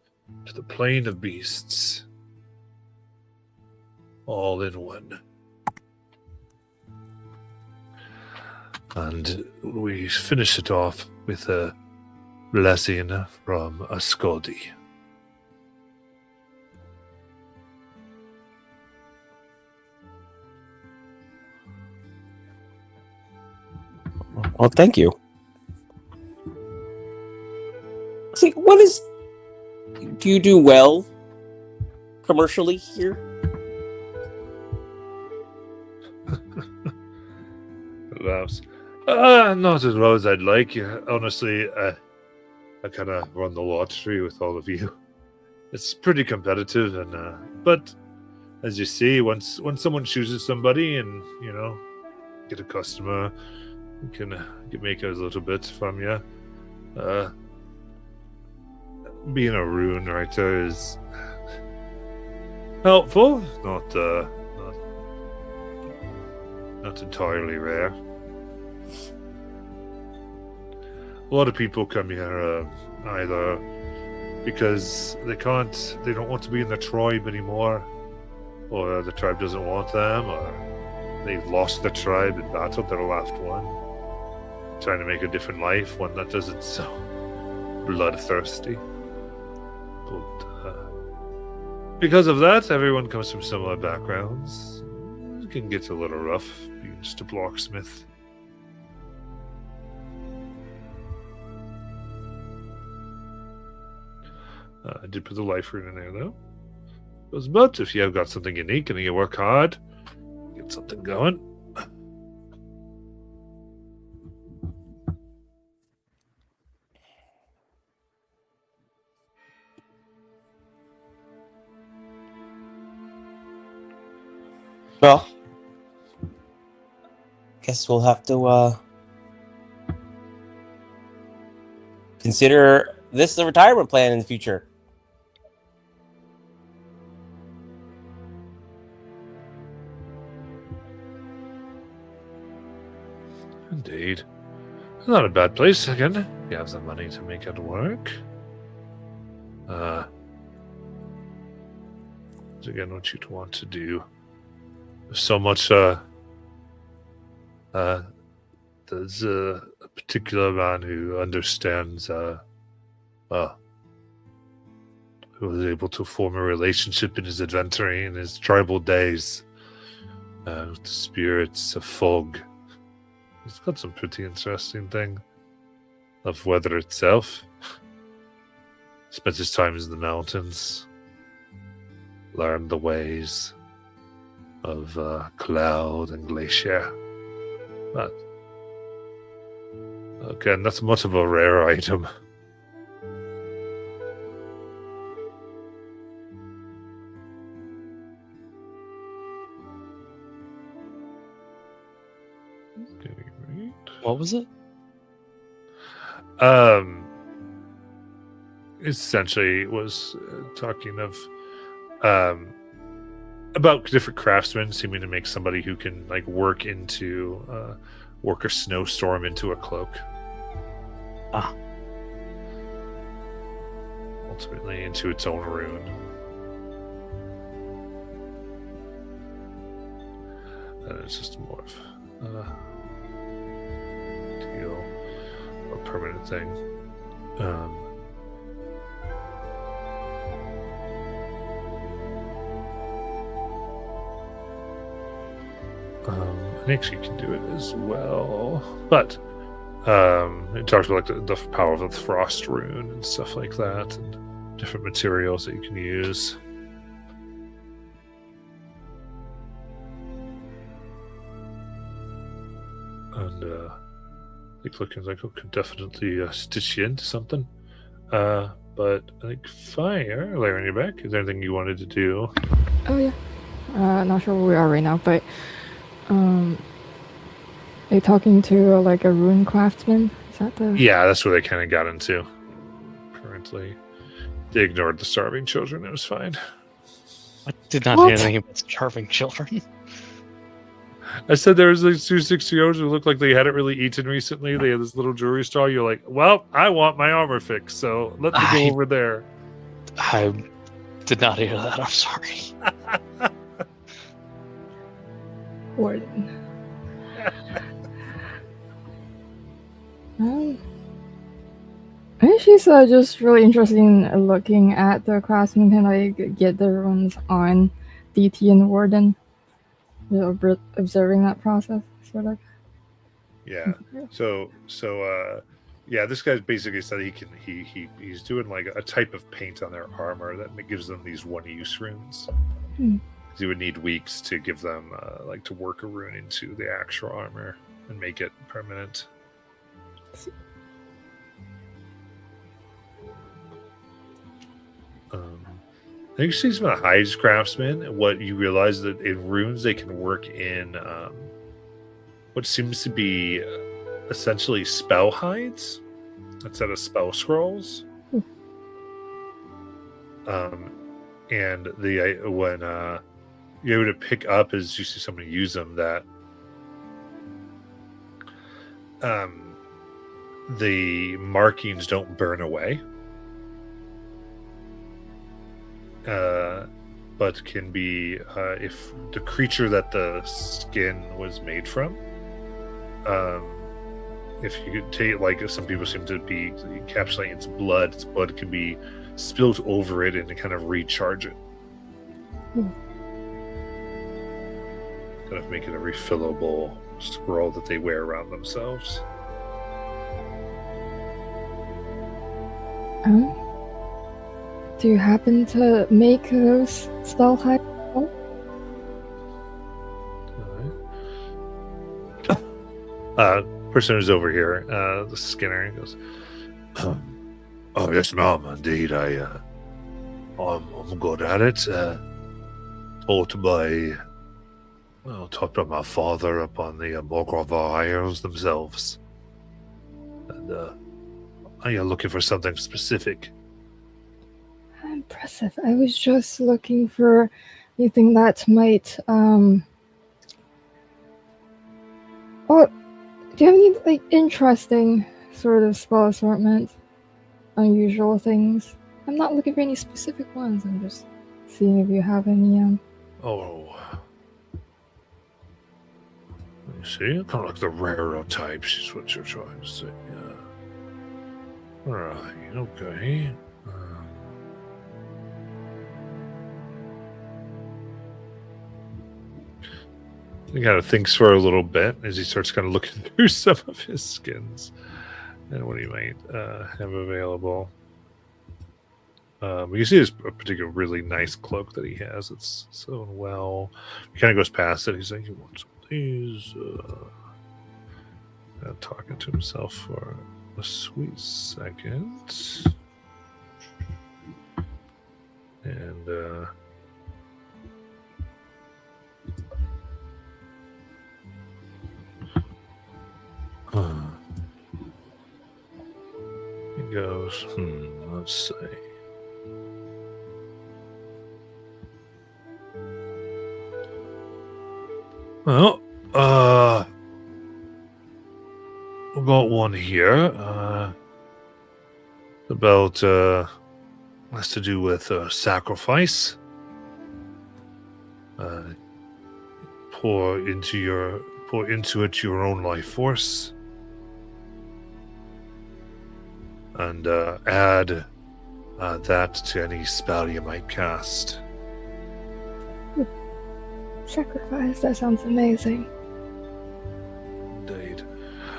[SPEAKER 1] to the plane of beasts. All in one. And we finish it off with a blessing from a Scotty.
[SPEAKER 2] Well, thank you. See, what is? Do you do well commercially here?
[SPEAKER 1] Laughs. Not as well as I'd like. Honestly, I kind of run the lottery with all of you. It's pretty competitive, and but as you see, once someone chooses somebody, and get a customer, you can make a little bit from you. Being a rune writer is helpful, not entirely rare. A lot of people come here either because they don't want to be in the tribe anymore, or the tribe doesn't want them, or they've lost the tribe in battle, their last one. trying to make a different life, one that isn't so bloodthirsty. But because of that, everyone comes from similar backgrounds. It can get a little rough being just a blacksmith. I did put the life rune in there, though. But if you have got something unique and you work hard, get something going.
[SPEAKER 2] Well, guess we'll have to consider this the retirement plan in the future.
[SPEAKER 1] Indeed. Not a bad place, again. You have the money to make it work. Again, what you'd want to do. There's so much, there's a particular man who understands, who was able to form a relationship in his adventuring, in his tribal days, with the spirits of fog. He's got some pretty interesting thing of weather itself. Spent his time in the mountains, learned the ways of cloud and glacier. But again, that's much of a rare item.
[SPEAKER 4] What was it?
[SPEAKER 1] Essentially was talking of about different craftsmen seeming to make somebody who can like work a snowstorm into a cloak. Ultimately into its own rune. And it's just more of deal or permanent thing. I think she can do it as well, but it talks about like the power of the frost rune and stuff like that, and different materials that you can use. And I think looking like it could definitely stitch you into something. But I think fire, Larry, on your back. Is there anything you wanted to do?
[SPEAKER 3] Oh yeah. Not sure where we are right now, but are you talking to like a rune craftsman? Is that the?
[SPEAKER 1] Yeah, that's where they kind of got into. Currently, they ignored the starving children. It was fine.
[SPEAKER 4] I did not
[SPEAKER 3] What?
[SPEAKER 4] hear anything about starving children.
[SPEAKER 1] I said there was like 2 60-year-olds who looked like they hadn't really eaten recently. They had this little jewelry store. You're like, well, I want my armor fixed, so let me go over there.
[SPEAKER 4] I did not hear that. I'm sorry.
[SPEAKER 3] Warden. I think she's just really interested in looking at the craftsman and like get the runes on DT and Warden. Observing that process, sort of.
[SPEAKER 1] Yeah. So yeah, this guy's basically said he's doing like a type of paint on their armor that gives them these one-use runes. Because he would need weeks to give them like to work a rune into the actual armor and make it permanent. I think she's been a hides craftsman. What you realize that in runes they can work in what seems to be essentially spell hides instead of spell scrolls. And the when you're able to pick up as you see somebody use them, that the markings don't burn away. But can be if the creature that the skin was made from if you could take, like, some people seem to be encapsulating its blood can be spilt over it and kind of recharge it. Kind of make it a refillable scroll that they wear around themselves.
[SPEAKER 3] Do you happen to make those spell high?
[SPEAKER 1] Person who's over here, the Skinner, goes, "Oh yes, ma'am. Indeed, I'm good at it. Taught by my father up on the Morgrava Isles themselves. And are you looking for something specific?"
[SPEAKER 3] Impressive. I was just looking for anything that might Oh, do you have any like interesting sort of spell assortment? Unusual things? I'm not looking for any specific ones. I'm just seeing if you have any
[SPEAKER 1] Oh. Let me see. Kind of like the rarer types is what you're trying to say. Yeah. Alright, okay. He kind of thinks for a little bit as he starts kind of looking through some of his skins and what he might have available. You see this particular really nice cloak that he has. It's sewn well. He kind of goes past it. He's like, "You want some of these?" Talking to himself for a sweet second. And he goes, let's see. Well, we've got one here. About has to do with sacrifice. Pour into it your own life force, and add that to any spell you might cast.
[SPEAKER 3] sacrifice. That sounds amazing.
[SPEAKER 1] Indeed.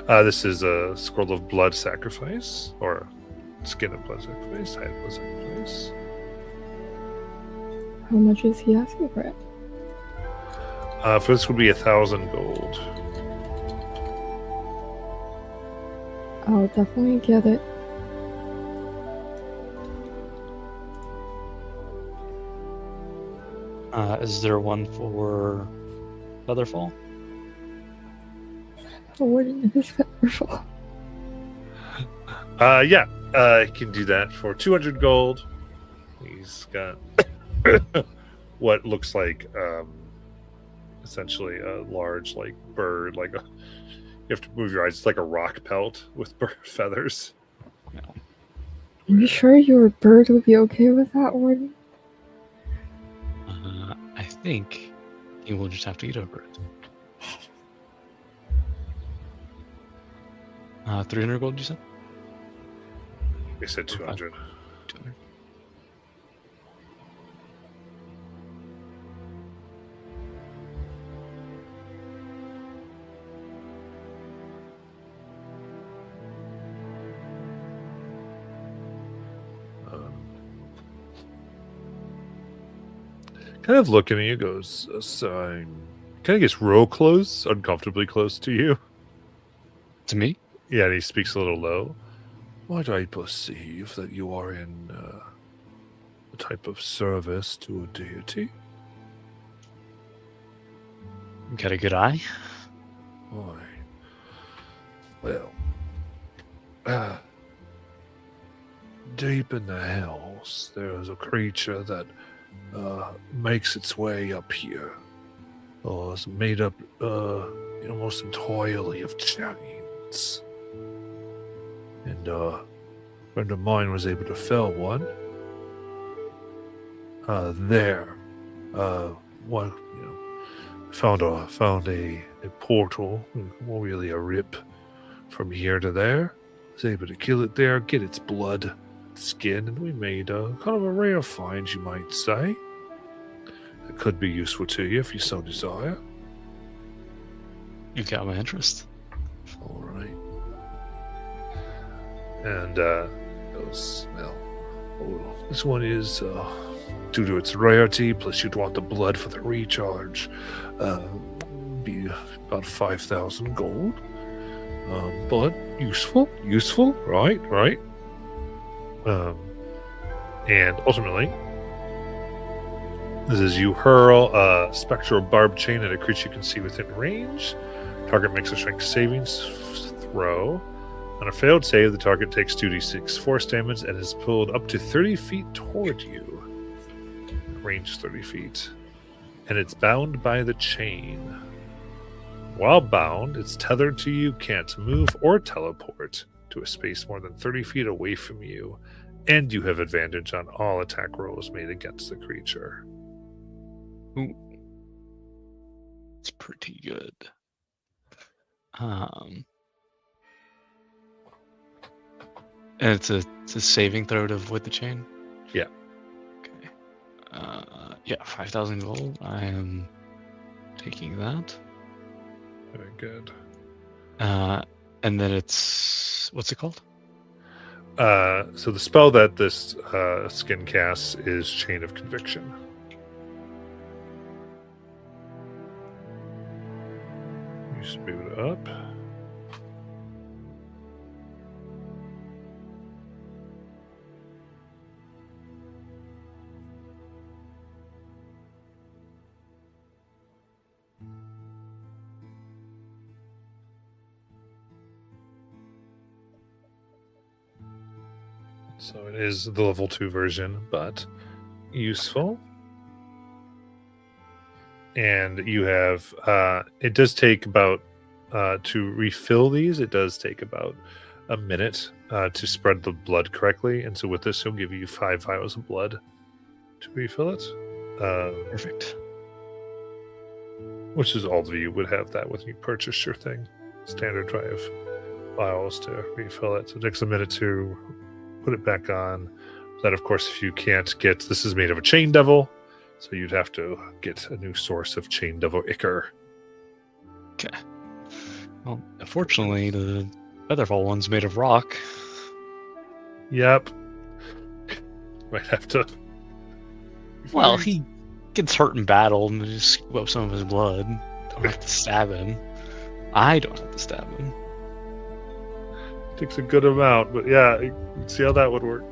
[SPEAKER 1] This is a scroll of blood sacrifice, or skin of blood sacrifice, hide of blood sacrifice.
[SPEAKER 3] How much is he asking for it?
[SPEAKER 1] For this would be 1,000 gold.
[SPEAKER 3] I'll definitely get it.
[SPEAKER 4] Is there one for Featherfall?
[SPEAKER 3] Warden is Featherfall.
[SPEAKER 1] Yeah, he can do that for 200 gold. He's got what looks like essentially a large like bird, like you have to move your eyes. It's like a rock pelt with bird feathers.
[SPEAKER 4] No.
[SPEAKER 3] Are you sure your bird would be okay with that, Warden?
[SPEAKER 4] I think he will just have to get over it. 300 gold, you said?
[SPEAKER 1] He said 200.
[SPEAKER 4] 200.
[SPEAKER 1] Kind of looking at you, goes, kind of gets real close, uncomfortably close to you.
[SPEAKER 4] To me?
[SPEAKER 1] Yeah, and he speaks a little low. Might I perceive that you are in a type of service to a deity?
[SPEAKER 4] Got a good eye?
[SPEAKER 1] Why? Well, deep in the hells, there is a creature that makes its way up here. It's made up almost entirely of giants. And a friend of mine was able to fell one. One, found a portal, more really a rip, from here to there. I was able to kill it there, get its blood, skin, and we made a kind of a rare find, you might say. It could be useful to you if you so desire.
[SPEAKER 4] You got my interest.
[SPEAKER 1] All right. And goes, well, this one is due to its rarity, plus you'd want the blood for the recharge. Be about 5,000 gold. But useful, right? And ultimately, this is you hurl a spectral barb chain at a creature you can see within range. Target makes a strength savings throw. On a failed save, the target takes 2d6 force damage and is pulled up to 30 feet toward you. Range 30 feet. And it's bound by the chain. While bound, it's tethered to you, can't move or teleport to a space more than 30 feet away from you, and you have advantage on all attack rolls made against the creature.
[SPEAKER 4] Ooh. It's pretty good. And it's a saving throw to avoid the chain?
[SPEAKER 1] Yeah.
[SPEAKER 4] Okay. Yeah, 5,000 gold. I am taking that.
[SPEAKER 1] Very good.
[SPEAKER 4] And then it's... What's it called?
[SPEAKER 1] So the spell that this skin casts is Chain of Conviction. You should boot it up. So it is the level 2 version, but useful. And you have, it does take about, to refill these, it does take about a minute to spread the blood correctly. And so with this, he'll give you 5 vials of blood to refill it.
[SPEAKER 4] Perfect.
[SPEAKER 1] Which is all of you would have that when you purchase your thing. Standard 5 vials to refill it. So it takes a minute to put it back on. That, of course, if you can't get, this is made of a chain devil, so you'd have to get a new source of chain devil ichor.
[SPEAKER 4] Okay. Well, unfortunately, the Featherfall one's made of rock.
[SPEAKER 1] Yep. Might have to.
[SPEAKER 4] Well, he gets hurt in battle and just scoop up some of his blood. Don't have to stab him. I don't have to stab him.
[SPEAKER 1] Takes a good amount, but yeah, you can see how that would work.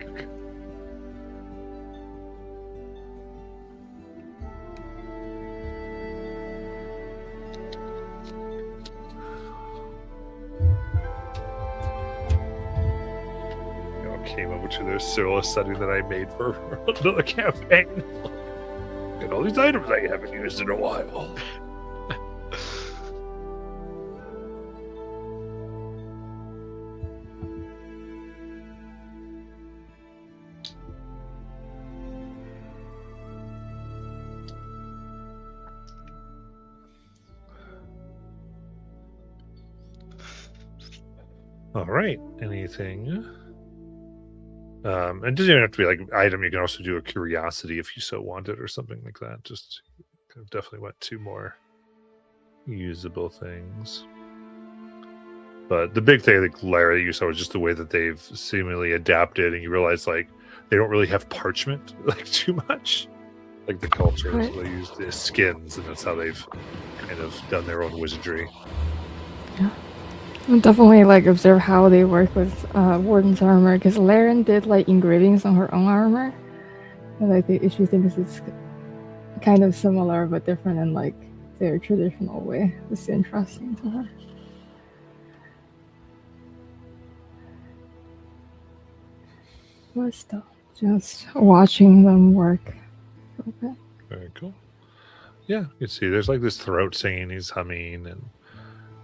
[SPEAKER 1] Came over to their serial setting that I made for another campaign. Look at all these items I haven't used in a while. All right. Anything? It doesn't even have to be like an item. You can also do a curiosity if you so wanted or something like that. Just kind of definitely went to more usable things. But the big thing, I think, Lara, you saw was just the way that they've seemingly adapted, and you realize like they don't really have parchment like too much. Like the culture,
[SPEAKER 3] Right.
[SPEAKER 1] so they use the skins, and that's how they've kind of done their own wizardry.
[SPEAKER 3] I'll definitely like observe how they work with Warden's armor, because Laren did like engravings on her own armor, and like she thinks it's kind of similar but different in like their traditional way. It's interesting to her. But still, just watching them work for a bit.
[SPEAKER 1] Very cool. Yeah, you can see there's like this throat singing he's humming, and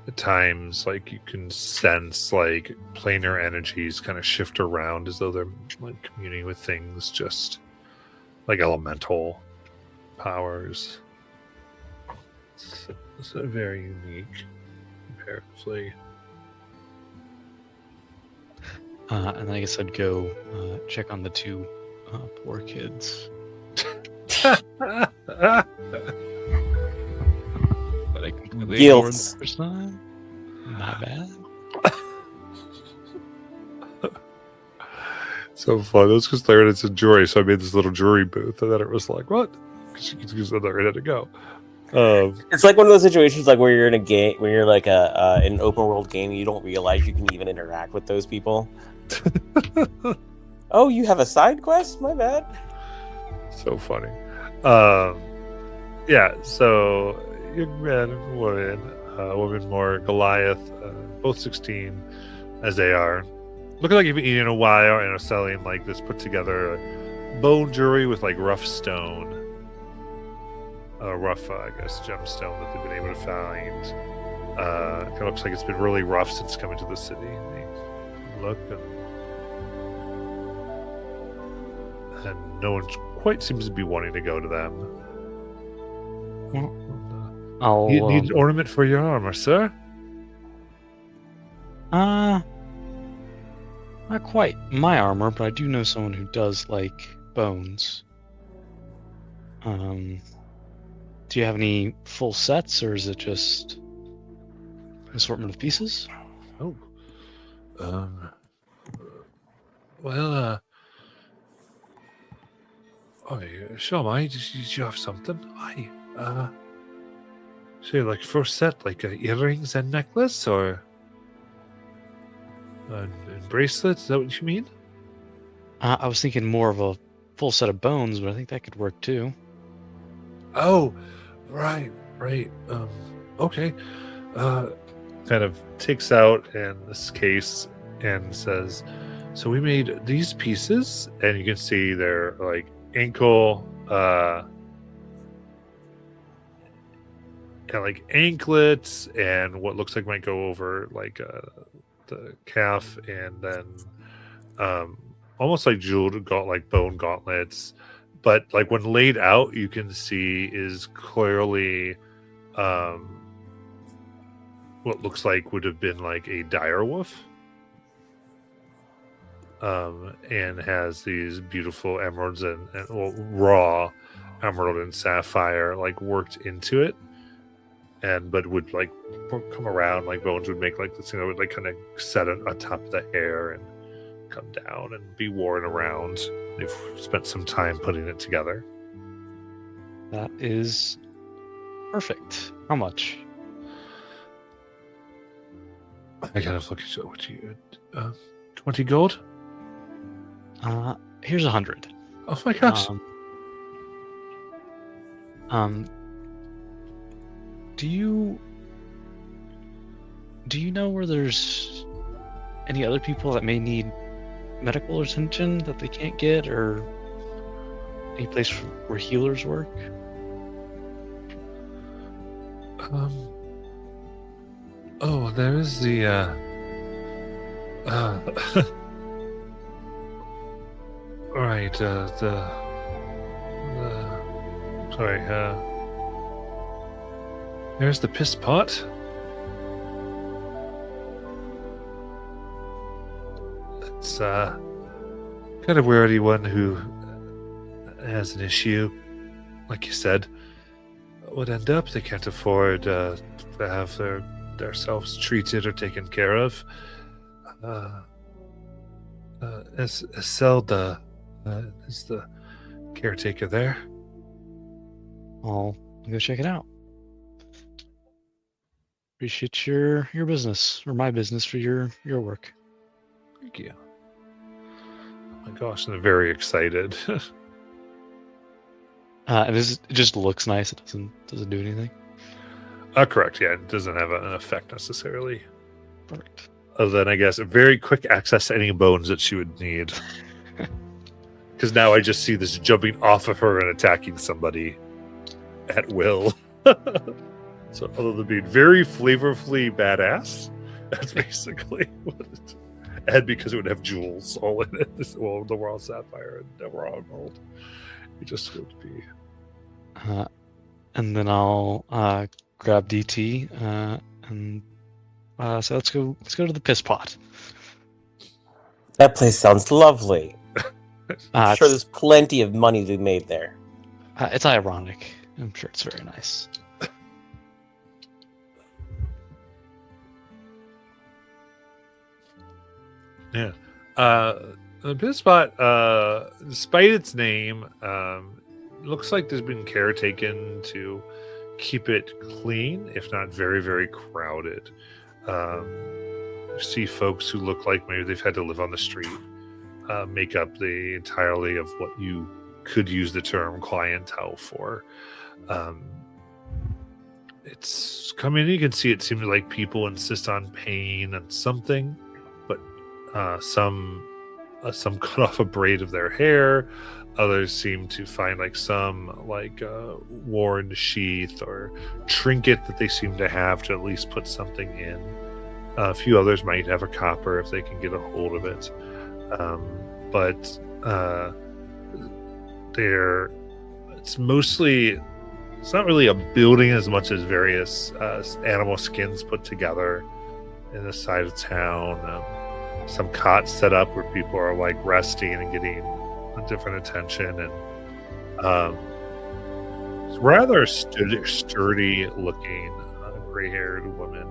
[SPEAKER 1] at times like you can sense like planar energies kind of shift around as though they're like communing with things, just like elemental powers. It's very unique comparatively.
[SPEAKER 4] And then I guess I'd go check on the two poor kids. But I completely
[SPEAKER 2] Guilt.
[SPEAKER 4] ignored the first time. My bad.
[SPEAKER 1] So fun. It was because they it's a jury, so I made this little jury booth, and then it was like, what? Because they're ready to go.
[SPEAKER 2] It's like one of those situations like where you're in a game, when you're like in an open world game, you don't realize you can even interact with those people. Oh, you have a side quest? My bad.
[SPEAKER 1] So funny. Yeah, so young man and woman more Goliath, both 16 as they are. Looking like you've been eating a while and are selling like this put together bone jewelry with like rough stone. Rough, I guess, gemstone that they've been able to find. It looks like it's been really rough since coming to the city. They look and no one quite seems to be wanting to go to them.
[SPEAKER 4] I'll
[SPEAKER 1] You need an ornament for your armor, sir?
[SPEAKER 4] not quite my armor, but I do know someone who does like bones. Do you have any full sets, or is it just an assortment of pieces?
[SPEAKER 1] Oh. Well, oh, sure, mate. Did you have something? So like first set, like earrings and necklace, or and bracelets? Is that what you mean?
[SPEAKER 4] I was thinking more of a full set of bones, but I think that could work too.
[SPEAKER 1] Oh, right. Okay. Kind of takes out in this case and says, so we made these pieces, and you can see they're like ankle, and like anklets, and what looks like might go over like the calf, and then almost like jeweled like bone gauntlets, but like when laid out, you can see is clearly what looks like would have been like a dire wolf, and has these beautiful emeralds and well, raw emerald and sapphire like worked into it, and but would like come around, like bones would make like this thing that would like kind of set on top of the hair and come down and be worn around. They've spent some time putting it together.
[SPEAKER 4] That is perfect. How much?
[SPEAKER 1] I kind of look at you. What you 20 gold?
[SPEAKER 4] Here's 100.
[SPEAKER 1] Oh my gosh.
[SPEAKER 4] Do you know where there's any other people that may need medical attention that they can't get, or any place where healers work?
[SPEAKER 1] Oh, there is the right, sorry, there's the piss pot. It's kind of where anyone who has an issue, like you said, would end up. They can't afford to have themselves treated or taken care of. Zelda is the caretaker there.
[SPEAKER 4] I'll go check it out. Appreciate your business, or my business, for your work.
[SPEAKER 1] Thank you. Oh my gosh, I'm very excited.
[SPEAKER 4] It just looks nice. It doesn't do anything.
[SPEAKER 1] Correct. Yeah, it doesn't have an effect necessarily.
[SPEAKER 4] Perfect.
[SPEAKER 1] Other than, I guess, a very quick access to any bones that she would need. Because now I just see this jumping off of her and attacking somebody at will. So other than being very flavorfully badass, that's basically what it. And because it would have jewels all in it, well, the raw sapphire and the raw emerald, it just would be.
[SPEAKER 4] And then I'll grab DT and so let's go to the piss pot.
[SPEAKER 2] That place sounds lovely. I'm sure
[SPEAKER 4] It's,
[SPEAKER 2] there's plenty of money to be made there.
[SPEAKER 4] it's ironic. I'm sure it's very nice.
[SPEAKER 1] Yeah. The pit spot, despite its name, looks like there's been care taken to keep it clean, if not very, very crowded. You see folks who look like maybe they've had to live on the street make up the entirely of what you could use the term clientele for. It's coming. You can see it seems like people insist on paying on something, but some cut off a braid of their hair. Others seem to find like some worn sheath or trinket that they seem to have to at least put something in. A few others might have a copper if they can get a hold of it. But it's not really a building as much as various animal skins put together in the side of town. Some cots set up where people are like resting and getting different attention, and it's rather sturdy looking gray-haired woman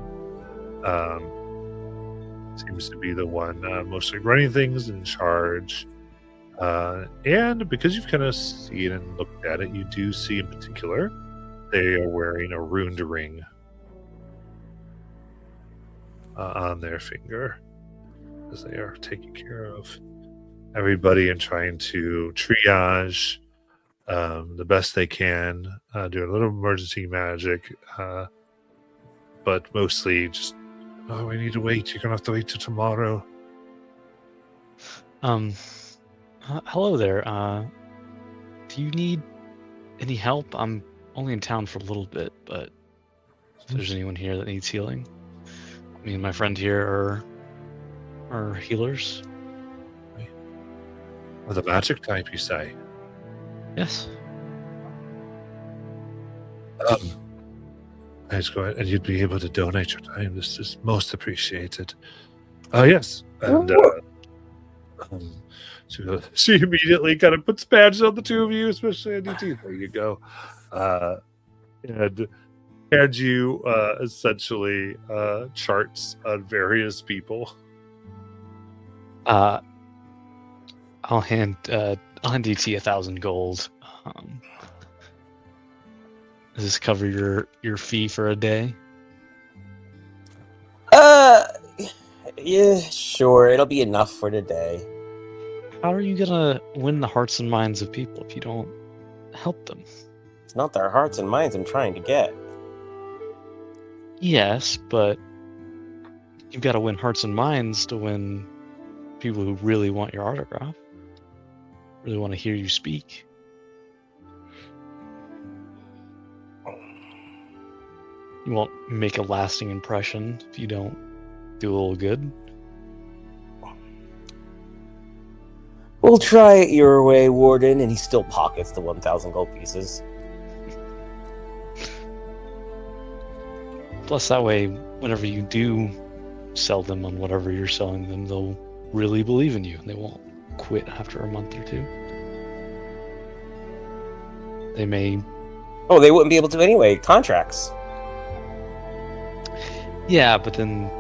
[SPEAKER 1] seems to be the one mostly running things, in charge. And because you've kind of seen and looked at it, you do see in particular they are wearing a runed ring on their finger as they are taking care of everybody and trying to triage the best they can, do a little emergency magic, but mostly just, oh, we need to wait. You're going to have to wait till tomorrow.
[SPEAKER 4] Hello there. Do you need any help? I'm only in town for a little bit, but if there's anyone here that needs healing, me and my friend here are healers.
[SPEAKER 1] With a magic type, you say?
[SPEAKER 4] Yes.
[SPEAKER 1] Let's go ahead, and you'd be able to donate your time. This is most appreciated. Yes. And she immediately kind of puts badges on the two of you, especially on DT. There you go. And hand you essentially charts on various people.
[SPEAKER 4] I'll hand DT 1,000 gold. Does this cover your fee for a day?
[SPEAKER 2] Yeah, sure. It'll be enough for today.
[SPEAKER 4] How are you gonna win the hearts and minds of people if you don't help them?
[SPEAKER 2] It's not their hearts and minds I'm trying to get.
[SPEAKER 4] Yes, but you've got to win hearts and minds to win people who really want your autograph, really want to hear you speak. You won't make a lasting impression if you don't do a little good.
[SPEAKER 2] We'll try it your way, Warden, and he still pockets the 1,000 gold pieces.
[SPEAKER 4] Plus, that way, whenever you do sell them on whatever you're selling them, they'll really believe in you, and they won't quit after a month or two. They may...
[SPEAKER 2] Oh, they wouldn't be able to anyway. Contracts.
[SPEAKER 4] Yeah, but then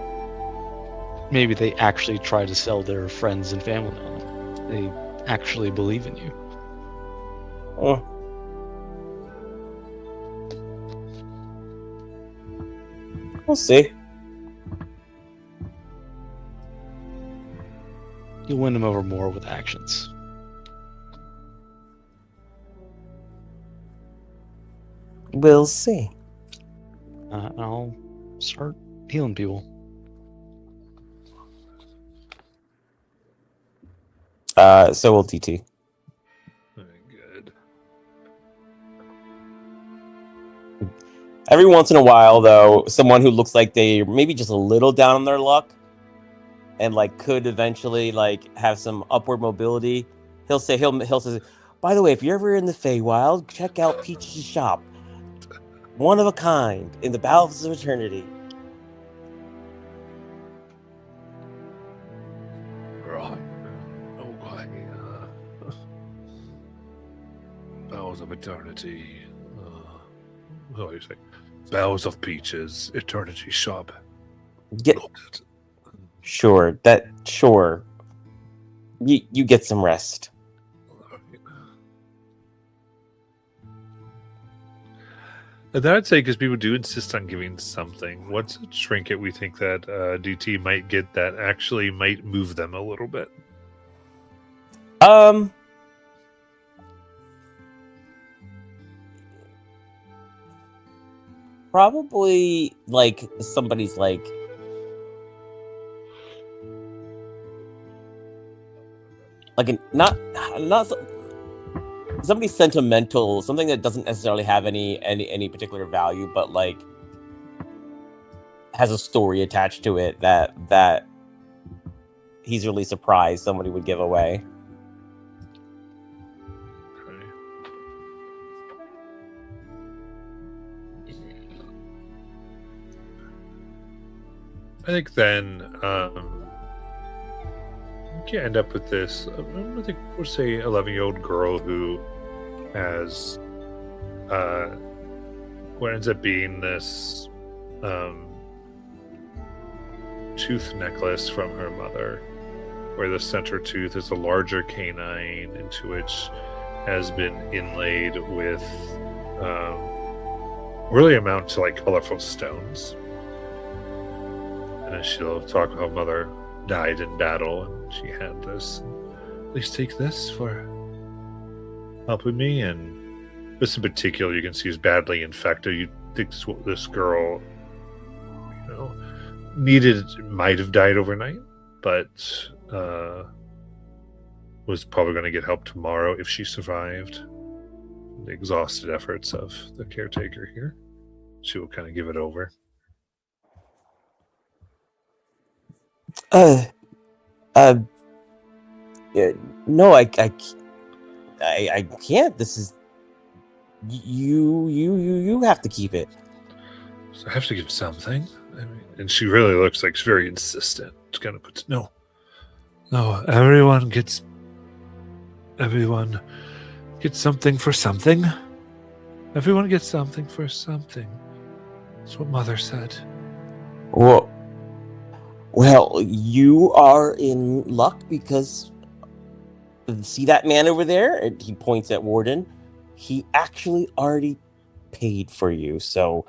[SPEAKER 4] maybe they actually try to sell their friends and family on it. They actually believe in you.
[SPEAKER 2] Oh. We'll see.
[SPEAKER 4] You'll win them over more with actions.
[SPEAKER 2] We'll see.
[SPEAKER 4] I'll start healing people.
[SPEAKER 2] So will TT.
[SPEAKER 1] Very good.
[SPEAKER 2] Every once in a while, though, someone who looks like they maybe just a little down on their luck and like could eventually like have some upward mobility, he'll say, by the way, if you're ever in the Feywild, check out Peach's shop. One of a kind in the bowels of eternity.
[SPEAKER 1] Right. eternity. What do you say? Bells of Peaches, Eternity Shop.
[SPEAKER 2] Get
[SPEAKER 1] Got it.
[SPEAKER 2] sure. You get some rest.
[SPEAKER 1] And then I'd say, because people do insist on giving something, what's a trinket we think that DT might get that actually might move them a little bit?
[SPEAKER 2] Probably like somebody's like not somebody sentimental, something that doesn't necessarily have any particular value, but like has a story attached to it that he's really surprised somebody would give away.
[SPEAKER 1] Okay. I think then you end up with this. I think we'll say 11-year-old girl who has what ends up being this tooth necklace from her mother, where the center tooth is a larger canine into which has been inlaid with really amount to like colorful stones. And then she'll talk about how mother died in battle and she had this. Please take this for helping me. And this in particular you can see is badly infected. You think this girl, might have died overnight, but was probably going to get help tomorrow if she survived the exhausted efforts of the caretaker here. She will kind of give it over.
[SPEAKER 2] No, I can't. This is you have to keep it.
[SPEAKER 1] So I have to give something. I mean, and she really looks like she's very insistent. She kind of puts no. Everyone gets something for something. Everyone gets something for something. That's what Mother said.
[SPEAKER 2] Well, you are in luck because see that man over there? And he points at Warden. He actually already paid for you, so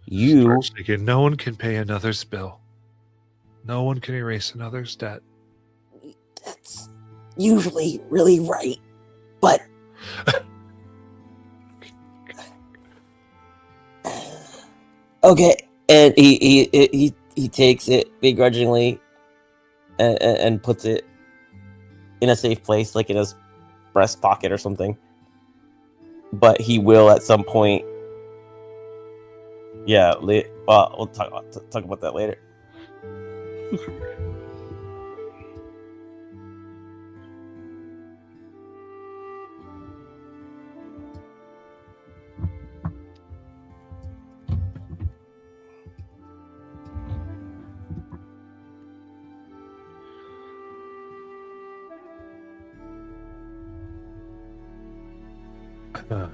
[SPEAKER 2] you.
[SPEAKER 1] Starts thinking, no one can pay another's bill. No one can erase another's debt.
[SPEAKER 2] That's usually really right, but okay. And he takes it begrudgingly and puts it in a safe place, like in his breast pocket or something. But he will at some point. Yeah, we'll talk about that later.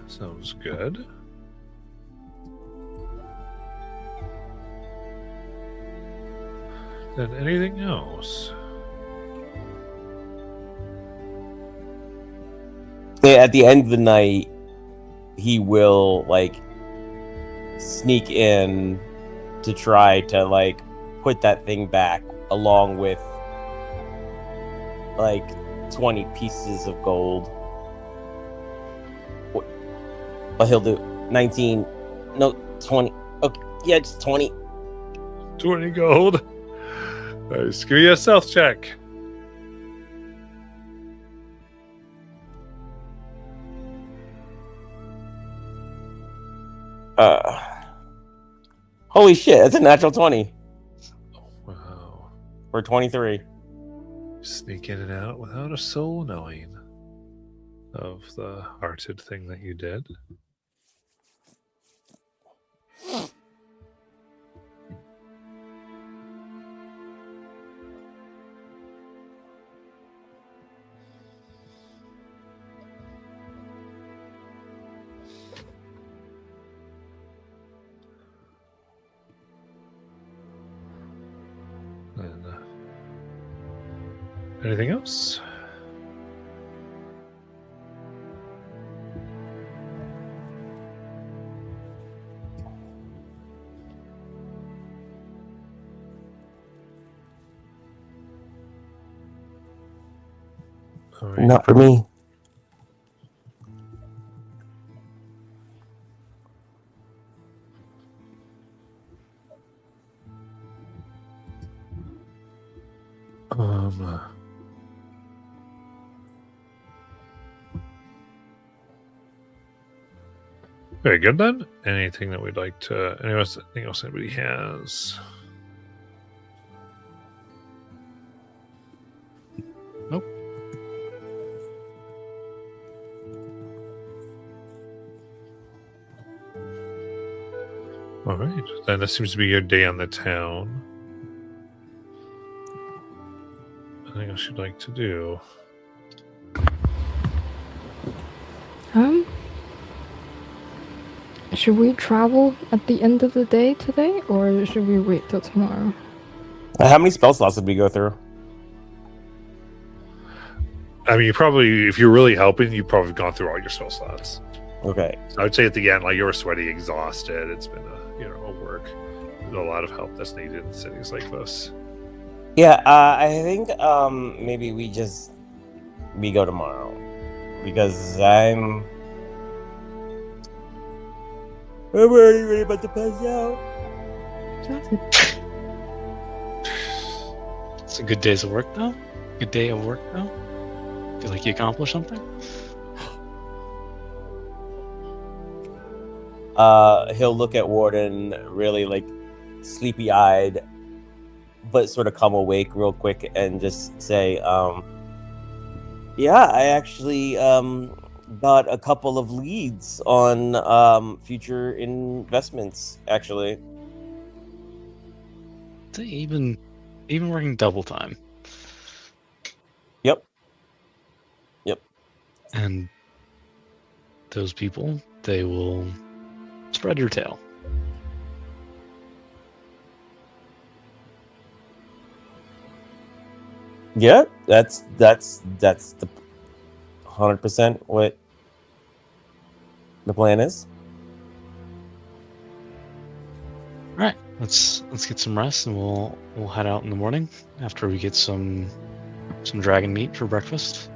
[SPEAKER 1] Sounds good. Then anything else?
[SPEAKER 2] At the end of the night, he will like sneak in to try to like put that thing back along with like 20 pieces of gold. What he'll do 19, no 20. Okay, yeah, just 20.
[SPEAKER 1] 20 gold. Nice. Give me a stealth check.
[SPEAKER 2] Holy shit, that's a natural 20
[SPEAKER 1] Wow.
[SPEAKER 2] for 23.
[SPEAKER 1] Sneak in and out without a soul knowing of the hearted thing that you did. Anything else? All right.
[SPEAKER 5] Not for me.
[SPEAKER 1] Very good then. Anything that we'd like to? Anything else anybody has?
[SPEAKER 4] Nope.
[SPEAKER 1] All right. Then this seems to be your day on the town. Anything else you'd like to do?
[SPEAKER 3] Should we travel at the end of the day today, or should we wait till tomorrow?
[SPEAKER 5] How many spell slots did we go through?
[SPEAKER 1] I mean, you probably, if you're really helping, you've probably gone through all your spell slots.
[SPEAKER 5] Okay.
[SPEAKER 1] So I would say at the end, like, you were sweaty, exhausted. It's been a work. There's a lot of help that's needed in cities like this.
[SPEAKER 5] Yeah, I think maybe we go tomorrow because I'm already ready about to pass out.
[SPEAKER 3] Sounds good.
[SPEAKER 4] It's a good day's of work, though. Good day of work, though. Feel like you accomplished something.
[SPEAKER 5] He'll look at Warden really like sleepy-eyed, but sort of come awake real quick and just say, yeah, I actually got a couple of leads on future investments, actually.
[SPEAKER 4] Even working double time.
[SPEAKER 5] Yep.
[SPEAKER 4] And those people, they will spread your tail.
[SPEAKER 5] Yeah, that's the 100% what the plan is.
[SPEAKER 4] All right, let's get some rest, and we'll head out in the morning after we get some dragon meat for breakfast.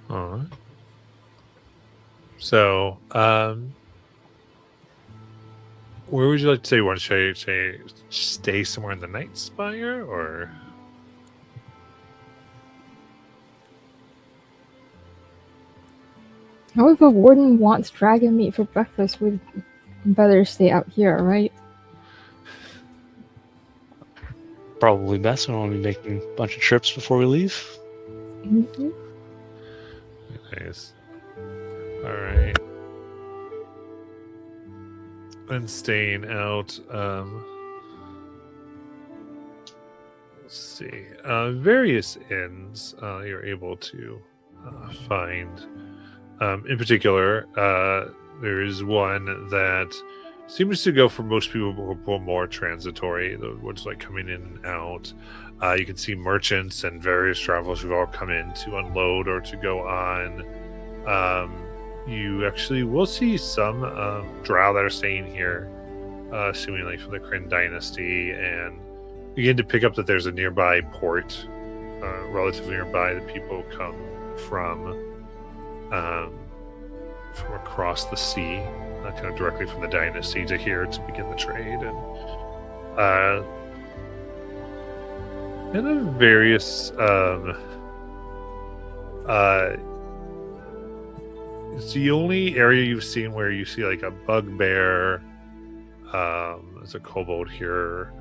[SPEAKER 1] All right. So, where would you like to say you want to stay somewhere in the Night Spire, or?
[SPEAKER 3] How if a warden wants dragon meat for breakfast, we'd better stay out here, right?
[SPEAKER 4] Probably best. We don't want to be making a bunch of trips before we leave.
[SPEAKER 3] Mm-hmm.
[SPEAKER 1] Nice. All right. And staying out. Let's see. Various inns you're able to find. In particular, there is one that seems to go for most people who are more transitory, the ones like coming in and out. You can see merchants and various travelers who've all come in to unload or to go on. You actually will see some drow that are staying here, seemingly from the Kryn dynasty, and begin to pick up that there's a nearby port, relatively nearby, that people come from across the sea, kind of directly from the dynasty to here to begin the trade, and then various it's the only area you've seen where you see like a bugbear. There's a kobold here,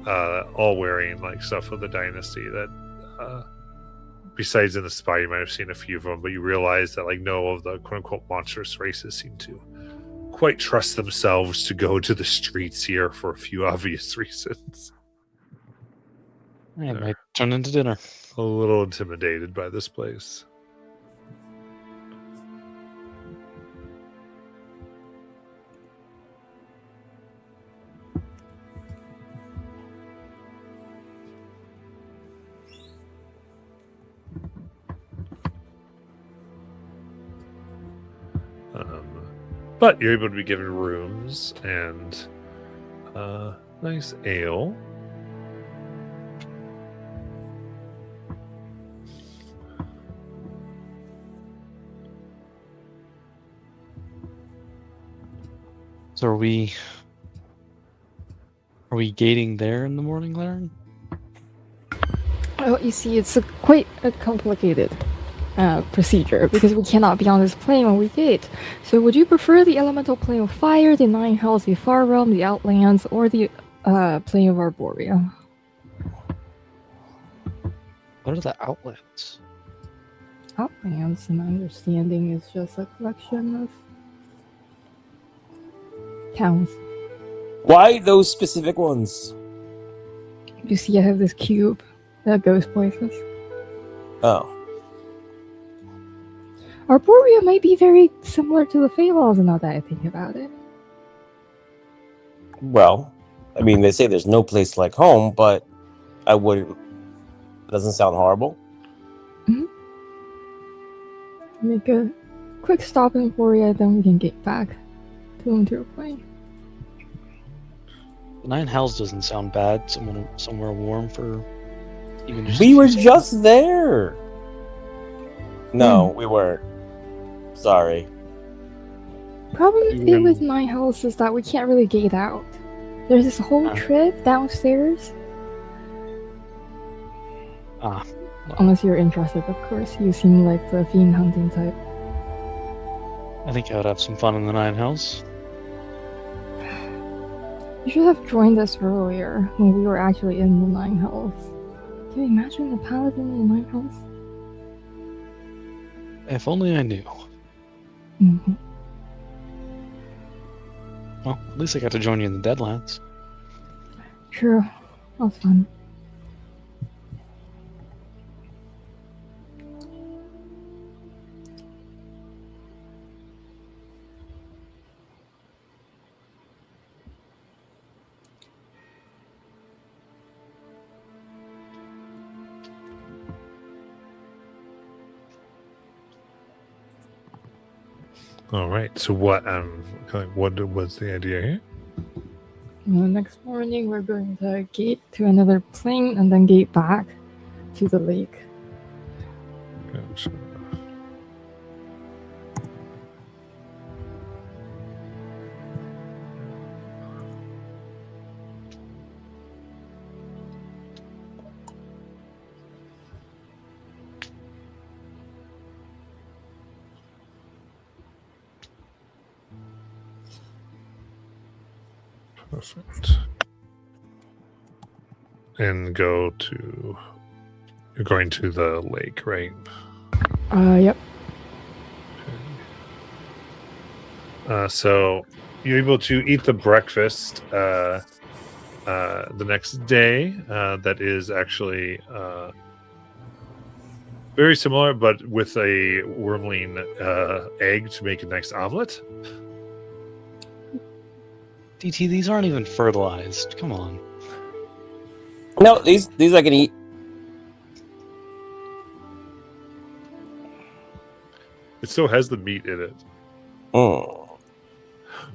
[SPEAKER 1] all wearing like stuff of the dynasty that besides in the spy you might have seen a few of them, but you realize that like no of the quote-unquote monstrous races seem to quite trust themselves to go to the streets here for a few obvious reasons.
[SPEAKER 4] It might turn into dinner.
[SPEAKER 1] A little intimidated by this place. But you're able to be given rooms and nice ale.
[SPEAKER 4] So are we gating there in the morning, Laren?
[SPEAKER 3] Well, you see, it's quite a complicated procedure because we cannot be on this plane when we gate. So, would you prefer the elemental plane of fire, the Nine Hells, the Far Realm, the Outlands, or the plane of Arborea?
[SPEAKER 4] What are the outlets?
[SPEAKER 3] Outlands, in my understanding, is just a collection of towns.
[SPEAKER 5] Why those specific ones?
[SPEAKER 3] You see, I have this cube that goes places.
[SPEAKER 5] Oh.
[SPEAKER 3] Arborea might be very similar to the Feylals now that I think about it.
[SPEAKER 5] Well, I mean, they say there's no place like home, but I wouldn't. Doesn't sound horrible.
[SPEAKER 3] Make a quick stop in Arborea, then we can get back to your plane.
[SPEAKER 4] The Nine Hells doesn't sound bad. Somewhere warm for even just.
[SPEAKER 5] We were just there. No, we weren't. Sorry.
[SPEAKER 3] Problem with Nine Hells is that we can't really gate out. There's this whole trip downstairs. Unless you're interested, of course. You seem like the fiend hunting type.
[SPEAKER 4] I think I would have some fun in the Nine Hells.
[SPEAKER 3] You should have joined us earlier when we were actually in the Nine Hells. Can you imagine the paladin in the Nine Hells?
[SPEAKER 4] If only I knew.
[SPEAKER 3] Mm-hmm.
[SPEAKER 4] Well, at least I got to join you in the Deadlands.
[SPEAKER 3] True. That was fun.
[SPEAKER 1] All right. So what was the idea here?
[SPEAKER 3] And the next morning, we're going to gate to another plane and then gate back to the lake.
[SPEAKER 1] Gotcha. Perfect. And you're going to the lake, right?
[SPEAKER 3] Yep.
[SPEAKER 1] So you're able to eat the breakfast the next day. That is actually very similar, but with a wormling egg to make a nice omelet.
[SPEAKER 4] DT, these aren't even fertilized. Come on.
[SPEAKER 5] No, these I can eat.
[SPEAKER 1] It still has the meat in it.
[SPEAKER 5] Mm.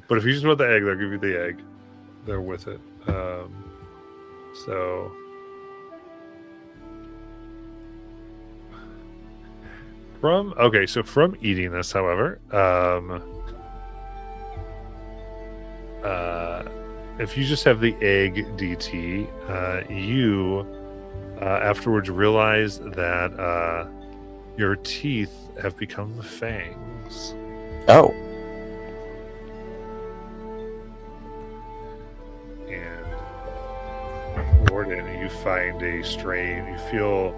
[SPEAKER 1] But if you just want the egg, they'll give you the egg. They're with it. So from eating this, however, if you just have the egg, DT, you afterwards realize that your teeth have become fangs.
[SPEAKER 5] Oh.
[SPEAKER 1] And Gordon, you find a strain. You feel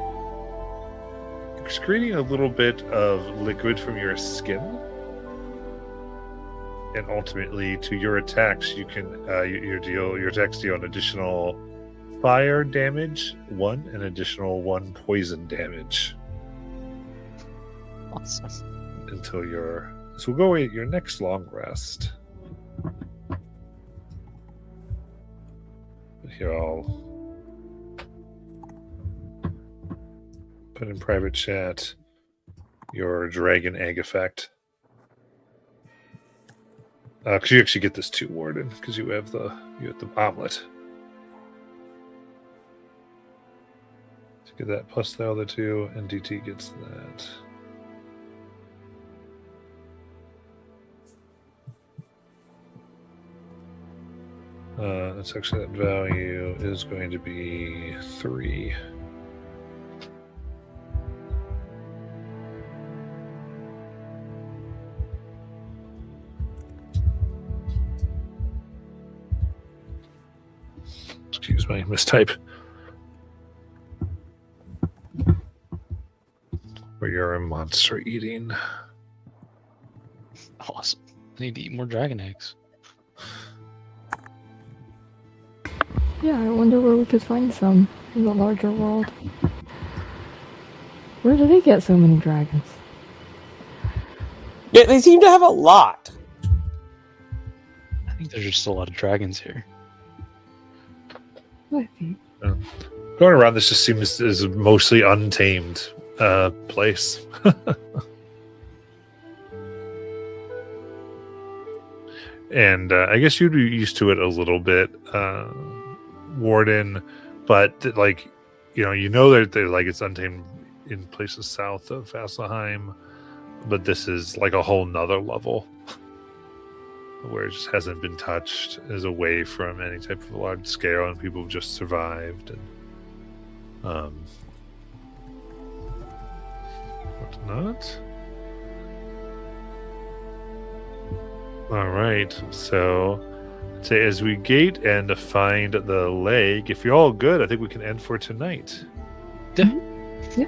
[SPEAKER 1] excreting a little bit of liquid from your skin. And ultimately, to your attacks, you can your attacks deal an additional fire damage, an additional 1 poison damage.
[SPEAKER 4] Awesome.
[SPEAKER 1] So we'll go at your next long rest. Here, I'll put in private chat your dragon egg effect. Because you actually get this too, Warden, because you have the omelet. So get that plus the other two, and DT gets that. That's actually, that value is going to be 3. Excuse my mistype. Where you're a monster eating.
[SPEAKER 4] Awesome. I need to eat more dragon eggs.
[SPEAKER 3] Yeah, I wonder where we could find some in the larger world. Where do they get so many dragons?
[SPEAKER 5] Yeah, they seem to have a lot.
[SPEAKER 4] I think there's just a lot of dragons here.
[SPEAKER 3] Might be.
[SPEAKER 1] Going around this just seems is a mostly untamed place. And I guess you'd be used to it a little bit, Warden, but like, you know that they're like it's untamed in places south of Vasselheim, but this is like a whole nother level where it just hasn't been touched, is away from any type of large scale, and people have just survived and whatnot. All right, so say as we gate and find the lake, if you're all good, I think we can end for tonight.
[SPEAKER 4] Yeah.
[SPEAKER 3] Yeah.